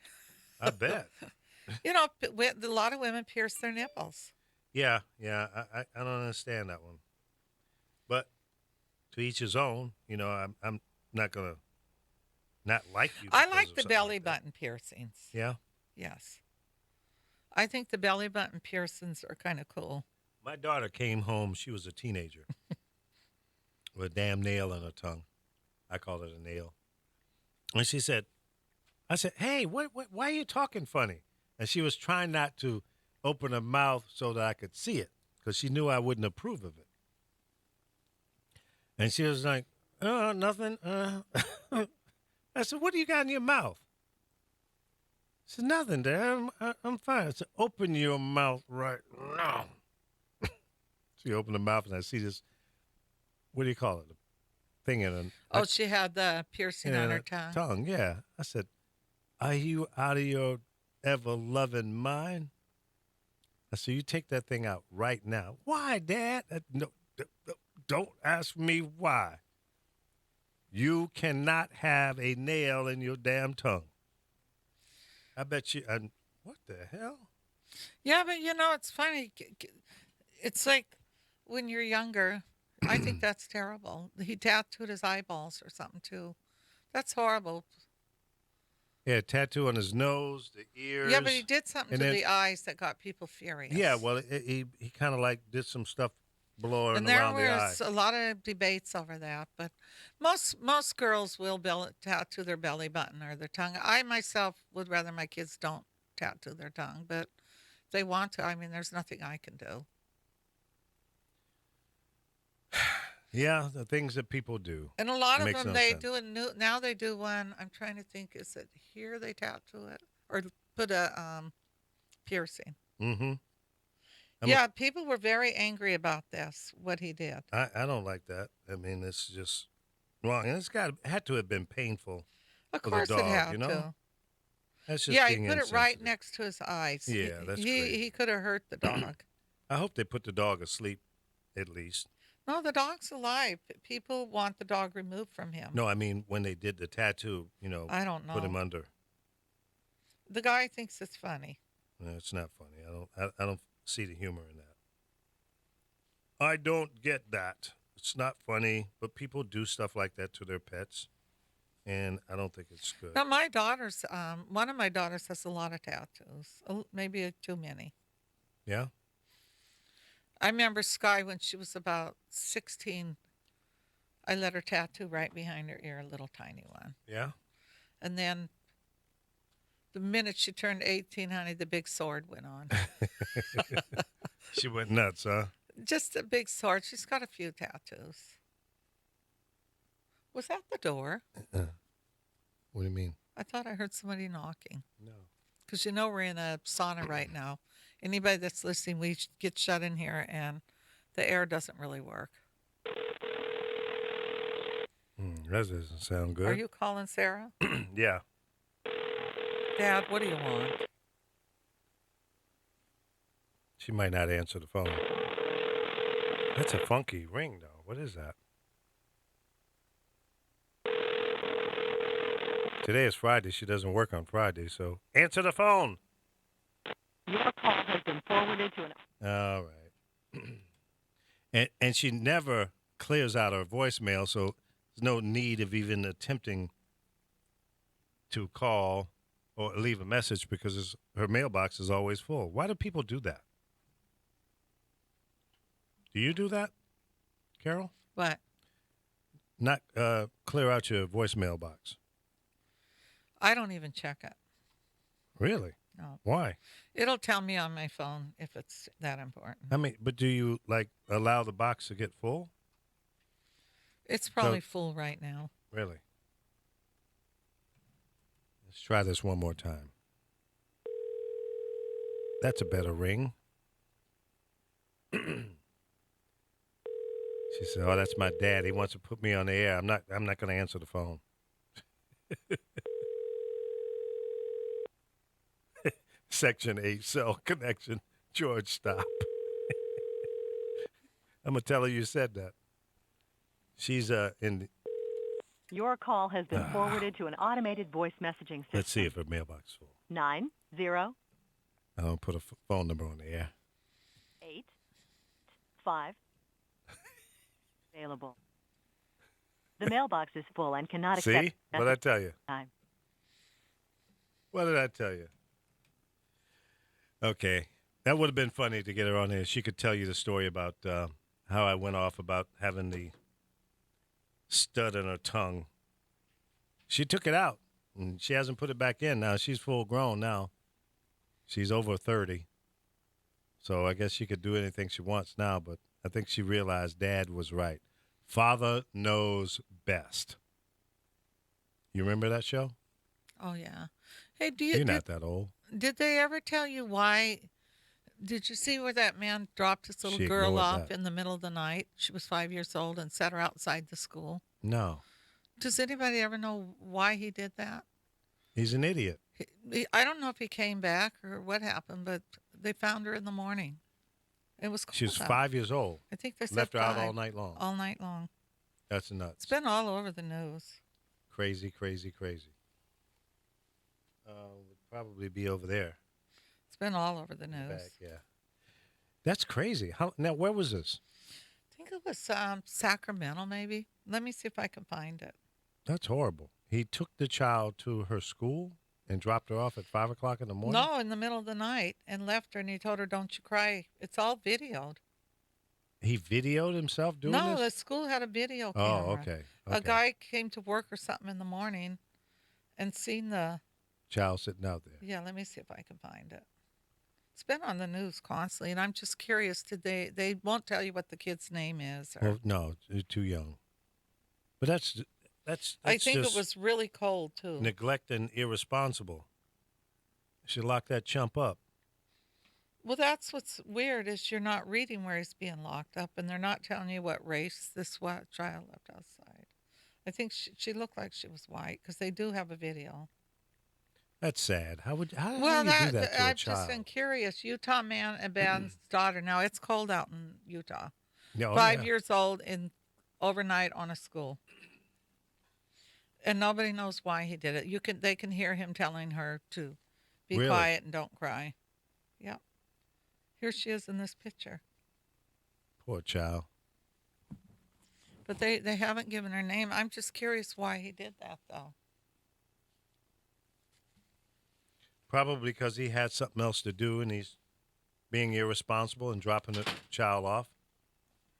S1: I bet.
S2: A lot of women pierce their nipples.
S1: Yeah. I don't understand that one. But to each his own. I'm not gonna not like you.
S2: I
S1: because
S2: like
S1: of
S2: the
S1: something
S2: belly
S1: like that.
S2: button piercings.
S1: Yeah.
S2: Yes. I think the belly button piercings are kind of cool.
S1: My daughter came home. She was a teenager with a damn nail in her tongue. I call it a nail. And she said, I said, hey, why are you talking funny? And she was trying not to open her mouth so that I could see it because she knew I wouldn't approve of it. And she was like, oh, nothing. I said, what do you got in your mouth? She said, nothing, Dad. I'm fine. I said, open your mouth right now. She opened her mouth and I see this, what do you call it? A thing in her.
S2: She had the piercing on her tongue.
S1: Yeah. I said, are you out of your ever-loving mind? I said, you take that thing out right now. Why, Dad? No, don't ask me why. You cannot have a nail in your damn tongue. I bet you. What the hell?
S2: Yeah, but it's funny. It's like when you're younger. I think that's terrible. He tattooed his eyeballs or something too. That's horrible.
S1: Yeah, tattoo on his nose, the ears.
S2: Yeah, but he did something
S1: and
S2: to
S1: then-
S2: the eyes that got people furious.
S1: Yeah, well, he kind of like did some stuff blowing
S2: and there
S1: around the eye.
S2: was a lot of debates over that. But most girls will tattoo their belly button or their tongue. I myself would rather my kids don't tattoo their tongue, but if they want to, I mean, there's nothing I can do.
S1: Yeah, the things that people do.
S2: And a lot of
S1: Makes
S2: them,
S1: no
S2: they
S1: sense.
S2: do a new. Now they do one. I'm trying to think. Is it here they tattoo it or put a piercing?
S1: Mm-hmm.
S2: Yeah, people were very angry about this. What he did.
S1: I don't like that. I mean, it's just wrong. And had to have been painful.
S2: Of
S1: For the
S2: course, it
S1: dog,
S2: had
S1: you know?
S2: to.
S1: That's just
S2: Yeah, he
S1: being
S2: put it right
S1: insensitive.
S2: next to his eyes.
S1: Yeah, that's
S2: he
S1: crazy.
S2: he could have hurt the dog.
S1: I hope they put the dog asleep, at least.
S2: No, the dog's alive. People want the dog removed from him.
S1: No, I mean when they did the tattoo,
S2: I don't know.
S1: put him under.
S2: The guy thinks it's funny.
S1: No, it's not funny. I don't see the humor in that. I don't get that. It's not funny, but people do stuff like that to their pets, and I don't think it's good.
S2: Now, my daughter's, one of my daughters has a lot of tattoos, maybe too many.
S1: Yeah?
S2: I remember Sky when she was about 16. I let her tattoo right behind her ear, a little tiny one.
S1: Yeah?
S2: And then the minute she turned 18, honey, the big sword went on.
S1: She went nuts, huh?
S2: Just a big sword. She's got a few tattoos. Was that the door?
S1: What do you mean?
S2: I thought I heard somebody knocking.
S1: No.
S2: Because we're in a sauna right now. Anybody that's listening, we get shut in here and the air doesn't really work.
S1: That doesn't sound good.
S2: Are you calling Sarah?
S1: Yeah.
S2: Dad, what do you want?
S1: She might not answer the phone. That's a funky ring, though. What is that? Today is Friday. She doesn't work on Friday, so answer the phone.
S5: Your call has been forwarded to an...
S1: All right. and she never clears out her voicemail, so there's no need of even attempting to call or leave a message because her mailbox is always full. Why do people do that? Do you do that, Carol?
S2: What?
S1: not clear out your voicemail box?
S2: I don't even check it.
S1: Really?
S2: No.
S1: Why?
S2: It'll tell me on my phone if it's that important.
S1: I mean, but do you like allow the box to get full?
S2: It's probably full right now.
S1: Really? Let's try this one more time. That's a better ring. She said, "Oh, that's my dad. He wants to put me on the air. I'm not going to answer the phone." Section 8 cell connection. George, stop. I'm going to tell her you said that. She's in.
S5: Your call has been forwarded to an automated voice messaging system.
S1: Let's see if her mailbox is full.
S5: 90
S1: I don't put a phone number on the air.
S5: 85 available. The mailbox is full and cannot accept.
S1: See? What did I tell you?
S5: Time.
S1: What did I tell you? Okay. That would have been funny to get her on here. She could tell you the story about how I went off about having the stud in her tongue. She took it out, and she hasn't put it back in. Now, she's full grown now. She's over 30. So I guess she could do anything she wants now, but I think she realized Dad was right. Father knows best. You remember that show?
S2: Oh yeah. Hey,
S1: You're not that old.
S2: did they ever tell you why? Did you see where that man dropped his little
S1: She
S2: girl
S1: ignored
S2: off
S1: that.
S2: in the middle of the night? She was 5 years old and set her outside the school.
S1: No.
S2: Does anybody ever know why he did that?
S1: He's an idiot.
S2: I don't know if he came back or what happened, but they found her in the morning. It was cold
S1: She was
S2: out.
S1: 5 years old.
S2: I think they said
S1: Left her out
S2: 5.
S1: all night long.
S2: All night long.
S1: That's nuts.
S2: It's been all over the news.
S1: Crazy, crazy, crazy. Would probably be over there.
S2: It's been all over the news.
S1: Back, yeah. That's crazy. How now? Where was this?
S2: I think it was Sacramento, maybe. Let me see if I can find it.
S1: That's horrible. He took the child to her school and dropped her off at 5 o'clock in the morning.
S2: No, in the middle of the night, and left her, and he told her, "Don't you cry." It's all videoed.
S1: He videoed himself doing
S2: No, the
S1: this.
S2: school had a video camera.
S1: Oh, okay.
S2: A guy came to work or something in the morning, and seen the.
S1: Child sitting out there.
S2: Yeah, let me see if I can find it. It's been on the news constantly, and I'm just curious. Did they won't tell you what the kid's name is? Or,
S1: Well, no, you're too young. But that's
S2: I think it
S1: just
S2: was really cold too.
S1: neglect and irresponsible. Should lock that chump up.
S2: Well, that's what's weird is you're not reading where he's being locked up, and they're not telling you what race this child left outside. I think she looked like she was white because they do have a video.
S1: That's sad. How do you do
S2: Well,
S1: that to a
S2: I've
S1: child?
S2: just been curious. Utah man abandons daughter. Now it's cold out in Utah.
S1: No,
S2: 5
S1: yeah.
S2: years old in overnight on a school, and nobody knows why he did it. They can hear him telling her to be
S1: Really?
S2: quiet and don't cry. Yep. Here she is in this picture.
S1: Poor child.
S2: But they haven't given her name. I'm just curious why he did that, though.
S1: Probably because he had something else to do and he's being irresponsible and dropping the child off.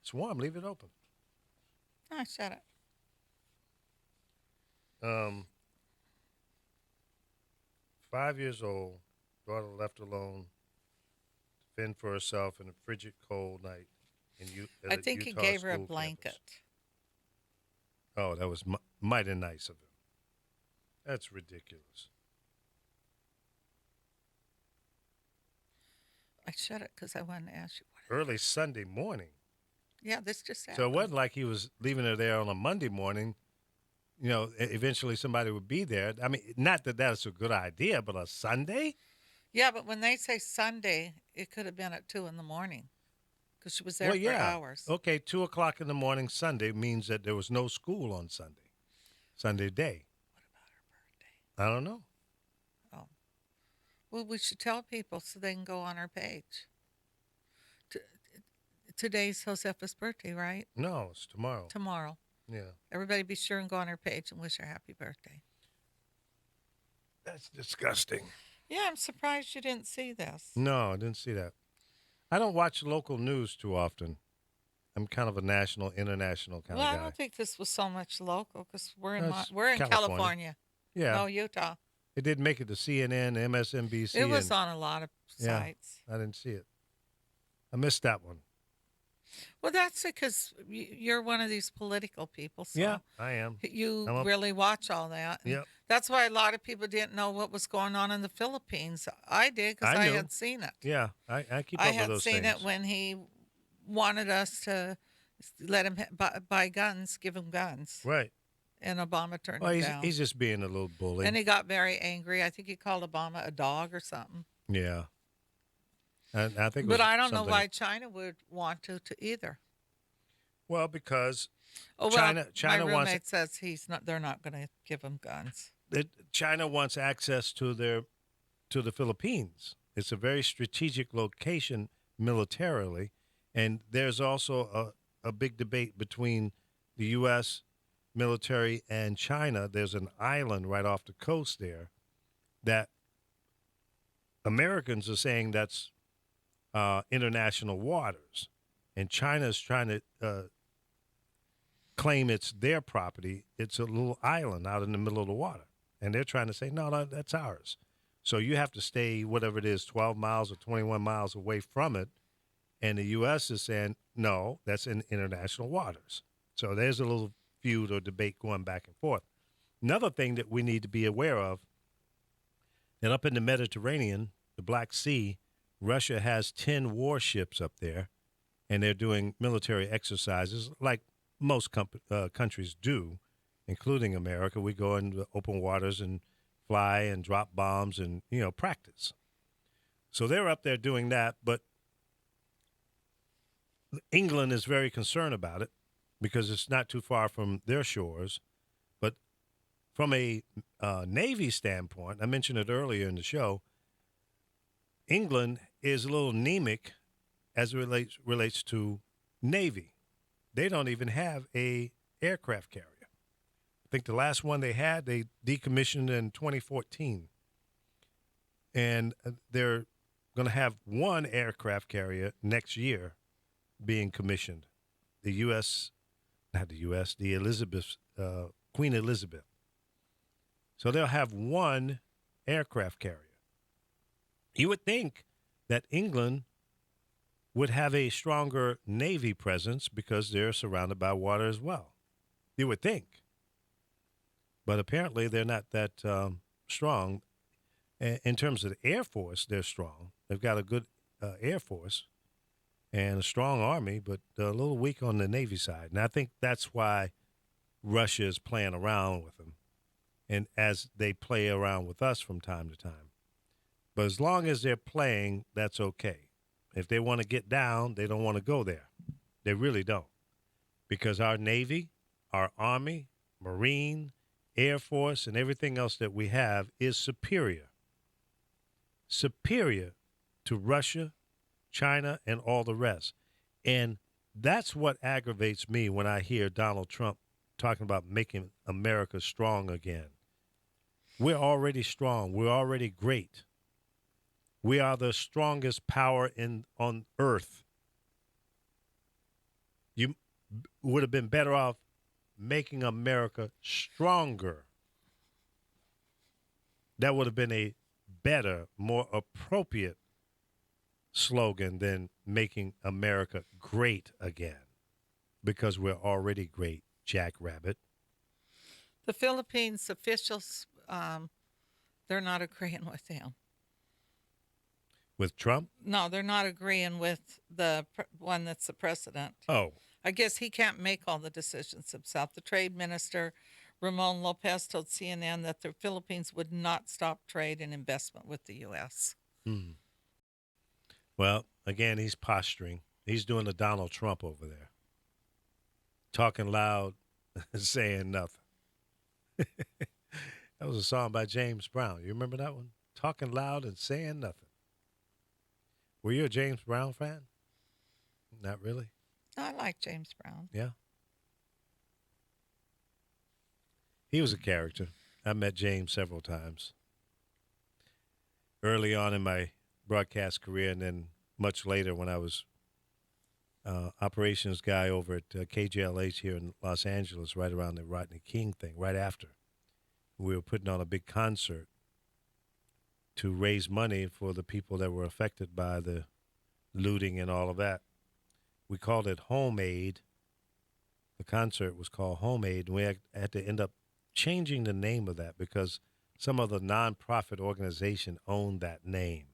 S1: It's warm. Leave it open.
S2: I shut it.
S1: 5 years old, daughter left alone to fend for herself in a frigid cold night.
S2: I think he gave her a blanket.
S1: Oh, that was mighty nice of him. That's ridiculous.
S2: I shut it because I wanted to ask you what.
S1: Early Sunday morning.
S2: Yeah, this just happened.
S1: So it wasn't like he was leaving her there on a Monday morning. You know, eventually somebody would be there. I mean, not that that's a good idea, but a Sunday?
S2: Yeah, but when they say Sunday, it could have been at 2 a.m. because she was there
S1: Well,
S2: for
S1: yeah.
S2: hours.
S1: Okay, 2 o'clock in the morning Sunday means that there was no school on Sunday. Sunday day.
S2: What about her birthday?
S1: I don't know.
S2: Oh. Well, we should tell people so they can go on our page. Today's Josefa's birthday, right?
S1: No, it's tomorrow.
S2: Tomorrow.
S1: Yeah.
S2: Everybody be sure and go on her page and wish her happy birthday.
S1: That's disgusting.
S2: Yeah, I'm surprised you didn't see this.
S1: No, I didn't see that. I don't watch local news too often. I'm kind of a national, international kind
S2: Well,
S1: of
S2: I
S1: guy.
S2: don't think this was so much local because
S1: That's
S2: we're in
S1: California.
S2: California.
S1: Yeah,
S2: No, Utah.
S1: it did make it to CNN, MSNBC,
S2: It was
S1: and
S2: on a lot of
S1: yeah,
S2: sites.
S1: I didn't see it. I missed that one.
S2: Well, that's because you're one of these political people, so
S1: Yeah, I am.
S2: you
S1: I'm a-
S2: really watch all that. And
S1: Yep.
S2: that's why a lot of people didn't know what was going on in the Philippines. I did because
S1: I
S2: I
S1: knew.
S2: had seen it.
S1: Yeah, I keep
S2: I
S1: up with
S2: had
S1: those
S2: seen
S1: things.
S2: it when he wanted us to let him buy guns, give him guns,
S1: Right.
S2: and Obama turned
S1: Well,
S2: him
S1: he's
S2: down.
S1: he's just being a little bully.
S2: And he got very angry. I think he called Obama a dog or something.
S1: Yeah. And I think. It
S2: But
S1: was
S2: I don't know
S1: something-
S2: why China would want to either.
S1: Well, because
S2: Oh well,
S1: China
S2: my
S1: wants-
S2: roommate says he's not. They're not going to give him guns.
S1: China wants access to the Philippines. It's a very strategic location militarily, and there's also a big debate between the U.S. military and China. There's an island right off the coast there that Americans are saying that's international waters, and China's trying to claim it's their property. It's a little island out in the middle of the water, and they're trying to say, no, that's ours. So you have to stay, whatever it is, 12 miles or 21 miles away from it, and the U.S. is saying, no, that's in international waters. So there's a little feud or debate going back and forth. Another thing that we need to be aware of, that up in the Mediterranean, the Black Sea, Russia has 10 warships up there, and they're doing military exercises like most countries do, including America. We go into open waters and fly and drop bombs and, practice. So they're up there doing that, but England is very concerned about it because it's not too far from their shores. But from a Navy standpoint, I mentioned it earlier in the show, England is a little anemic as it relates to Navy. They don't even have a aircraft carrier. I think the last one they had, they decommissioned in 2014. And they're going to have one aircraft carrier next year being commissioned. The Elizabeth, Queen Elizabeth. So they'll have one aircraft carrier. You would think that England would have a stronger Navy presence because they're surrounded by water as well. You would think. But apparently they're not that strong. In terms of the Air Force, they're strong. They've got a good Air Force and a strong Army, but a little weak on the Navy side. And I think that's why Russia is playing around with them, and as they play around with us from time to time. But as long as they're playing, that's okay. If they want to get down, they don't want to go there. They really don't. Because our Navy, our Army, Marine, Air Force, and everything else that we have is superior. Superior to Russia, China, and all the rest. And that's what aggravates me when I hear Donald Trump talking about making America strong again. We're already strong. We're already great. We are the strongest power on earth. You would have been better off making America stronger. That would have been a better, more appropriate slogan than making America great again, because we're already great, Jackrabbit.
S2: The Philippines officials, they're not agreeing with him.
S1: With Trump?
S2: No, they're not agreeing with the one that's the president.
S1: Oh,
S2: I guess he can't make all the decisions himself. The trade minister, Ramon Lopez, told CNN that the Philippines would not stop trade and investment with the U.S.
S1: Well, again, he's posturing. He's doing the Donald Trump over there. Talking loud, saying nothing. That was a song by James Brown. You remember that one? Talking loud and saying nothing. Were you a James Brown fan? Not really.
S2: I like James Brown.
S1: Yeah. He was a character. I met James several times. Early on in my broadcast career, and then much later when I was operations guy over at KJLH here in Los Angeles, right around the Rodney King thing, right after. We were putting on a big concert to raise money for the people that were affected by the looting and all of that. We called it Home Aid. The concert was called Home Aid, and we had to end up changing the name of that because some other nonprofit organization owned that name.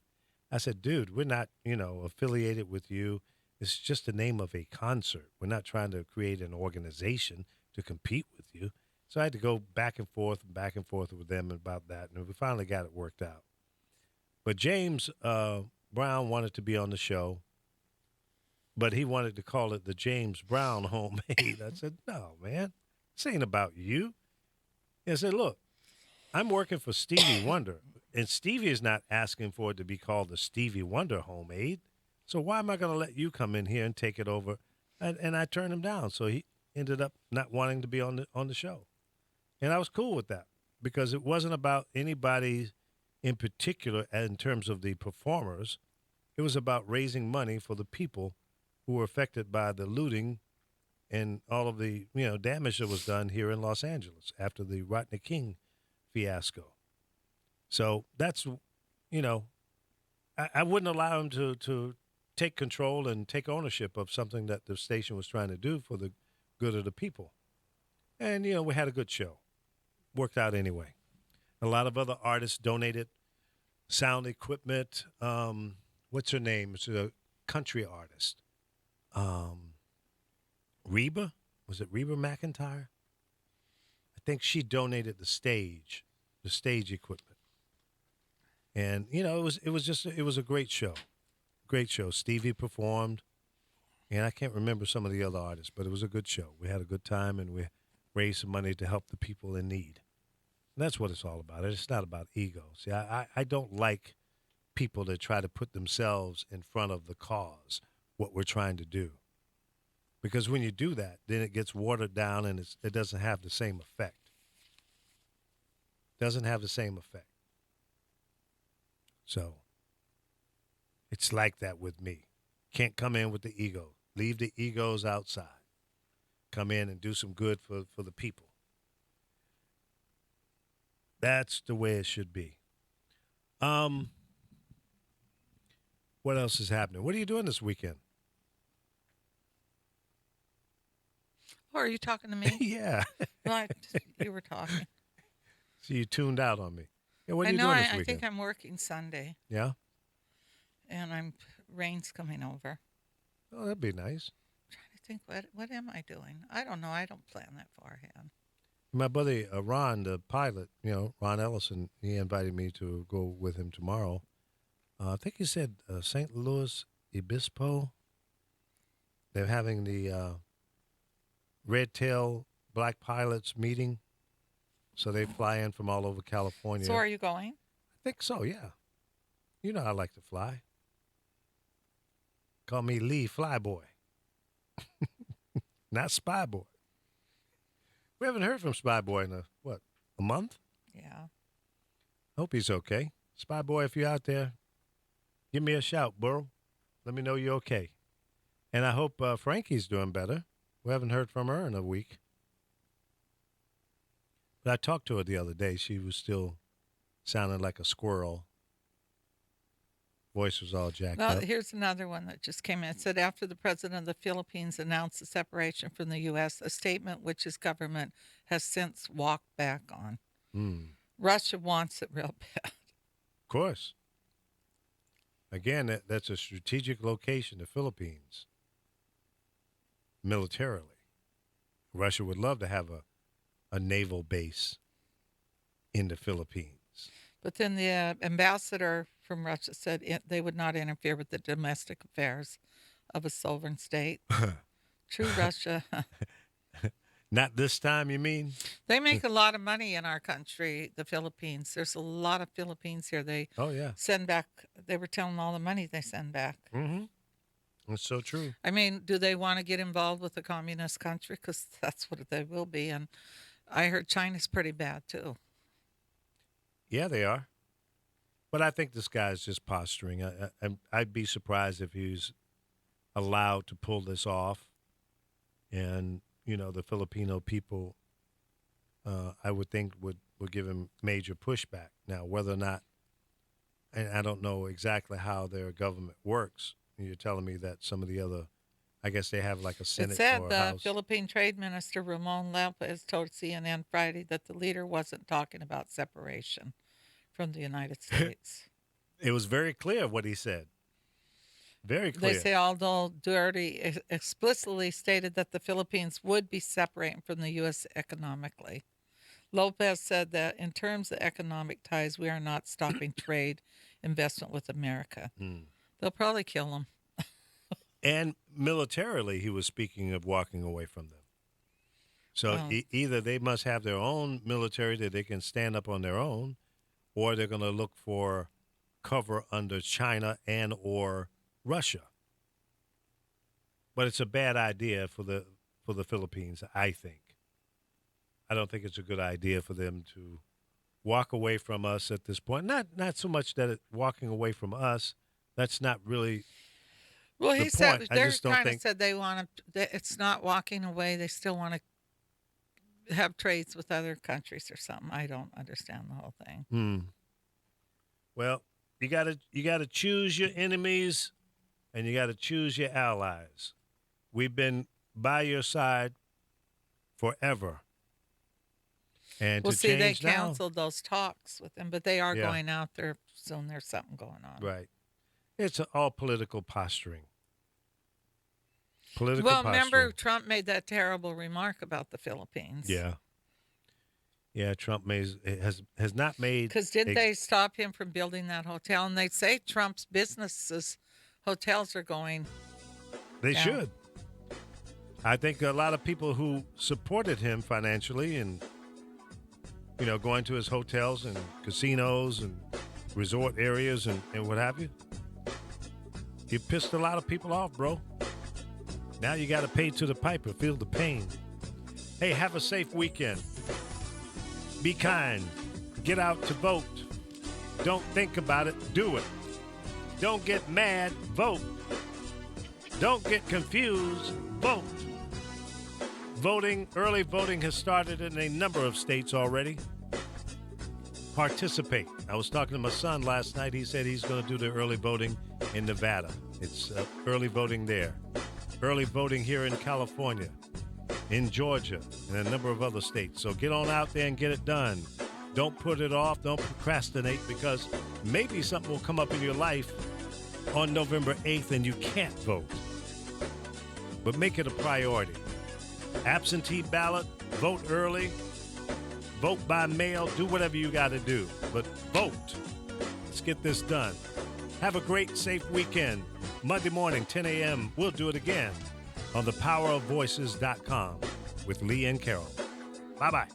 S1: I said, dude, we're not, affiliated with you. It's just the name of a concert. We're not trying to create an organization to compete with you. So I had to go back and forth with them about that, and we finally got it worked out. But James Brown wanted to be on the show, but he wanted to call it the James Brown Home Aid. I said, no, man, this ain't about you. I said, look, I'm working for Stevie Wonder, and Stevie is not asking for it to be called the Stevie Wonder Home Aid. So why am I going to let you come in here and take it over? And I turned him down. So he ended up not wanting to be on the show. And I was cool with that because it wasn't about anybody in particular in terms of the performers. It was about raising money for the people who were affected by the looting and all of the damage that was done here in Los Angeles after the Rodney King fiasco. So that's, I wouldn't allow him to take control and take ownership of something that the station was trying to do for the good of the people. And, we had a good show. Worked out anyway. A lot of other artists donated sound equipment. What's her name? It's a country artist. Reba? Was it Reba McEntire? I think she donated the stage equipment. And, it was a great show. Great show. Stevie performed. And I can't remember some of the other artists, but it was a good show. We had a good time, and we raised some money to help the people in need. And that's what it's all about. It's not about ego. See, I don't like people that try to put themselves in front of the cause, what we're trying to do. Because when you do that, then it gets watered down and it doesn't have the same effect. Doesn't have the same effect. So it's like that with me. Can't come in with the ego. Leave the egos outside. Come in and do some good for the people. That's the way it should be. What else is happening? What are you doing this weekend?
S2: Oh, are you talking to me?
S1: Yeah.
S2: No, you were talking.
S1: So you tuned out on me. Yeah, what are you
S2: I know.
S1: doing this
S2: I
S1: weekend?
S2: think I'm working Sunday,
S1: Yeah?
S2: and rain's coming over.
S1: Oh, that'd be nice.
S2: Trying to think, what am I doing? I don't know. I don't plan that far ahead.
S1: My buddy Ron, the pilot, Ron Ellison, he invited me to go with him tomorrow. I think he said St. Louis Obispo. They're having the Red Tail Black Pilots meeting. So they fly in from all over California.
S2: So are you going?
S1: I think so, yeah. You know I like to fly. Call me Lee Flyboy. Not Spy Boy. We haven't heard from Spy Boy in a month?
S2: Yeah.
S1: Hope he's okay. Spy Boy, if you're out there, give me a shout, bro. Let me know you're okay. And I hope Frankie's doing better. We haven't heard from her in a week. But I talked to her the other day. She was still sounding like a squirrel. Voice was all jacked
S2: Well,
S1: up.
S2: here's another one that just came in. It said, after the president of the Philippines announced the separation from the U.S., a statement which his government has since walked back on. Russia wants it real bad.
S1: Of course. Again, that's a strategic location, the Philippines, militarily. Russia would love to have a naval base in the Philippines.
S2: But then the ambassador from Russia said they would not interfere with the domestic affairs of a sovereign state. True Russia.
S1: Not this time, you mean?
S2: They make a lot of money in our country, the Philippines. There's a lot of Philippines here. They send back, they were telling all the money they send back.
S1: Mm-hmm. That's so true.
S2: I mean, do they want to get involved with a communist country? Because that's what they will be. And I heard China's pretty bad, too.
S1: Yeah, they are. But I think this guy's just posturing. I'd be surprised if he's allowed to pull this off. And, the Filipino people, I would think, would give him major pushback. Now, whether or not, and I don't know exactly how their government works. You're telling me that some of the other, I guess they have like a Senate
S2: It said
S1: or a
S2: the
S1: House.
S2: Philippine Trade Minister Ramon Lopez told CNN Friday that the leader wasn't talking about separation from the United States.
S1: It was very clear what he said. Very clear.
S2: They say although Duterte explicitly stated that the Philippines would be separating from the U.S. economically. Lopez said that in terms of economic ties, we are not stopping trade investment with America. They'll probably kill him.
S1: And militarily, he was speaking of walking away from them. So either they must have their own military that they can stand up on their own, or they're going to look for cover under China and or Russia. But it's a bad idea for the Philippines, I think. I don't think it's a good idea for them to walk away from us at this point. Not so much that walking away from us, that's not really
S2: Well,
S1: the
S2: he said
S1: point. I
S2: they're
S1: just don't
S2: kind of
S1: think-
S2: said they want to. It's not walking away. They still want to have trades with other countries or something. I don't understand the whole thing.
S1: Well, you gotta choose your enemies and you gotta choose your allies. We've been by your side forever. And
S2: Well,
S1: to
S2: see, they
S1: change now,
S2: canceled those talks with them, but they are
S1: Yeah.
S2: going out there soon. There's something going on.
S1: right? It's all political posturing. Political
S2: Well,
S1: posturing.
S2: remember Trump made that terrible remark about the Philippines.
S1: Yeah. Trump has not made
S2: Because didn't
S1: a-
S2: they stop him from building that hotel? And they say Trump's businesses, hotels are going.
S1: They
S2: Yeah.
S1: should. I think a lot of people who supported him financially and, going to his hotels and casinos and resort areas and what have you, you pissed a lot of people off, bro. Now you got to pay to the piper, feel the pain. Hey, have a safe weekend. Be kind. Get out to vote. Don't think about it. Do it. Don't get mad. Vote. Don't get confused. Vote. Early voting has started in a number of states already. Participate. I was talking to my son last night. He said he's going to do the early voting in Nevada. It's early voting there. Early voting here in California, in Georgia, and a number of other states. So get on out there and get it done. Don't put it off. Don't procrastinate, because maybe something will come up in your life on November 8th and you can't vote. But make it a priority. Absentee ballot, vote early, vote by mail, do whatever you got to do. But vote. Let's get this done. Have a great, safe weekend. Monday morning, 10 a.m., we'll do it again on thepowerofvoices.com with Lee and Carol. Bye-bye.